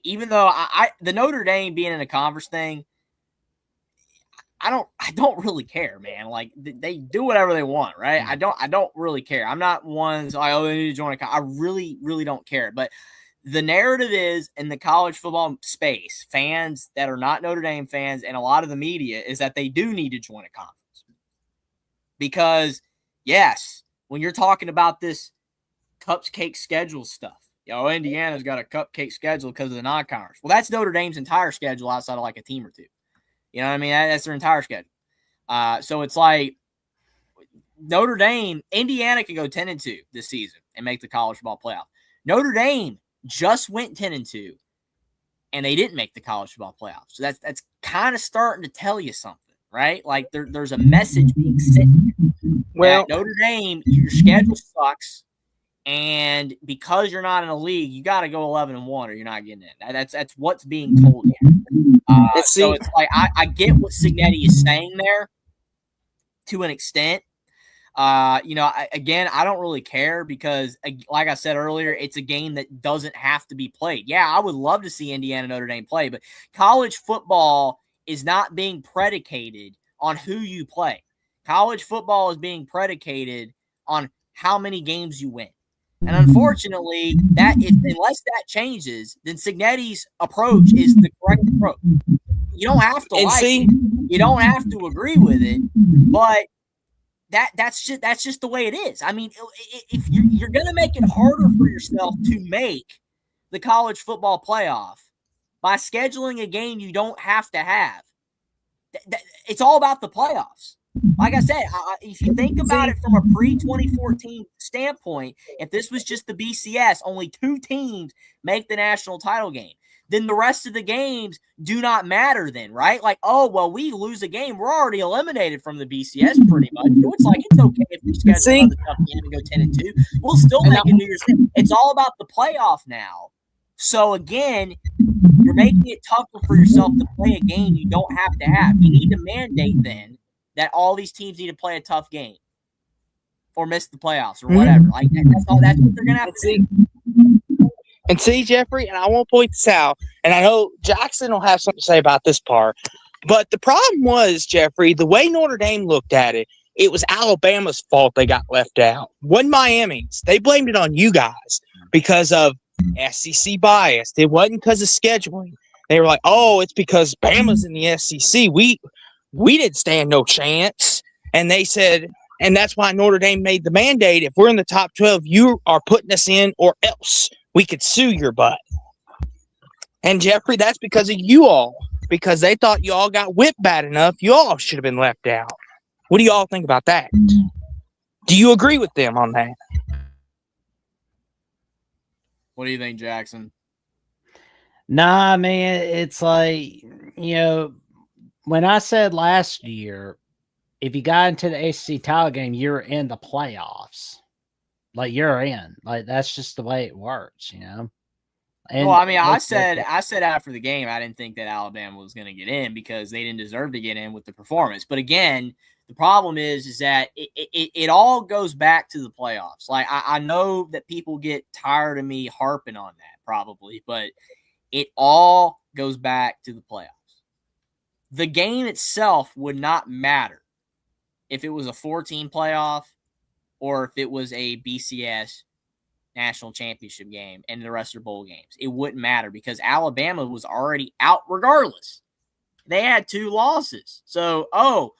Even though the Notre Dame being in a conference thing, I don't really care, man. Like they do whatever they want, right? I don't really care. I'm not one that's like, oh, they need to join a college. I really, really don't care. But the narrative is in the college football space, fans that are not Notre Dame fans and a lot of the media is that they do need to join a conference. Because, yes, when you're talking about this cupcake schedule stuff, Indiana's got a cupcake schedule because of the non-conference. Well, that's Notre Dame's entire schedule outside of like a team or two. You know what I mean? That's their entire schedule. So it's like Notre Dame, Indiana can go 10-2 this season and make the college football playoff. Notre Dame just went 10-2, and they didn't make the college football playoff. So that's kind of starting to tell you something, right? Like there's a message being sent. Well, Notre Dame, your schedule sucks, and because you're not in a league, you got to go 11-1 or you're not getting in. That's what's being told here. So it's like I get what Cignetti is saying there to an extent. I don't really care because, like I said earlier, it's a game that doesn't have to be played. Yeah, I would love to see Indiana Notre Dame play, but college football is not being predicated on who you play. College football is being predicated on how many games you win. And unfortunately, unless that changes, then Cignetti's approach is the correct approach. You don't have to it. You don't have to agree with it, but that's just the way it is. I mean, if you're going to make it harder for yourself to make the college football playoff by scheduling a game you don't have to have, it's all about the playoffs. Like I said, if you think about it from a pre-2014 standpoint, if this was just the BCS, only 2 teams make the national title game, then the rest of the games do not matter then, right? Like, oh, well, we lose a game. We're already eliminated from the BCS pretty much. It's like it's okay if we schedule another tough game and go 10-2. We'll still make a New Year's Day. It's all about the playoff now. So, again, you're making it tougher for yourself to play a game you don't have to have. You need to mandate then that all these teams need to play a tough game or miss the playoffs or whatever. Like that's what they're going to have to do. And see, Jeffrey, and I won't point this out, and I know Jackson will have something to say about this part, but the problem was, Jeffrey, the way Notre Dame looked at it, it was Alabama's fault they got left out. Wasn't Miami's. They blamed it on you guys because of SEC bias. It wasn't because of scheduling. They were like, oh, it's because Bama's in the SEC. We didn't stand no chance. And they said, and that's why Notre Dame made the mandate. If we're in the top 12, you are putting us in or else we could sue your butt. And Jeffrey, that's because of you all. Because they thought you all got whipped bad enough. You all should have been left out. What do you all think about that? Do you agree with them on that? What do you think, Jackson? Nah, man, it's like, when I said last year, if you got into the ACC title game, you're in the playoffs. Like, you're in. Like, that's just the way it works, And well, I mean, I said after the game, I didn't think that Alabama was going to get in because they didn't deserve to get in with the performance. But again, the problem is that it all goes back to the playoffs. Like, I know that people get tired of me harping on that probably, but it all goes back to the playoffs. The game itself would not matter if it was a 4-team playoff or if it was a BCS national championship game and the rest are bowl games. It wouldn't matter because Alabama was already out regardless. They had 2 losses. So,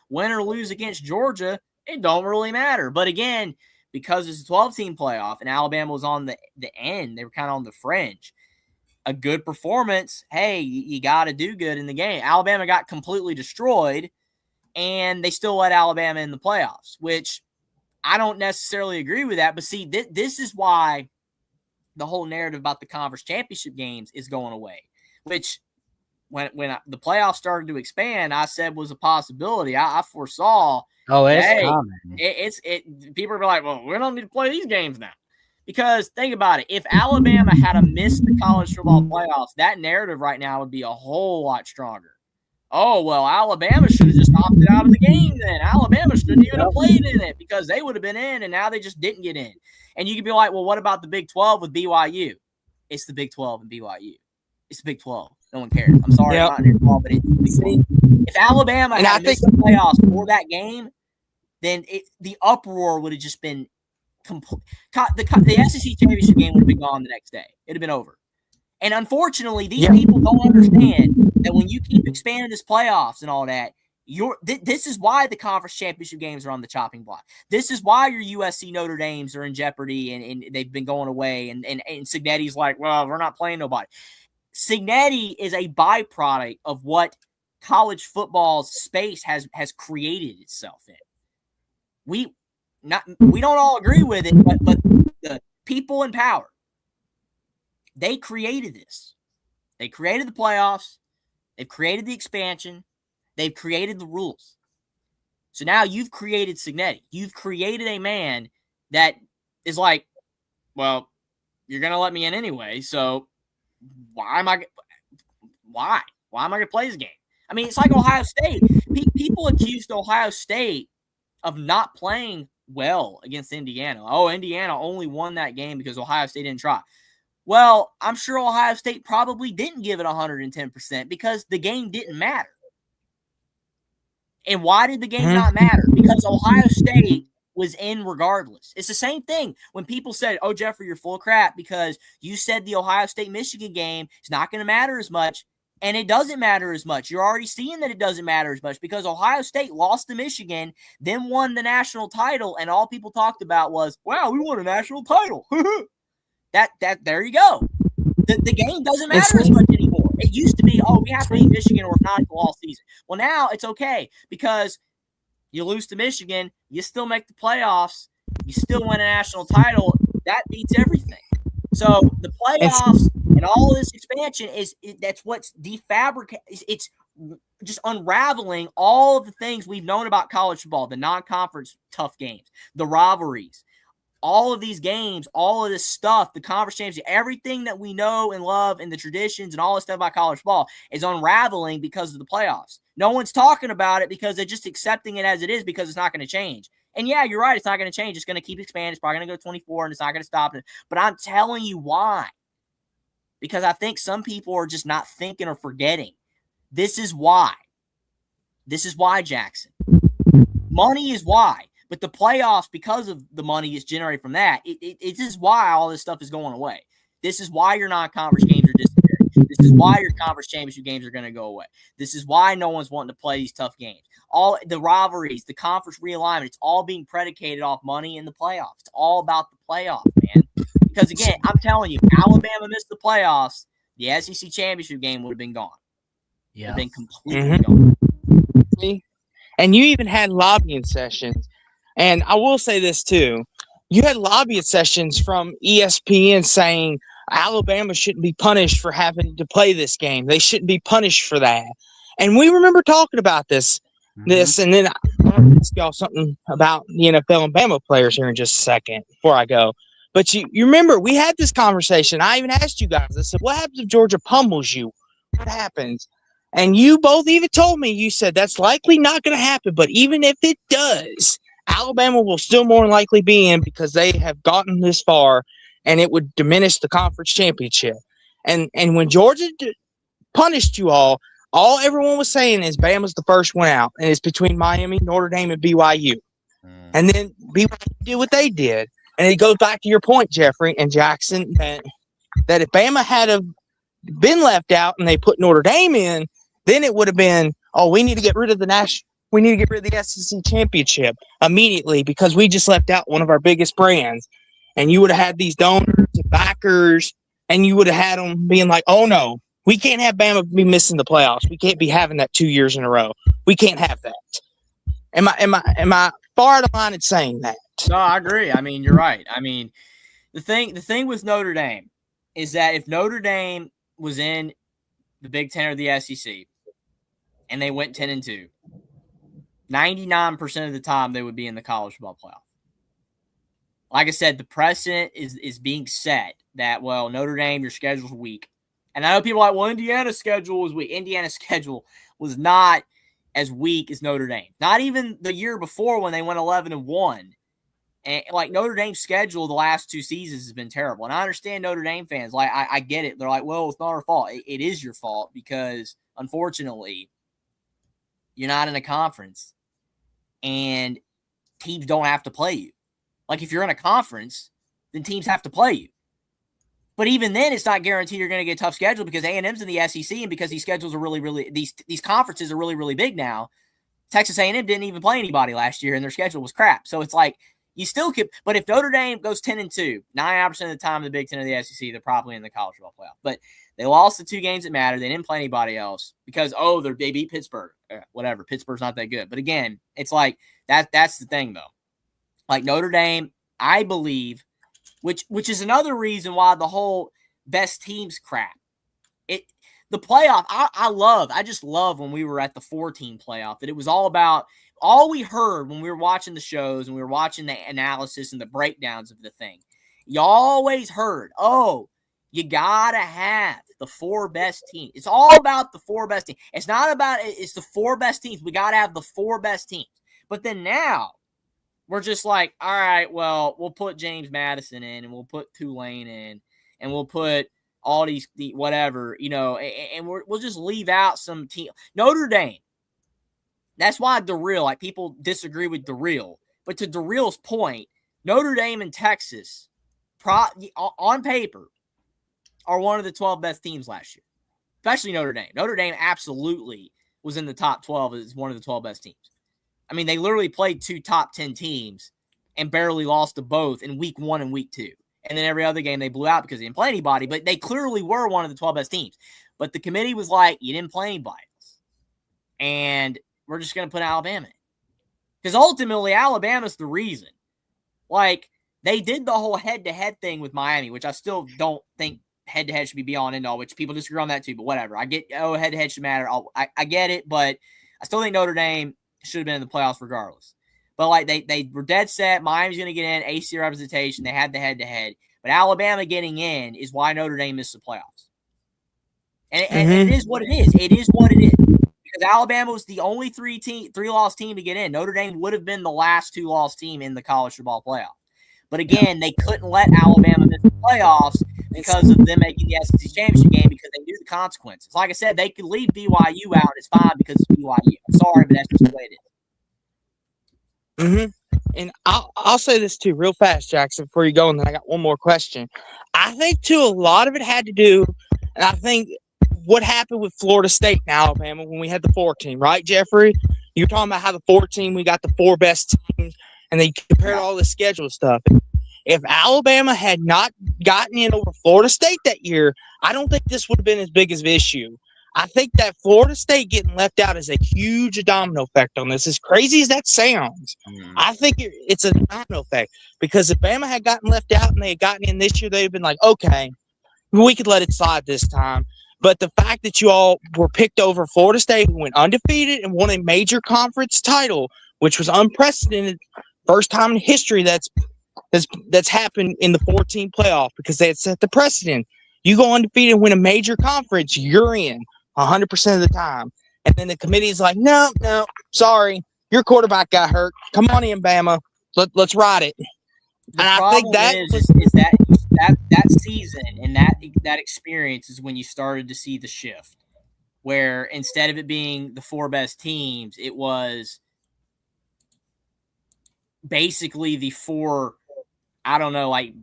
win or lose against Georgia, it don't really matter. But again, because it's a 12-team playoff and Alabama was on the end, they were kind of on the fringe. A good performance, hey, you got to do good in the game. Alabama got completely destroyed, and they still let Alabama in the playoffs, which I don't necessarily agree with that. But see, this is why the whole narrative about the conference championship games is going away, which when the playoffs started to expand, I said was a possibility. I foresaw. Oh, it's coming. People are like, well, we don't need to play these games now. Because think about it. If Alabama had missed the college football playoffs, that narrative right now would be a whole lot stronger. Oh, well, Alabama should have just opted out of the game then. Alabama shouldn't even have played in it because they would have been in, and now they just didn't get in. And you could be like, well, what about the Big 12 with BYU? It's the Big 12 and BYU. It's the Big 12. No one cares. I'm sorry, I'm not your fault, but if Alabama had missed the playoffs for that game, then the uproar would have just been complete. The SEC championship game would have been gone the next day. It'd have been over. And unfortunately, these people don't understand that when you keep expanding this playoffs and all that, this is why the conference championship games are on the chopping block. This is why your USC Notre Dames are in jeopardy and they've been going away. And Cignetti's like, well, we're not playing nobody. Cignetti is a byproduct of what college football's space has created itself in. We don't all agree with it, but the people in power, they created this. They created the playoffs. They've created the expansion. They've created the rules. So now you've created Cignetti. You've created a man that is like, well, you're going to let me in anyway, so why am I going to play this game? I mean, it's like Ohio State. People accused Ohio State of not playing well against Indiana. Oh, Indiana only won that game because Ohio State didn't try. Well, I'm sure Ohio State probably didn't give it 110% because the game didn't matter. And why did the game not matter? Because Ohio State was in regardless. It's the same thing when people said, oh, Jeffrey, you're full of crap because you said the Ohio State-Michigan game is not going to matter as much, and it doesn't matter as much. You're already seeing that it doesn't matter as much because Ohio State lost to Michigan, then won the national title, and all people talked about was, wow, we won a national title. There you go. The game doesn't matter as much anymore. It used to be, oh, we have to beat Michigan or not go all season. Well, now it's okay because you lose to Michigan, you still make the playoffs, you still win a national title. That beats everything. So the playoffs and all of this expansion that's what's defabricating. It's just unraveling all of the things we've known about college football, the non-conference tough games, the rivalries. All of these games, all of this stuff, the conference championship, everything that we know and love and the traditions and all this stuff about college football is unraveling because of the playoffs. No one's talking about it because they're just accepting it as it is because it's not going to change. And yeah, you're right. It's not going to change. It's going to keep expanding. It's probably going to go to 24 and it's not going to stop it. But I'm telling you why. Because I think some people are just not thinking or forgetting. This is why. This is why, Jackson. Money is why. But the playoffs, because of the money is generated from that, it is why all this stuff is going away. This is why your non-conference games are disappearing. This is why your conference championship games are going to go away. This is why no one's wanting to play these tough games. All the rivalries, the conference realignment, it's all being predicated off money in the playoffs. It's all about the playoffs, man. Because, again, I'm telling you, Alabama missed the playoffs, the SEC championship game would have been gone. Yeah. It would have been completely gone. And you even had lobbying sessions. And I will say this, too. You had lobbying sessions from ESPN saying Alabama shouldn't be punished for having to play this game. They shouldn't be punished for that. And we remember talking about this. And then I'll ask y'all something about the NFL and Bama players here in just a second before I go. But you remember, we had this conversation. I even asked you guys, I said, what happens if Georgia pummels you? What happens? And you both even told me, you said, that's likely not going to happen. But even if it does, Alabama will still more likely be in because they have gotten this far, and it would diminish the conference championship. And when Georgia punished you all everyone was saying is Bama's the first one out, and it's between Miami, Notre Dame, and BYU. And then BYU did what they did. And it goes back to your point, Jeffrey and Jackson, that if Bama had been left out and they put Notre Dame in, then it would have been, oh, we need to get rid of the SEC championship immediately because we just left out one of our biggest brands. And you would have had these donors and backers, and you would have had them being like, oh, no, we can't have Bama be missing the playoffs. We can't be having that 2 years in a row. We can't have that. Am I far out of line in saying that? No, I agree. I mean, you're right. I mean, the thing with Notre Dame is that if Notre Dame was in the Big Ten or the SEC and they went 10-2, 99% of the time they would be in the college football playoff. Like I said, the precedent is being set that, well, Notre Dame, your schedule's weak. And I know people are like, well, Indiana's schedule was weak. Indiana's schedule was not as weak as Notre Dame. Not even the year before when they went 11-1. And like Notre Dame's schedule the last 2 seasons has been terrible. And I understand Notre Dame fans. Like I get it. They're like, well, it's not our fault. It is your fault because unfortunately, you're not in a conference and teams don't have to play you. Like if you're in a conference, then teams have to play you. But even then, it's not guaranteed you're going to get a tough schedule because A&M's in the SEC, and because these schedules are really these conferences are really big now. Texas A&M didn't even play anybody last year, and their schedule was crap. So it's like you still could. But if Notre Dame goes 10-2, 99% of the time in the Big Ten or the SEC, they're probably in the college football playoff. But they lost the 2 games that matter. They didn't play anybody else because they beat Pittsburgh. Whatever, Pittsburgh's not that good. But again, it's like that's the thing though. Like Notre Dame, I believe. Which is another reason why the whole best teams crap. The playoff, I just love when we were at the 4-team playoff that it was all we heard when we were watching the shows and we were watching the analysis and the breakdowns of the thing. You always heard, you gotta have the 4 best teams. It's all about the 4 best teams. It's not about it's the 4 best teams. We gotta have the 4 best teams. But then now we're just like, all right, well, we'll put James Madison in, and we'll put Tulane in, and we'll put all these whatever, and we'll just leave out some team. Notre Dame. That's why DeReal, like people disagree with DeReal, but to DeReal's point, Notre Dame and Texas, on paper, are one of the 12 best teams last year, especially Notre Dame. Notre Dame absolutely was in the top 12 as one of the 12 best teams. I mean, they literally played 2 top 10 teams and barely lost to both in week 1 and week 2. And then every other game they blew out because they didn't play anybody, but they clearly were one of the 12 best teams. But the committee was like, you didn't play anybody else. And we're just going to put Alabama in. Because ultimately, Alabama's the reason. Like, they did the whole head-to-head thing with Miami, which I still don't think head-to-head should be beyond end all, which people disagree on that too, but whatever. I get, head-to-head should matter. I get it, but I still think Notre Dame should have been in the playoffs regardless. But like they were dead set. Miami's going to get in, AC representation. They had the head-to-head. But Alabama getting in is why Notre Dame missed the playoffs. And it is what it is. It is what it is. Because Alabama was the only 3-loss team to get in. Notre Dame would have been the last 2-loss team in the college football playoff. But again, they couldn't let Alabama miss the playoffs because of them making the SEC championship game because they knew the consequences. Like I said, they could leave BYU out. It's fine because it's BYU. I'm sorry, but that's just the way it is. And I'll say this too real fast, Jackson, before you go, and then I got one more question. I think too a lot of it had to do, and I think what happened with Florida State and Alabama when we had the 4-team, right, Jeffrey? You're talking about how the 4-team, we got the 4 best teams, and they compared all the schedule stuff. If Alabama had not gotten in over Florida State that year, I don't think this would have been as big of an issue. I think that Florida State getting left out is a huge domino effect on this. As crazy as that sounds, I think it's a domino effect because if Bama had gotten left out and they had gotten in this year, they'd have been like, okay, we could let it slide this time. But the fact that you all were picked over Florida State, who went undefeated and won a major conference title, which was unprecedented, first time in history that's happened in the 4-team playoff because they had set the precedent. You go undefeated and win a major conference, you're in 100% of the time. And then the committee is like, no, sorry, your quarterback got hurt. Come on in, Bama. Let's ride it. The problem is that season and that experience is when you started to see the shift, where instead of it being the 4 best teams, it was basically the 4, I don't know, like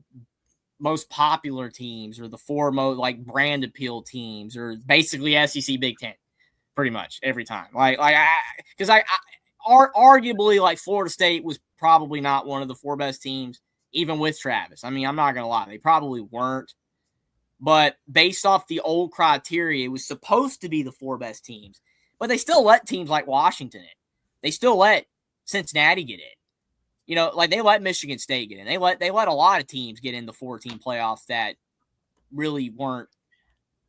most popular teams or the 4 most like brand appeal teams or basically SEC Big Ten, pretty much every time. Because arguably like Florida State was probably not one of the 4 best teams, even with Travis. I mean, I'm not gonna lie, they probably weren't. But based off the old criteria, it was supposed to be the 4 best teams. But they still let teams like Washington in. They still let Cincinnati get in. You know, like they let Michigan State get in. They let a lot of teams get in the 4-team playoffs that really weren't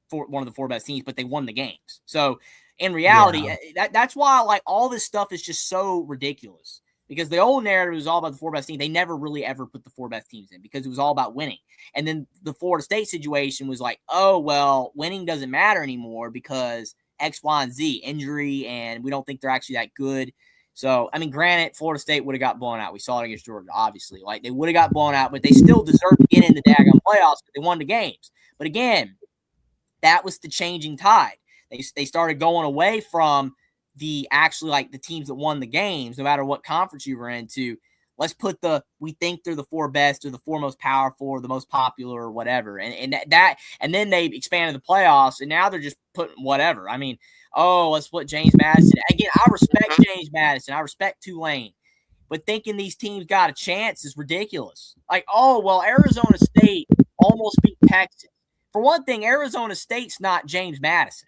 one of the 4 best teams, but they won the games. So in reality, that's why like all this stuff is just so ridiculous. Because the old narrative was all about the 4 best teams. They never really ever put the 4 best teams in because it was all about winning. And then the Florida State situation was like, oh, well, winning doesn't matter anymore because X, Y, and Z, injury, and we don't think they're actually that good. So, I mean, granted, Florida State would have got blown out. We saw it against Georgia, obviously. Like, they would have got blown out, but they still deserve to get in the daggone playoffs because they won the games. But again, that was the changing tide. They started going away from the teams that won the games, no matter what conference you were into. Let's put we think they're the 4 best or the 4 most powerful or the most popular or whatever. And then they expanded the playoffs, and now they're just putting whatever. I mean, let's put James Madison. Again, I respect James Madison. I respect Tulane. But thinking these teams got a chance is ridiculous. Like, Arizona State almost beat Texas. For one thing, Arizona State's not James Madison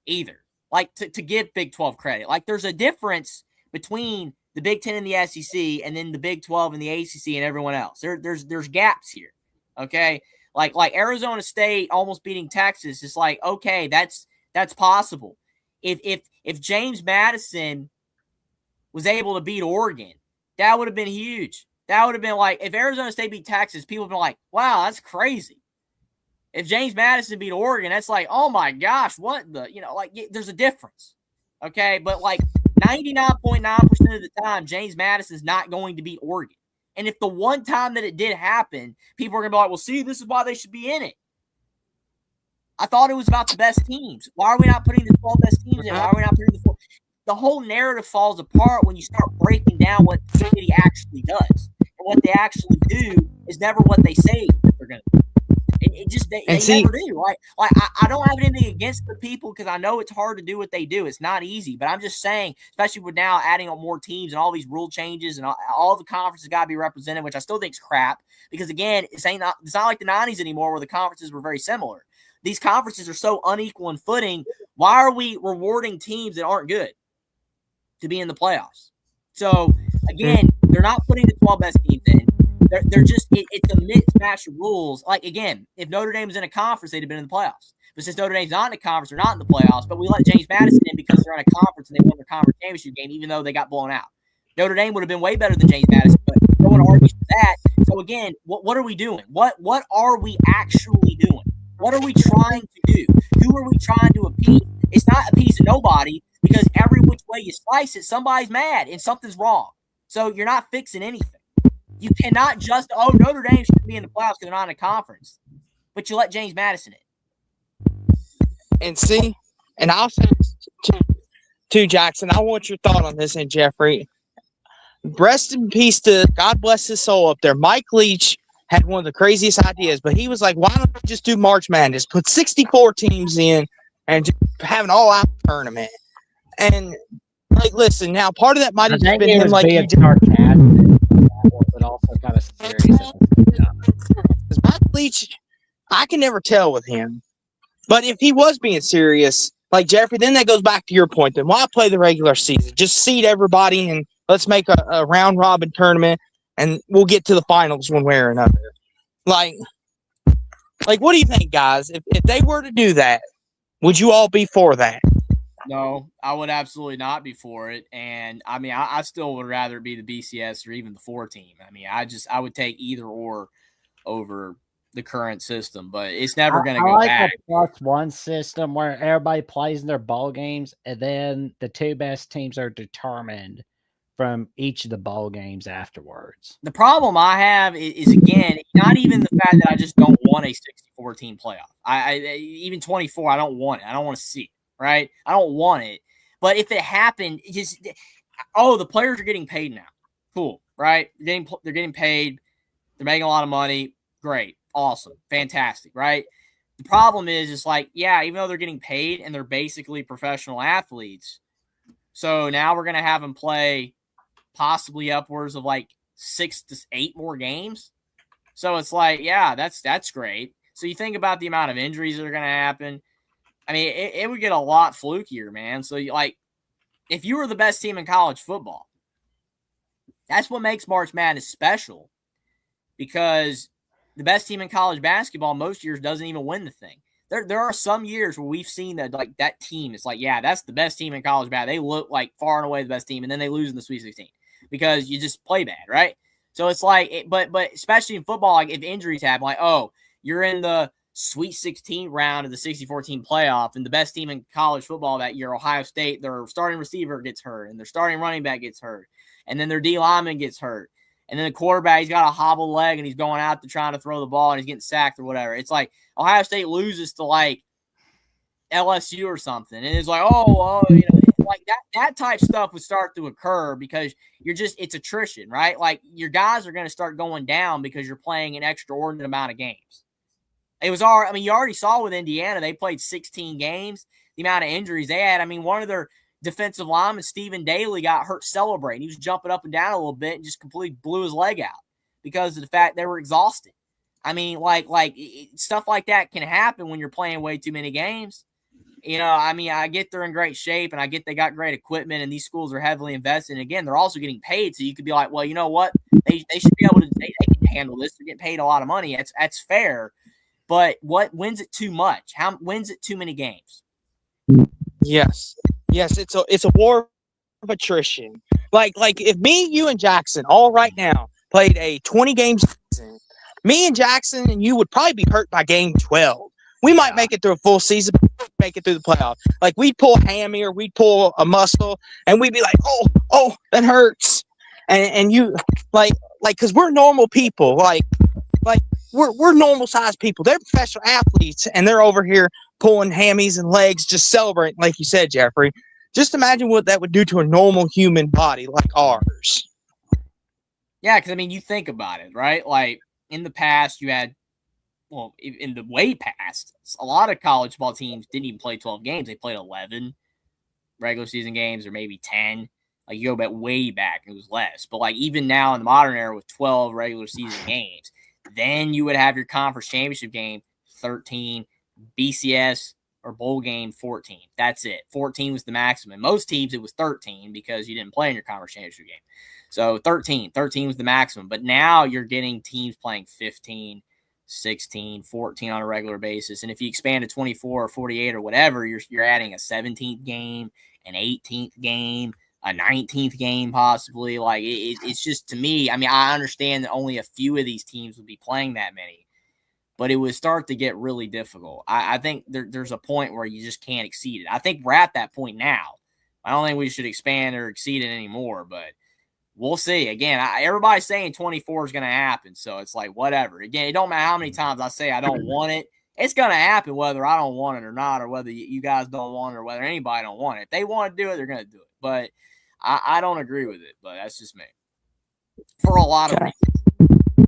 either. Like, to give Big 12 credit. Like, there's a difference between the Big 10 and the SEC and then the Big 12 and the ACC and everyone else. There's gaps here, okay? Like Arizona State almost beating Texas is like, okay, that's possible. If James Madison was able to beat Oregon, that would have been huge. That would have been like, if Arizona State beat Texas, people would have been like, wow, that's crazy. If James Madison beat Oregon, that's like, oh my gosh, what the, there's a difference. Okay. But like 99.9% of the time, James Madison's not going to beat Oregon. And if the one time that it did happen, people are going to be like, well, see, this is why they should be in it. I thought it was about the best teams. Why are we not putting the 12 best teams in? Why are we not putting the 4? The whole narrative falls apart when you start breaking down what the city actually does. And what they actually do is never what they say they're going to do. They never do. Like I don't have anything against the people because I know it's hard to do what they do. It's not easy, but I'm just saying, especially with now adding on more teams and all these rule changes and all the conferences got to be represented, which I still think is crap because again, it's not like the 90s anymore where the conferences were very similar. These conferences are so unequal in footing. Why are we rewarding teams that aren't good to be in the playoffs? So again, they're not putting the 12 best teams in. They're just it's a mismatch of rules. Like again, if Notre Dame was in a conference, they'd have been in the playoffs. But since Notre Dame's not in a conference, they're not in the playoffs. But we let James Madison in because they're in a conference and they won their conference championship game, even though they got blown out. Notre Dame would have been way better than James Madison, but no one argues for that. So again, what are we doing? What are we actually doing? What are we trying to do? Who are we trying to appease? It's not appeasing nobody because every which way you slice it, somebody's mad and something's wrong. So you're not fixing anything. You cannot just, Notre Dame should be in the playoffs because they're not in a conference. But you let James Madison in. And see, and I'll say to Jackson, I want your thought on this, and Jeffrey. Rest in peace to, God bless his soul up there. Mike Leach had one of the craziest ideas, but he was like, why don't we just do March Madness? Put 64 teams in and just have an all-out tournament. And, like, listen, now part of that might have just been him like you did. But also kind of serious. Mike Leach, I can never tell with him. But if he was being serious, like Jeffrey, then that goes back to your point. Then why play the regular season? Just seed everybody and let's make a round robin tournament, and we'll get to the finals one way or another. Like, what do you think, guys? If they were to do that, would you all be for that? No, I would absolutely not be for it. And I mean, I still would rather be the BCS or even the 4 team. I mean, I would take either or over the current system, but it's never going to go back. I like a +1 system where everybody plays in their bowl games and then the 2 best teams are determined from each of the bowl games afterwards. The problem I have is again, not even the fact that I just don't want a 64 team playoff. I even 24, I don't want it. I don't want to see it. Right? I don't want it. But if it happened, the players are getting paid now. Cool, right? They're getting paid. They're making a lot of money. Great. Awesome. Fantastic, right? The problem is, it's like, yeah, even though they're getting paid and they're basically professional athletes, so now we're going to have them play possibly upwards of like 6 to 8 more games. So it's like, yeah, that's great. So you think about the amount of injuries that are going to happen. I mean, it would get a lot flukier, man. So, if you were the best team in college football, that's what makes March Madness special because the best team in college basketball most years doesn't even win the thing. There are some years where we've seen that, like, that team, it's like, yeah, that's the best team in college basketball. They look like far and away the best team, and then they lose in the Sweet 16 because you just play bad, right? So it's like, but especially in football, like if injuries happen, like, you're in the Sweet 16 round of the 64-team playoff, and the best team in college football that year, Ohio State, their starting receiver gets hurt, and their starting running back gets hurt, and then their D lineman gets hurt, and then the quarterback, he's got a hobbled leg, and he's going out to trying to throw the ball, and he's getting sacked or whatever. It's like Ohio State loses to like LSU or something, and it's like, like that type stuff would start to occur because it's attrition, right? Like your guys are going to start going down because you're playing an extraordinary amount of games. You already saw with Indiana, they played 16 games, the amount of injuries they had. I mean, one of their defensive linemen, Stephen Daly, got hurt celebrating. He was jumping up and down a little bit and just completely blew his leg out because of the fact they were exhausted. I mean, stuff like that can happen when you're playing way too many games. I get they're in great shape, and I get they got great equipment, and these schools are heavily invested. And again, they're also getting paid, so you could be like, well, you know what? They should be able to they can handle this. They're getting paid a lot of money. That's fair. But what wins it too much? How wins it too many games? Yes, it's a war of attrition. Like if me, you, and Jackson all right now played a 20-game season, me and Jackson and you would probably be hurt by game 12. We might make it through a full season, but make it through the playoff. Like we'd pull a hammy or we'd pull a muscle, and we'd be like, oh, that hurts. And you because we're normal people, like we're normal sized people. They're professional athletes, and they're over here pulling hammies and legs, just celebrating, like you said, Jeffrey. Just imagine what that would do to a normal human body like ours. Yeah, because you think about it, right? Like in the past, you had, in the way past, a lot of college ball teams didn't even play 12 games. They played 11 regular season games, or maybe 10. Like you go way back, it was less. But like even now in the modern era with 12 regular season games, then you would have your conference championship game 13, BCS or bowl game 14. That's it. 14 was the maximum. Most teams it was 13 because you didn't play in your conference championship game. So 13 was the maximum. But now you're getting teams playing 15, 16, 14 on a regular basis. And if you expand to 24 or 48 or whatever, you're adding a 17th game, an 18th game, a 19th game possibly. Like it's just, to me, I understand that only a few of these teams would be playing that many, but it would start to get really difficult. I think there's a point where you just can't exceed it. I think we're at that point now. I don't think we should expand or exceed it anymore, but we'll see. Again, everybody's saying 24 is going to happen, so it's like whatever. Again, it don't matter how many times I say I don't want it. It's going to happen whether I don't want it or not, or whether you guys don't want it, or whether anybody don't want it. If they want to do it, they're going to do it. But I don't agree with it, but that's just me. For a lot of reasons.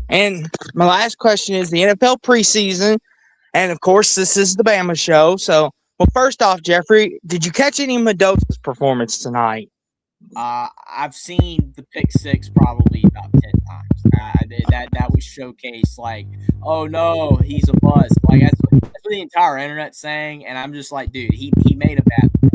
And my last question is the NFL preseason. And, of course, this is the Bama show. So, well, first off, Jeffrey, did you catch any of Mendoza's performance tonight? I've seen the pick six probably about 10 times. That was showcased like, oh, no, he's a bust. Like, that's what the entire internet's saying. And I'm just like, dude, he made a bad play.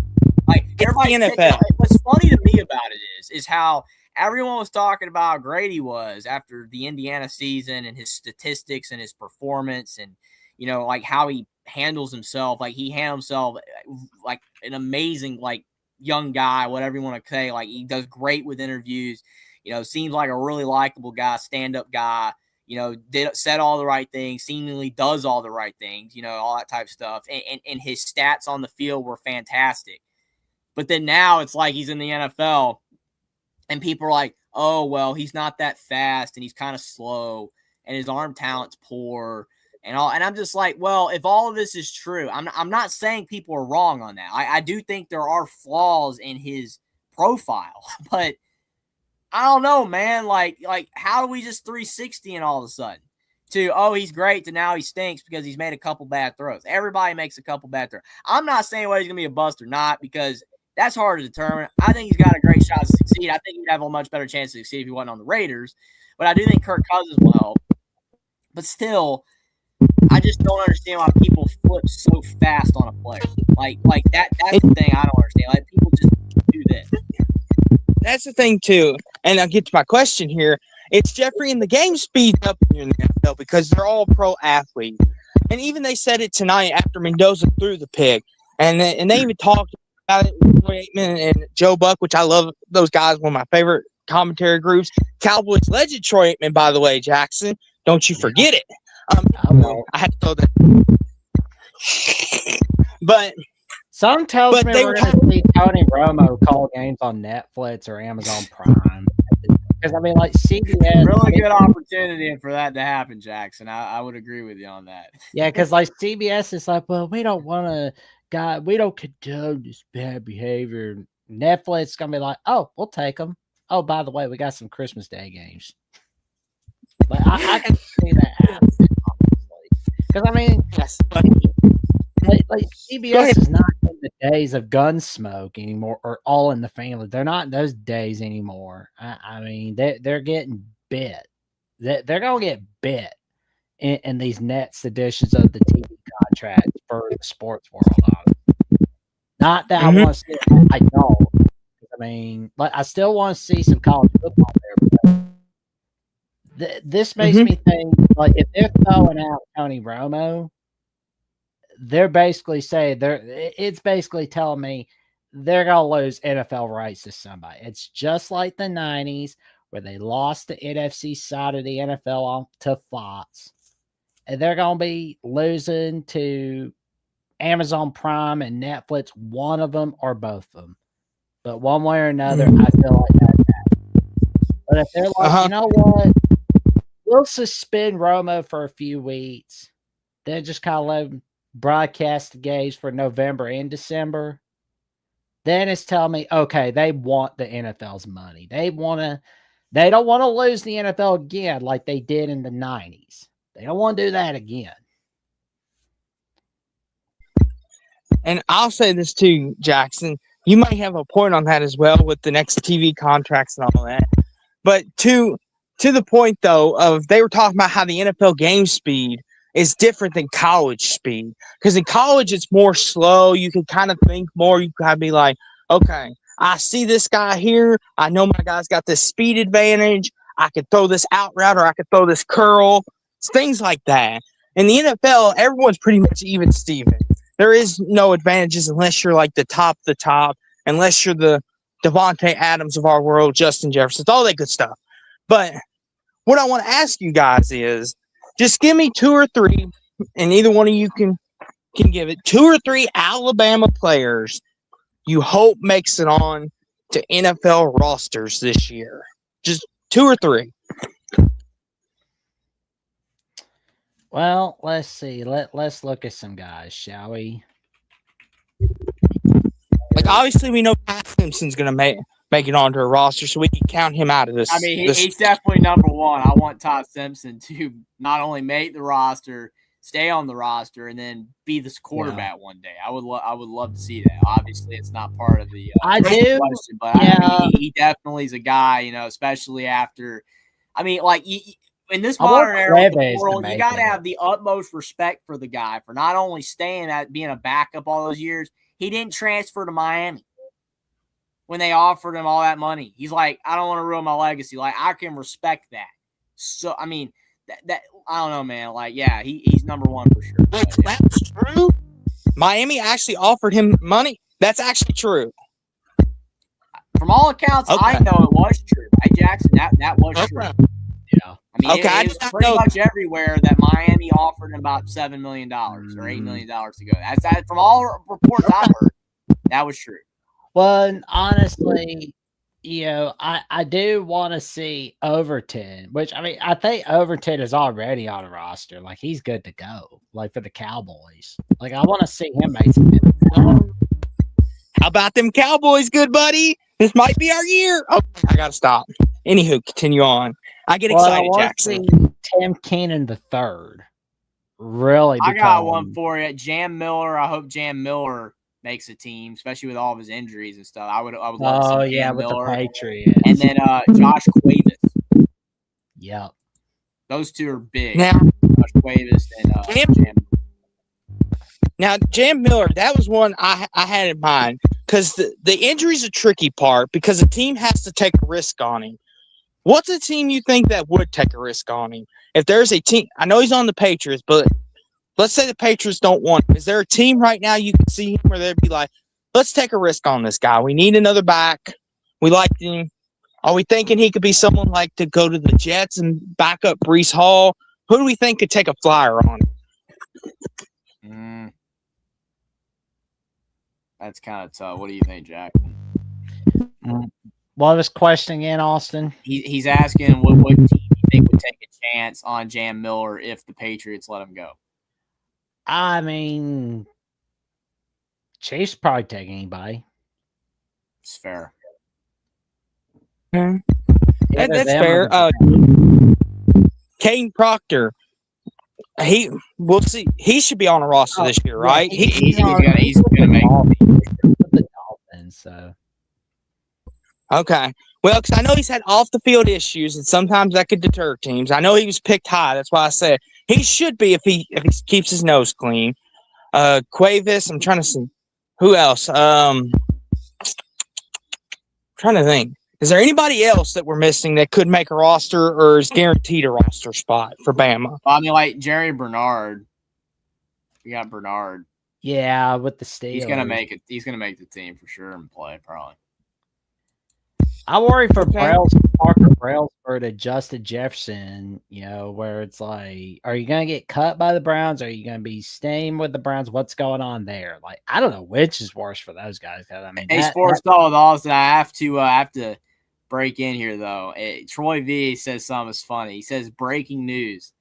Like, everybody NFL. What's funny to me about it is how everyone was talking about how great he was after the Indiana season and his statistics and his performance and, like how he handles himself. Like he handles himself like an amazing, like young guy, whatever you want to say. Like he does great with interviews, seems like a really likable guy, stand-up guy, said all the right things, seemingly does all the right things, all that type of stuff. And his stats on the field were fantastic. But then now it's like he's in the NFL and people are like, oh, well, he's not that fast and he's kind of slow and his arm talent's poor and all. And I'm just like, well, if all of this is true, I'm not saying people are wrong on that. I do think there are flaws in his profile, but I don't know, man. Like how do we just 360 and all of a sudden to, oh, he's great, to now he stinks because he's made a couple bad throws. Everybody makes a couple bad throws. I'm not saying whether he's going to be a bust or not because that's hard to determine. I think he's got a great shot to succeed. I think he'd have a much better chance to succeed if he wasn't on the Raiders. But I do think Kirk Cousins will help. But still, I just don't understand why people flip so fast on a player. Like that's the thing I don't understand. Like people just do this. That's the thing too. And I'll get to my question here. It's Jeffrey, and the game speeds up in the NFL because they're all pro athletes. And even they said it tonight after Mendoza threw the pick. And they even talked about it with Troy Aikman and Joe Buck, which I love those guys, one of my favorite commentary groups. Cowboys legend Troy Aikman, by the way, Jackson. Don't you forget it. I had to throw that. But some tells me they we're were going to see Tony Romo call games on Netflix or Amazon Prime. Because, I mean, like CBS. Really good opportunity for that to happen, Jackson. I would agree with you on that. Yeah, because, like, CBS is like, well, we don't want to, we don't condone this bad behavior. Netflix is going to be like, oh, we'll take them. Oh, by the way, we got some Christmas Day games. But I can see that happen, honestly. Because, I mean, like CBS is not in the days of Gunsmoke anymore, or All in the Family. They're not in those days anymore. I mean, they're getting bit. They're going to get bit in these next editions of the TV contract for the sports world. Not that I want to see it. I don't. I mean, like, I still want to see some college football there. But this makes me think, like, if they're throwing out Tony Romo, they're basically saying it's basically telling me they're going to lose NFL rights to somebody. It's just like the 90s where they lost the NFC side of the NFL to Fox. And they're going to be losing to Amazon Prime and Netflix, one of them or both of them. But one way or another, I feel like that's happening. But if they're like, you know what? We'll suspend Romo for a few weeks, then just kind of let him broadcast the games for November and December, then it's telling me, okay, they want the NFL's money. They don't want to lose the NFL again like they did in the 90s. They don't want to do that again. And I'll say this too, Jackson. You might have a point on that as well with the next TV contracts and all that. But to the point, though, of they were talking about how the NFL game speed is different than college speed. Because in college, it's more slow. You can kind of think more. You kind of be like, okay, I see this guy here. I know my guy's got this speed advantage. I could throw this out route or I could throw this curl. It's things like that. In the NFL, everyone's pretty much even Steven. There is no advantages unless you're like the top, unless you're the Devontae Adams of our world, Justin Jefferson, all that good stuff. But what I want to ask you guys is, just give me 2 or 3, and either one of you can give it, 2 or 3 Alabama players you hope makes it on to NFL rosters this year. Just 2 or 3. Well, let's see. Let's look at some guys, shall we? Like, obviously, we know Pat Simpson's going to make it onto a roster, so we can count him out of this. I mean, he's definitely number one. I want Todd Simpson to not only make the roster, stay on the roster, and then be this quarterback one day. I would love to see that. Obviously, it's not part of the question, but I mean, he definitely is a guy, you know, especially after. I mean, like in this modern era of the world, you got to have the utmost respect for the guy for not only staying at being a backup all those years. He didn't transfer to Miami when they offered him all that money. He's like, I don't want to ruin my legacy. Like, I can respect that. So, I mean, that I don't know, man. Like, yeah, he's number one for sure. Wait, that's true? Miami actually offered him money? That's actually true. From all accounts, okay. I know it was true. Right, Jackson? That was true. Yeah. I mean, it was pretty much everywhere that Miami offered him about $7 million or $8 million to go. That's from all reports I've heard. That was true. Well, honestly, you know, I do want to see Overton, which, I mean, I think Overton is already on a roster. Like, he's good to go, like, for the Cowboys. Like, I want to see him make some good. How about them Cowboys, good buddy? This might be our year. Oh, I got to stop. Anywho, continue on. I get excited, Jackson. Tim Keenan III. Really, I got one for you. Jam Miller. I hope Jam Miller makes a team, especially with all of his injuries and stuff. I would love to see Jam Miller. With the Patriots. And then Josh Cuevas. Yep. Those two are big. Now, Josh Cuevas and Jam Miller. Now, Jam Miller, that was one I had in mind because the injury's a tricky part because a team has to take a risk on him. What's a team you think that would take a risk on him? If there's a team, I know he's on the Patriots, but let's say the Patriots don't want him. Is there a team right now you can see him where they'd be like, let's take a risk on this guy. We need another back. We like him. Are we thinking he could be someone like to go to the Jets and back up Breece Hall? Who do we think could take a flyer on it? That's kind of tough. What do you think, Jack? What was questioning in Austin? He's asking what team you think would take a chance on Jam Miller if the Patriots let him go. I mean, Chiefs probably take anybody. It's fair. That's fair. Caden Proctor. We'll see. He should be on a roster this year, right? He's gonna make the Dolphins. So okay. Well, because I know he's had off the field issues, and sometimes that could deter teams. I know he was picked high. That's why I said he should be if he keeps his nose clean. Quavis. I'm trying to see who else. Trying to think. Is there anybody else that we're missing that could make a roster or is guaranteed a roster spot for Bama? I mean, like Jerry Bernard. We got Bernard. Yeah, with the Steelers. He's gonna make it. He's gonna make the team for sure and play probably. I worry for Parker Brailsford and Justin Jefferson, where it's like, are you going to get cut by the Browns? Are you going to be staying with the Browns? What's going on there? Like, I don't know which is worse for those guys. I mean, hey, Sports Talk with Austin, I have to break in here, though. Troy V says something is funny. He says, breaking news.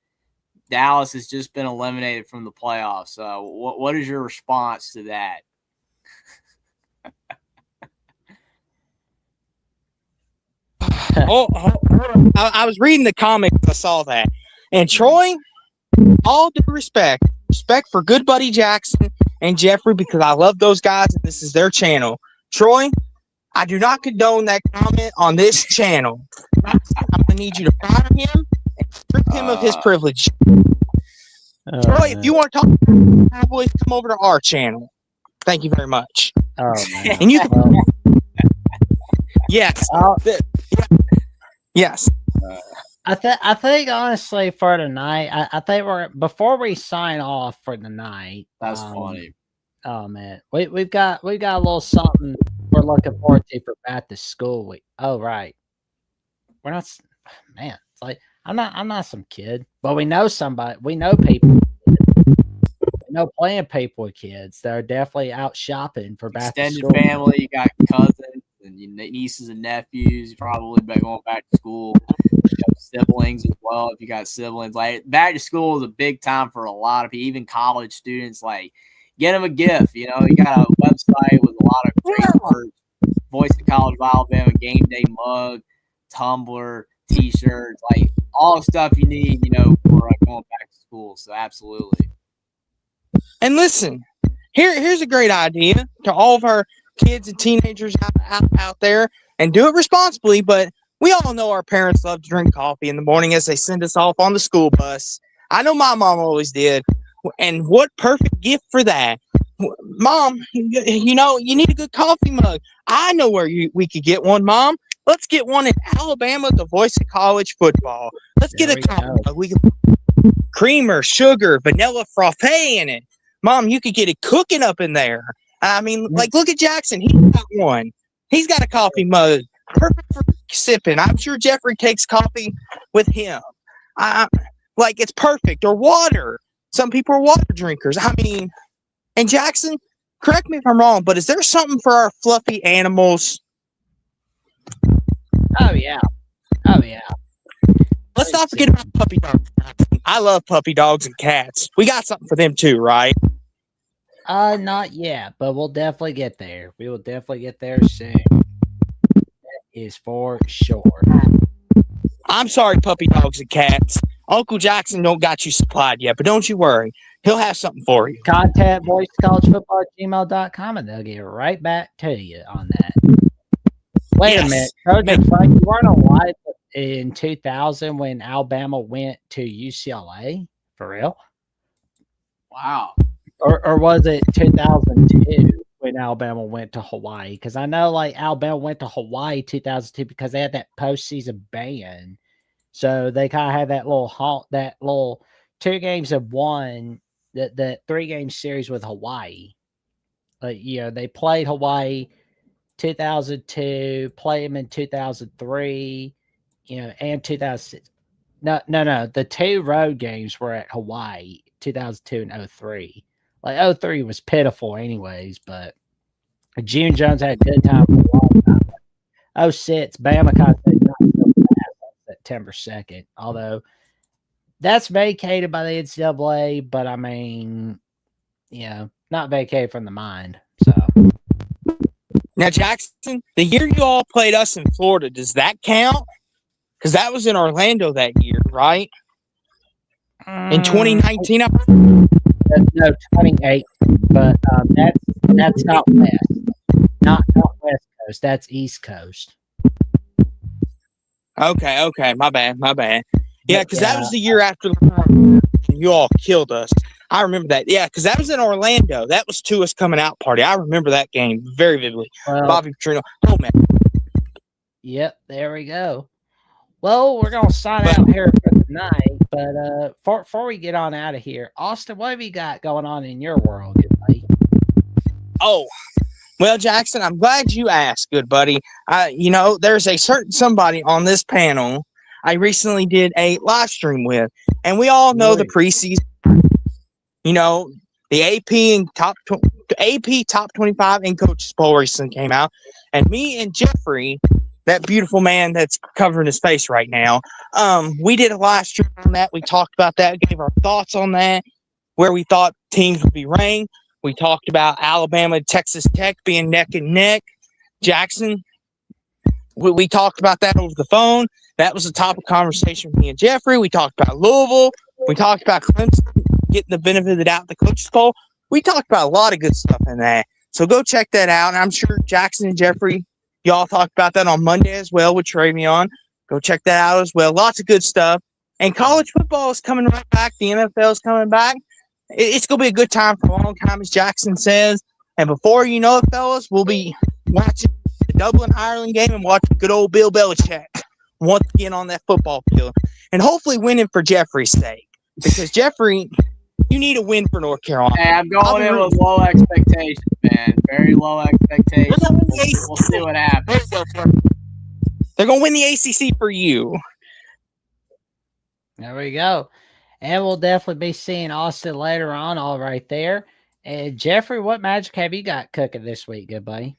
Dallas has just been eliminated from the playoffs. What is your response to that? I was reading the comics. I saw that. And Troy, all due respect for good buddy Jackson and Jeffrey, because I love those guys and this is their channel. Troy, I do not condone that comment on this channel. I'm going to need you to fire him and strip him of his privilege. Troy, if you want to talk to the Cowboys, come over to our channel. Thank you very much. Oh, man. And you yes. Yes. I think honestly for tonight, I think before we sign off for the night. That's funny. Oh man, we've got a little something we're looking forward to for back to school week. Oh right, we're not. Man, it's like I'm not some kid, but we know somebody. We know people. We know plenty of people with kids that are definitely out shopping for back to school. Extended family, you got cousins. And your nieces and nephews probably going back to school. You have siblings as well if you got siblings. Like back to school is a big time for a lot of people, even college students. Like get them a gift. You got a website with a lot of great merch. Voice of College of Alabama game day mug, tumbler, t-shirts, like all the stuff you need. For going back to school. So absolutely. And listen, here's a great idea to all of our kids and teenagers out there, and do it responsibly, but we all know our parents love to drink coffee in the morning as they send us off on the school bus. I know my mom always did, and what perfect gift for that. Mom, you need a good coffee mug. I know where we could get one, Mom. Let's get one in Alabama, the voice of college football. Let's get a coffee mug. We can creamer, sugar, vanilla frappe in it. Mom, you could get it cooking up in there. I mean, like, look at Jackson. He's got one. He's got a coffee mug. Perfect for sipping. I'm sure Jeffrey takes coffee with him. It's perfect. Or water. Some people are water drinkers. I mean, and Jackson, correct me if I'm wrong, but is there something for our fluffy animals? Oh, yeah. Let's not forget about puppy dogs. I love puppy dogs and cats. We got something for them too, right? Not yet, but we'll definitely get there. We will definitely get there soon. That is for sure. I'm sorry, puppy dogs and cats. Uncle Jackson don't got you supplied yet, but don't you worry. He'll have something for you. Contact voicecollegefootball@gmail.com and they'll get right back to you on that. Wait a minute. Trojan Frank, you weren't alive in 2000 when Alabama went to UCLA? For real? Wow. Or was it 2002 when Alabama went to Hawaii? Because I know Alabama went to Hawaii 2002 because they had that postseason ban. So they kind of had that little 2 games of one, that 3-game series with Hawaii. They played Hawaii 2002, played them in 2003, and 2006. No. The 2 road games were at Hawaii, 2002 and 2003. Like 2003 was pitiful, anyways. But June Jones had a good time for a long time. 2006, Bama contact not until September 2nd. Although that's vacated by the NCAA, but I mean, not vacated from the mind. So Now, Jackson, the year you all played us in Florida, does that count? Because that was in Orlando that year, right? In 2019, no, 28, but that's not West, not West Coast. That's East Coast. Okay, my bad. Yeah, because that Yeah. was the year after you all killed us. I remember that. Yeah, because that was in Orlando. That was Tua's coming out party. I remember that game very vividly. Well, Bobby Petrino. Oh, man. Yep, there we go. Well, we're going to sign out here for tonight, but before we get on out of here, Austin, what have you got going on in your world, good buddy? Oh, well, Jackson, I'm glad you asked, good buddy. There's a certain somebody on this panel I recently did a live stream with, and we all know the preseason. The AP top 25 in coaches poll recently came out, and me and Jeffrey, that beautiful man that's covering his face right now, we did a live stream on that. We talked about that, gave our thoughts on that, where we thought teams would be ranked. We talked about Alabama and Texas Tech being neck and neck. Jackson, we talked about that over the phone. That was the topic of conversation with me and Jeffrey. We talked about Louisville. We talked about Clemson getting the benefit of the doubt at the coaches poll. We talked about a lot of good stuff in that. So go check that out. And I'm sure Jackson and Jeffrey, y'all talked about that on Monday as well with Travion. Go check that out as well. Lots of good stuff. And college football is coming right back. The NFL is coming back. It's going to be a good time for a long time, as Jackson says. And before you know it, fellas, we'll be watching the Dublin-Ireland game and watching good old Bill Belichick once again on that football field. And hopefully winning for Jeffrey's sake. Because, Jeffrey, you need a win for North Carolina. Hey, I'm going in with low expectations, man. Very low expectations. We'll see what happens. They're going to win the ACC for you. There we go. And we'll definitely be seeing Austin later on, all right there. And Jeffrey, what magic have you got cooking this week, good buddy?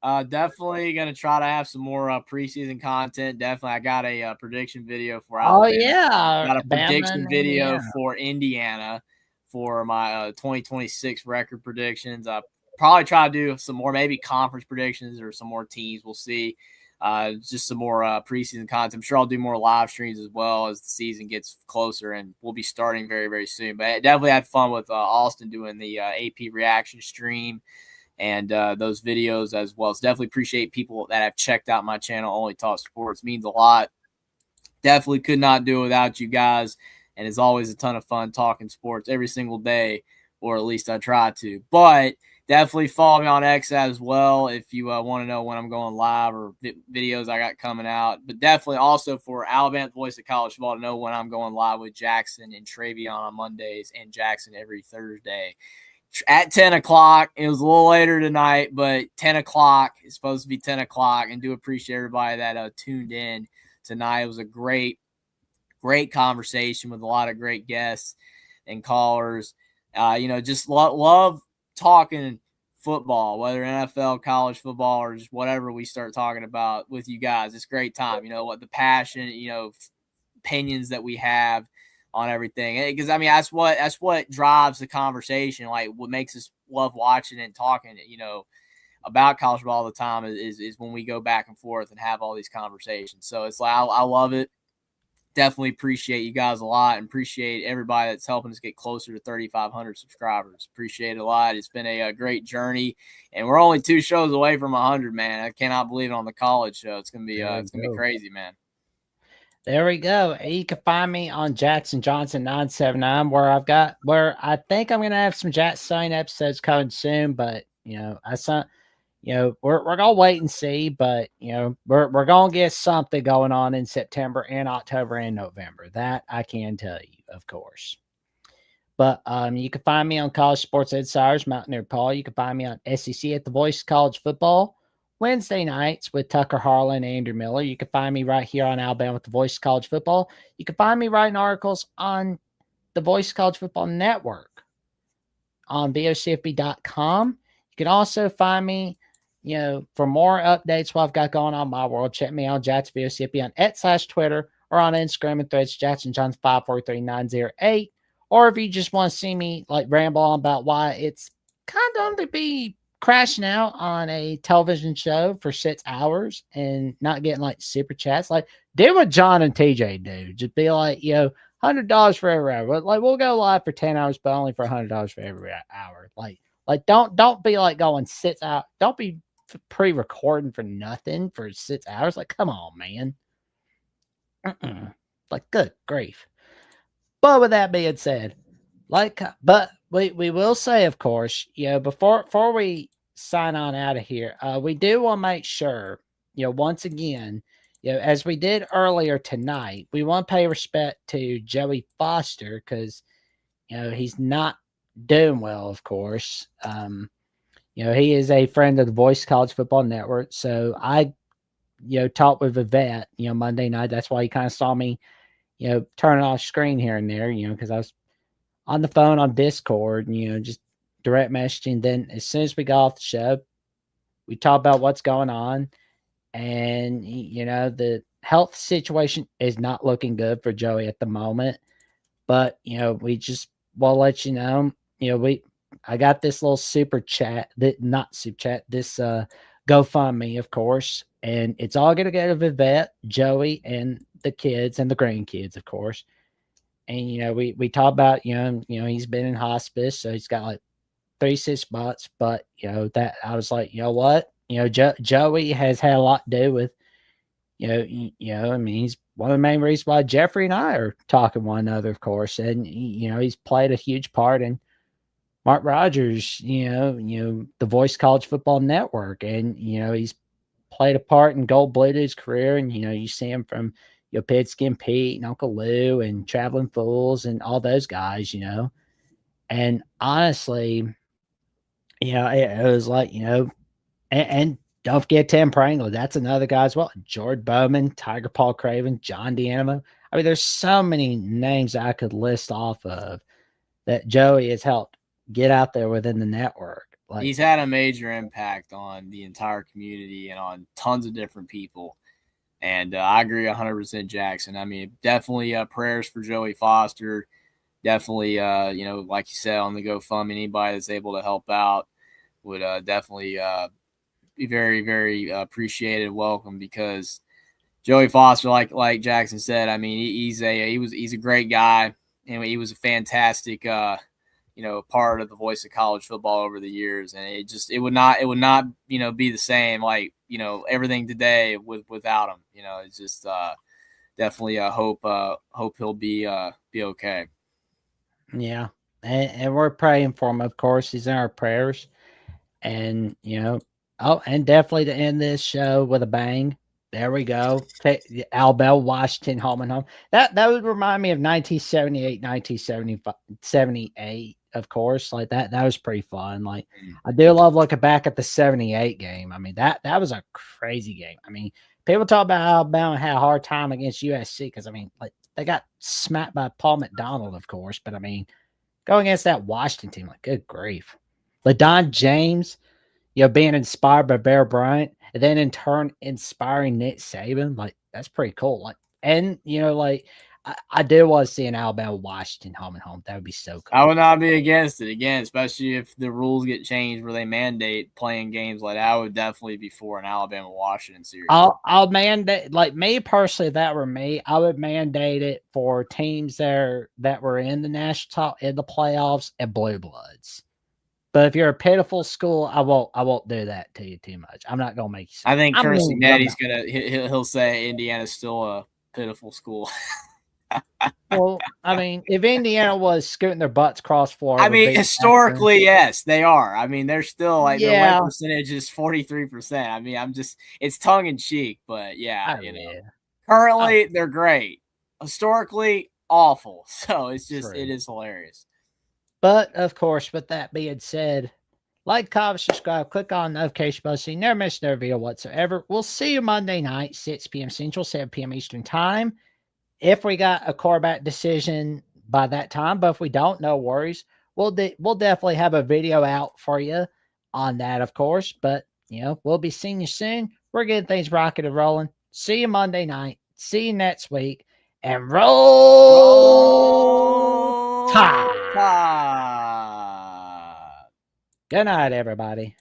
Definitely going to try to have some more preseason content. Definitely, I got a prediction video for Alabama. Oh, yeah. Got a prediction video for Indiana for my 2026 record predictions. I'll probably try to do some more, maybe conference predictions or some more teams. We'll see. Just some more preseason content. I'm sure I'll do more live streams as well as the season gets closer, and we'll be starting very, very soon. But I definitely had fun with Austin doing the AP reaction stream and those videos as well. So definitely appreciate people that have checked out my channel, Only Talk Sports. It means a lot. Definitely could not do it without you guys. And it's always a ton of fun talking sports every single day, or at least I try to. But definitely follow me on X as well if you want to know when I'm going live or videos I got coming out. But definitely also for Alabama Voice of College Football to know when I'm going live with Jackson and Travion on Mondays and Jackson every Thursday at 10 o'clock. It was a little later tonight, but 10 o'clock is supposed to be 10 o'clock. And do appreciate everybody that tuned in tonight. It was a great conversation with a lot of great guests and callers. Just love talking football, whether NFL, college football, or just whatever we start talking about with you guys. It's a great time. What the passion, opinions that we have on everything. Because that's what drives the conversation. Like what makes us love watching and talking, about college football all the time is when we go back and forth and have all these conversations. So it's like I love it. Definitely appreciate you guys a lot and appreciate everybody that's helping us get closer to 3,500 subscribers. Appreciate it a lot. It's been a great journey, and we're only 2 shows away from 100, man. I cannot believe it on the college show. It's gonna be crazy, man. There we go. You can find me on Jackson Johnson 979, where I think I'm gonna have some Jackson episodes coming soon, but we're gonna wait and see, but we're gonna get something going on in September and October and November. That I can tell you, of course. But you can find me on College Sports Insiders, Mountaineer Paul. You can find me on SEC at the Voice of College Football, Wednesday nights with Tucker Harlan and Andrew Miller. You can find me right here on Alabama with the Voice of College Football. You can find me writing articles on the Voice of College Football Network on vocfb.com. You can also find me, for more updates what I've got going on in my world. Check me out, Jackson VOCFB on @/Twitter or on Instagram and Threads, Jackson Johns 543908. Or if you just want to see me ramble on about why it's kind of to be crashing out on a television show for 6 hours and not getting super chats, do what John and TJ do. Just be $100 for every hour. We'll go live for 10 hours, but only for $100 for every hour. Don't be going 6 hours. Don't be pre-recording for nothing for 6 hours. Come on, man. Good grief. But with that being said, but we will say, of course, before we sign on out of here, we do want to make sure, once again, as we did earlier tonight, we want to pay respect to Joey Foster because, he's not doing well, of course. He is a friend of the Voice College Football Network. So I, talked with Yvette, Monday night. That's why you kind of saw me, turning off screen here and there, because I was on the phone on Discord, just direct messaging. Then as soon as we got off the show, we talked about what's going on. And, the health situation is not looking good for Joey at the moment. But, we just will let you know, I got this little super chat, not super chat, this GoFundMe, of course. And it's all going to go to Vivette, Joey, and the kids and the grandkids, of course. And, we talked about, he's been in hospice, so he's got 3 spots. But, that I was like, you know what? Joey has had a lot to do with, he's one of the main reasons why Jeffrey and I are talking to one another, of course. And, he's played a huge part in Mark Rogers, the Voice College Football Network. And, he's played a part in Gold Bluetooth's career. And, you see him from, Pigskin Pete and Uncle Lou and Traveling Fools and all those guys, And honestly, it was and don't forget Tim Prangle. That's another guy as well. George Bowman, Tiger Paul Craven, John D'Animo. I mean, there's so many names I could list off of that Joey has helped get out there within the network. He's had a major impact on the entire community and on tons of different people. And I agree 100%, Jackson. I mean, definitely prayers for Joey Foster. Definitely, like you said, on the GoFundMe, anybody that's able to help out would definitely be very, very appreciated and welcome, because Joey Foster, like Jackson said, I mean, he's a great guy, and he was a fantastic part of the Voice of College Football over the years, and it would not be the same everything today without him. It's just definitely hope he'll be okay. Yeah, and we're praying for him, of course. He's in our prayers. And, and definitely to end this show with a bang. There we go. Alabama, Washington, home and home. That would remind me of 1978, 1978, of course. That was pretty fun. I do love looking back at the 78 game. I mean, that was a crazy game. I mean, people talk about Alabama had a hard time against USC because, I mean, they got smacked by Paul McDonald, of course. But, I mean, going against that Washington team, good grief. LaDon James, being inspired by Bear Bryant, and then in turn inspiring Nick Saban, that's pretty cool. I do want to see an Alabama Washington home and home. That would be so cool. I would not be against it again, especially if the rules get changed where they mandate playing games like that. I would definitely be for an Alabama Washington series. I'll mandate, me personally, if that were me, I would mandate it for teams that were in the national in the playoffs and blue bloods. But if you're a pitiful school, I won't do that to you too much. I'm not gonna make you. I think Chris Cignetti's he'll say Indiana's still a pitiful school. Well, I mean, if Indiana was scooting their butts across Florida, I mean, historically, yes, they are. I mean, they're still their win percentage is 43%. I mean, it's tongue in cheek, but currently they're great. Historically, awful. So it's just it is hilarious. But of course, with that being said, Like, comment, subscribe, click on the notification bell so you never miss another video whatsoever. We'll see you Monday night, 6 p.m. Central, 7 p.m. Eastern Time. If we got a quarterback decision by that time, but if we don't, no worries. We'll definitely have a video out for you on that, of course. But, we'll be seeing you soon. We're getting things rocking and rolling. See you Monday night. See you next week. And roll Tide. Good night, everybody.